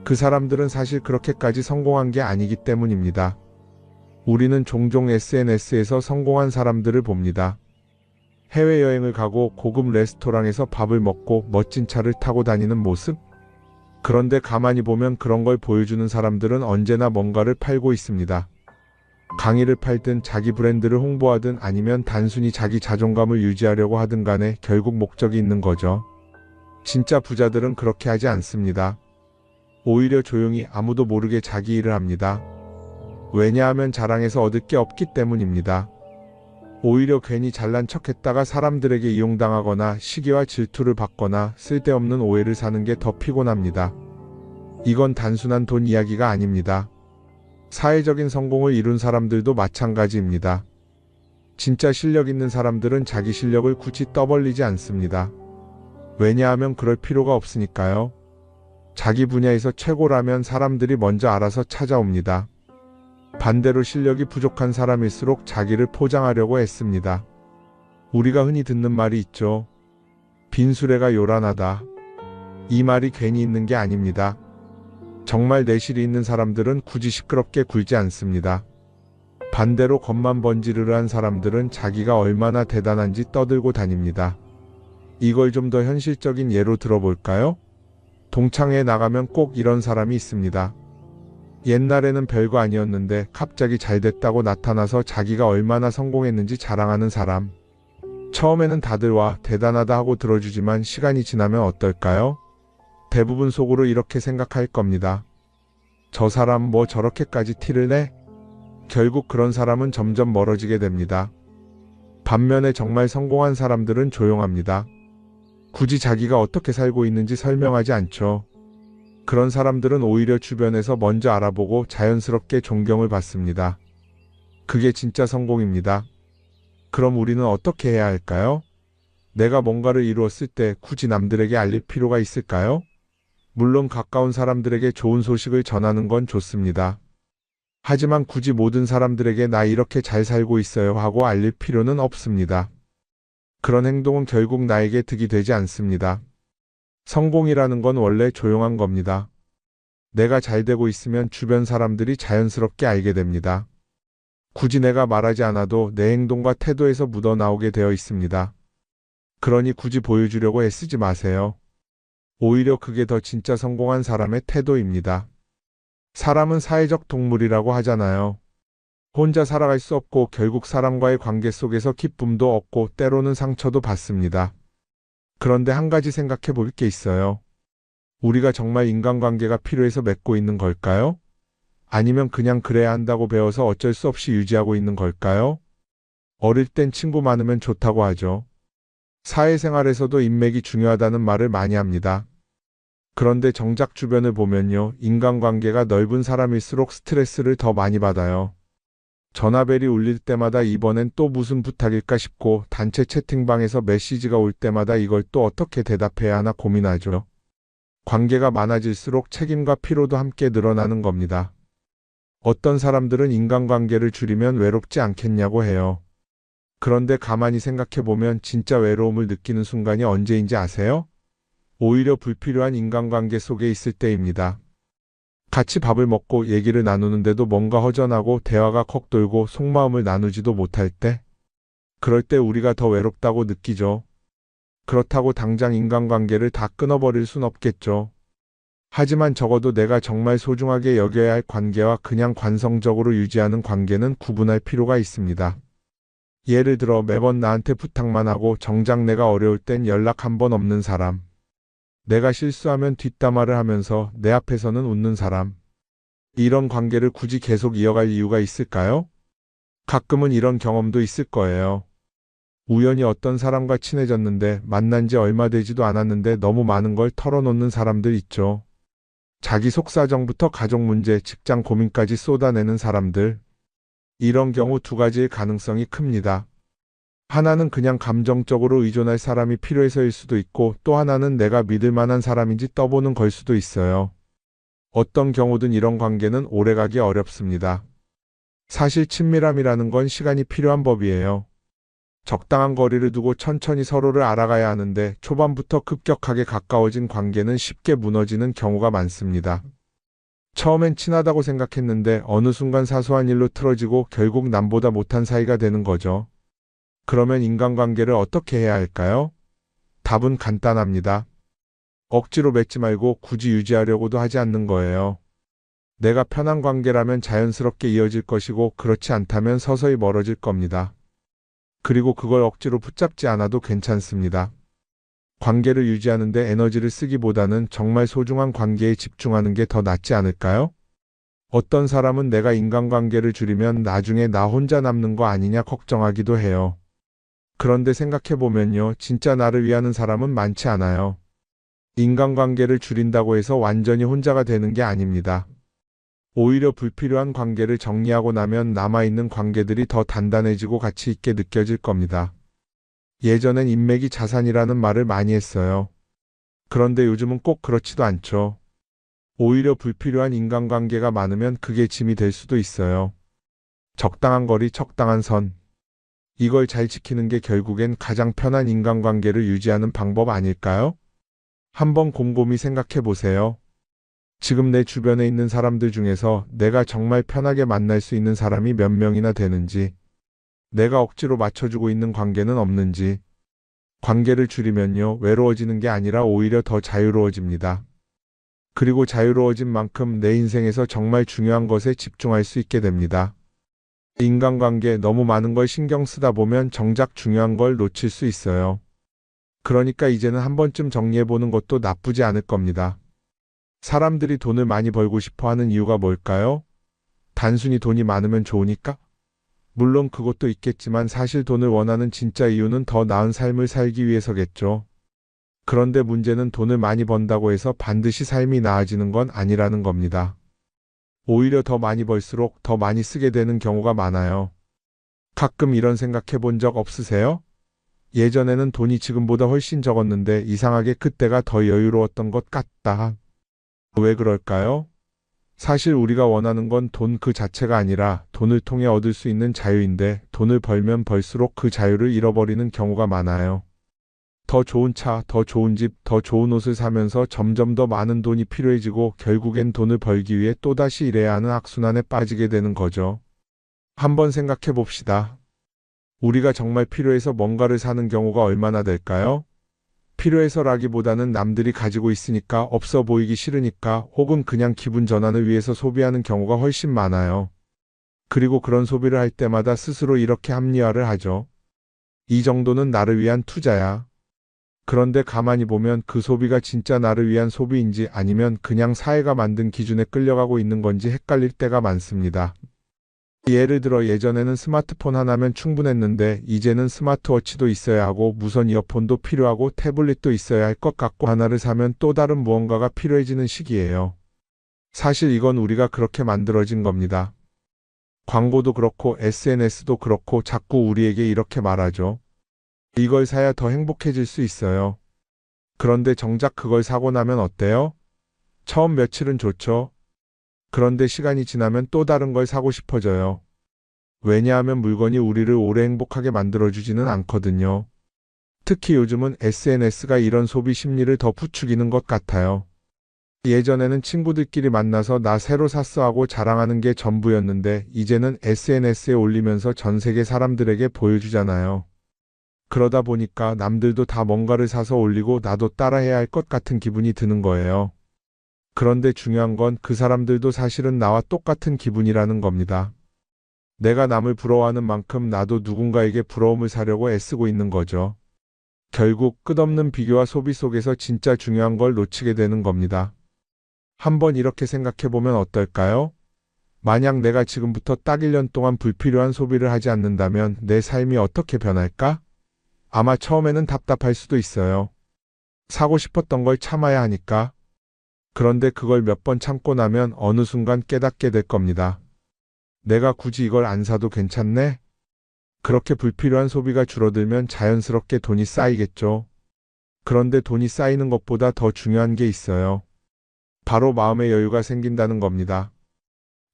그 사람들은 사실 그렇게까지 성공한 게 아니기 때문입니다. 우리는 종종 SNS에서 성공한 사람들을 봅니다. 해외여행을 가고 고급 레스토랑에서 밥을 먹고 멋진 차를 타고 다니는 모습? 그런데 가만히 보면 그런 걸 보여주는 사람들은 언제나 뭔가를 팔고 있습니다. 강의를 팔든 자기 브랜드를 홍보하든 아니면 단순히 자기 자존감을 유지하려고 하든 간에 결국 목적이 있는 거죠. 진짜 부자들은 그렇게 하지 않습니다. 오히려 조용히 아무도 모르게 자기 일을 합니다. 왜냐하면 자랑해서 얻을 게 없기 때문입니다. 오히려 괜히 잘난 척했다가 사람들에게 이용당하거나 시기와 질투를 받거나 쓸데없는 오해를 사는 게 더 피곤합니다. 이건 단순한 돈 이야기가 아닙니다. 사회적인 성공을 이룬 사람들도 마찬가지입니다. 진짜 실력 있는 사람들은 자기 실력을 굳이 떠벌리지 않습니다. 왜냐하면 그럴 필요가 없으니까요. 자기 분야에서 최고라면 사람들이 먼저 알아서 찾아옵니다. 반대로 실력이 부족한 사람일수록 자기를 포장하려고 애씁니다. 우리가 흔히 듣는 말이 있죠. 빈수레가 요란하다. 이 말이 괜히 있는 게 아닙니다. 정말 내실이 있는 사람들은 굳이 시끄럽게 굴지 않습니다. 반대로 겉만 번지르르한 사람들은 자기가 얼마나 대단한지 떠들고 다닙니다. 이걸 좀 더 현실적인 예로 들어볼까요? 동창회에 나가면 꼭 이런 사람이 있습니다. 옛날에는 별거 아니었는데 갑자기 잘 됐다고 나타나서 자기가 얼마나 성공했는지 자랑하는 사람. 처음에는 다들 와 대단하다 하고 들어주지만 시간이 지나면 어떨까요? 대부분 속으로 이렇게 생각할 겁니다. 저 사람 뭐 저렇게까지 티를 내? 결국 그런 사람은 점점 멀어지게 됩니다. 반면에 정말 성공한 사람들은 조용합니다. 굳이 자기가 어떻게 살고 있는지 설명하지 않죠. 그런 사람들은 오히려 주변에서 먼저 알아보고 자연스럽게 존경을 받습니다. 그게 진짜 성공입니다. 그럼 우리는 어떻게 해야 할까요? 내가 뭔가를 이루었을 때 굳이 남들에게 알릴 필요가 있을까요? 물론 가까운 사람들에게 좋은 소식을 전하는 건 좋습니다. 하지만 굳이 모든 사람들에게 나 이렇게 잘 살고 있어요 하고 알릴 필요는 없습니다. 그런 행동은 결국 나에게 득이 되지 않습니다. 성공이라는 건 원래 조용한 겁니다. 내가 잘 되고 있으면 주변 사람들이 자연스럽게 알게 됩니다. 굳이 내가 말하지 않아도 내 행동과 태도에서 묻어나오게 되어 있습니다. 그러니 굳이 보여주려고 애쓰지 마세요. 오히려 그게 더 진짜 성공한 사람의 태도입니다. 사람은 사회적 동물이라고 하잖아요. 혼자 살아갈 수 없고 결국 사람과의 관계 속에서 기쁨도 얻고 때로는 상처도 받습니다. 그런데 한 가지 생각해 볼 게 있어요. 우리가 정말 인간관계가 필요해서 맺고 있는 걸까요? 아니면 그냥 그래야 한다고 배워서 어쩔 수 없이 유지하고 있는 걸까요? 어릴 땐 친구 많으면 좋다고 하죠. 사회생활에서도 인맥이 중요하다는 말을 많이 합니다. 그런데 정작 주변을 보면요, 인간관계가 넓은 사람일수록 스트레스를 더 많이 받아요. 전화벨이 울릴 때마다 이번엔 또 무슨 부탁일까 싶고 단체 채팅방에서 메시지가 올 때마다 이걸 또 어떻게 대답해야 하나 고민하죠. 관계가 많아질수록 책임과 피로도 함께 늘어나는 겁니다. 어떤 사람들은 인간관계를 줄이면 외롭지 않겠냐고 해요. 그런데 가만히 생각해보면 진짜 외로움을 느끼는 순간이 언제인지 아세요? 오히려 불필요한 인간관계 속에 있을 때입니다. 같이 밥을 먹고 얘기를 나누는데도 뭔가 허전하고 대화가 컥 돌고 속마음을 나누지도 못할 때, 그럴 때 우리가 더 외롭다고 느끼죠. 그렇다고 당장 인간관계를 다 끊어버릴 순 없겠죠. 하지만 적어도 내가 정말 소중하게 여겨야 할 관계와 그냥 관성적으로 유지하는 관계는 구분할 필요가 있습니다. 예를 들어 매번 나한테 부탁만 하고 정작 내가 어려울 땐 연락 한 번 없는 사람. 내가 실수하면 뒷담화를 하면서 내 앞에서는 웃는 사람. 이런 관계를 굳이 계속 이어갈 이유가 있을까요? 가끔은 이런 경험도 있을 거예요. 우연히 어떤 사람과 친해졌는데 만난 지 얼마 되지도 않았는데 너무 많은 걸 털어놓는 사람들 있죠. 자기 속사정부터 가족 문제, 직장 고민까지 쏟아내는 사람들. 이런 경우 두 가지의 가능성이 큽니다. 하나는 그냥 감정적으로 의존할 사람이 필요해서일 수도 있고 또 하나는 내가 믿을 만한 사람인지 떠보는 걸 수도 있어요. 어떤 경우든 이런 관계는 오래가기 어렵습니다. 사실 친밀함이라는 건 시간이 필요한 법이에요. 적당한 거리를 두고 천천히 서로를 알아가야 하는데 초반부터 급격하게 가까워진 관계는 쉽게 무너지는 경우가 많습니다. 처음엔 친하다고 생각했는데 어느 순간 사소한 일로 틀어지고 결국 남보다 못한 사이가 되는 거죠. 그러면 인간관계를 어떻게 해야 할까요? 답은 간단합니다. 억지로 맺지 말고 굳이 유지하려고도 하지 않는 거예요. 내가 편한 관계라면 자연스럽게 이어질 것이고 그렇지 않다면 서서히 멀어질 겁니다. 그리고 그걸 억지로 붙잡지 않아도 괜찮습니다. 관계를 유지하는데 에너지를 쓰기보다는 정말 소중한 관계에 집중하는 게 더 낫지 않을까요? 어떤 사람은 내가 인간관계를 줄이면 나중에 나 혼자 남는 거 아니냐 걱정하기도 해요. 그런데 생각해보면요, 진짜 나를 위하는 사람은 많지 않아요. 인간관계를 줄인다고 해서 완전히 혼자가 되는 게 아닙니다. 오히려 불필요한 관계를 정리하고 나면 남아있는 관계들이 더 단단해지고 가치 있게 느껴질 겁니다. 예전엔 인맥이 자산이라는 말을 많이 했어요. 그런데 요즘은 꼭 그렇지도 않죠. 오히려 불필요한 인간관계가 많으면 그게 짐이 될 수도 있어요. 적당한 거리, 적당한 선. 이걸 잘 지키는 게 결국엔 가장 편한 인간관계를 유지하는 방법 아닐까요? 한번 곰곰이 생각해 보세요. 지금 내 주변에 있는 사람들 중에서 내가 정말 편하게 만날 수 있는 사람이 몇 명이나 되는지, 내가 억지로 맞춰주고 있는 관계는 없는지. 관계를 줄이면요, 외로워지는 게 아니라 오히려 더 자유로워집니다. 그리고 자유로워진 만큼 내 인생에서 정말 중요한 것에 집중할 수 있게 됩니다. 인간관계 너무 많은 걸 신경 쓰다 보면 정작 중요한 걸 놓칠 수 있어요. 그러니까 이제는 한 번쯤 정리해보는 것도 나쁘지 않을 겁니다. 사람들이 돈을 많이 벌고 싶어 하는 이유가 뭘까요? 단순히 돈이 많으면 좋으니까? 물론 그것도 있겠지만 사실 돈을 원하는 진짜 이유는 더 나은 삶을 살기 위해서겠죠. 그런데 문제는 돈을 많이 번다고 해서 반드시 삶이 나아지는 건 아니라는 겁니다. 오히려 더 많이 벌수록 더 많이 쓰게 되는 경우가 많아요. 가끔 이런 생각해 본 적 없으세요? 예전에는 돈이 지금보다 훨씬 적었는데 이상하게 그때가 더 여유로웠던 것 같다. 왜 그럴까요? 사실 우리가 원하는 건 돈 그 자체가 아니라 돈을 통해 얻을 수 있는 자유인데 돈을 벌면 벌수록 그 자유를 잃어버리는 경우가 많아요. 더 좋은 차, 더 좋은 집, 더 좋은 옷을 사면서 점점 더 많은 돈이 필요해지고 결국엔 돈을 벌기 위해 또다시 일해야 하는 악순환에 빠지게 되는 거죠. 한번 생각해 봅시다. 우리가 정말 필요해서 뭔가를 사는 경우가 얼마나 될까요? 필요해서라기보다는 남들이 가지고 있으니까 없어 보이기 싫으니까 혹은 그냥 기분 전환을 위해서 소비하는 경우가 훨씬 많아요. 그리고 그런 소비를 할 때마다 스스로 이렇게 합리화를 하죠. 이 정도는 나를 위한 투자야. 그런데 가만히 보면 그 소비가 진짜 나를 위한 소비인지 아니면 그냥 사회가 만든 기준에 끌려가고 있는 건지 헷갈릴 때가 많습니다. 예를 들어 예전에는 스마트폰 하나면 충분했는데 이제는 스마트워치도 있어야 하고 무선 이어폰도 필요하고 태블릿도 있어야 할 것 같고 하나를 사면 또 다른 무언가가 필요해지는 시기예요. 사실 이건 우리가 그렇게 만들어진 겁니다. 광고도 그렇고 SNS도 그렇고 자꾸 우리에게 이렇게 말하죠. 이걸 사야 더 행복해질 수 있어요. 그런데 정작 그걸 사고 나면 어때요? 처음 며칠은 좋죠. 그런데 시간이 지나면 또 다른 걸 사고 싶어져요. 왜냐하면 물건이 우리를 오래 행복하게 만들어주지는 않거든요. 특히 요즘은 SNS가 이런 소비 심리를 더 부추기는 것 같아요. 예전에는 친구들끼리 만나서 나 새로 샀어 하고 자랑하는 게 전부였는데 이제는 SNS에 올리면서 전 세계 사람들에게 보여주잖아요. 그러다 보니까 남들도 다 뭔가를 사서 올리고 나도 따라해야 할 것 같은 기분이 드는 거예요. 그런데 중요한 건 그 사람들도 사실은 나와 똑같은 기분이라는 겁니다. 내가 남을 부러워하는 만큼 나도 누군가에게 부러움을 사려고 애쓰고 있는 거죠. 결국 끝없는 비교와 소비 속에서 진짜 중요한 걸 놓치게 되는 겁니다. 한번 이렇게 생각해 보면 어떨까요? 만약 내가 지금부터 딱 1년 동안 불필요한 소비를 하지 않는다면 내 삶이 어떻게 변할까? 아마 처음에는 답답할 수도 있어요. 사고 싶었던 걸 참아야 하니까. 그런데 그걸 몇 번 참고 나면 어느 순간 깨닫게 될 겁니다. 내가 굳이 이걸 안 사도 괜찮네? 그렇게 불필요한 소비가 줄어들면 자연스럽게 돈이 쌓이겠죠. 그런데 돈이 쌓이는 것보다 더 중요한 게 있어요. 바로 마음의 여유가 생긴다는 겁니다.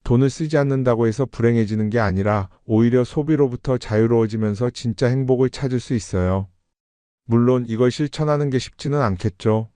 돈을 쓰지 않는다고 해서 불행해지는 게 아니라 오히려 소비로부터 자유로워지면서 진짜 행복을 찾을 수 있어요. 물론 이걸 실천하는 게 쉽지는 않겠죠.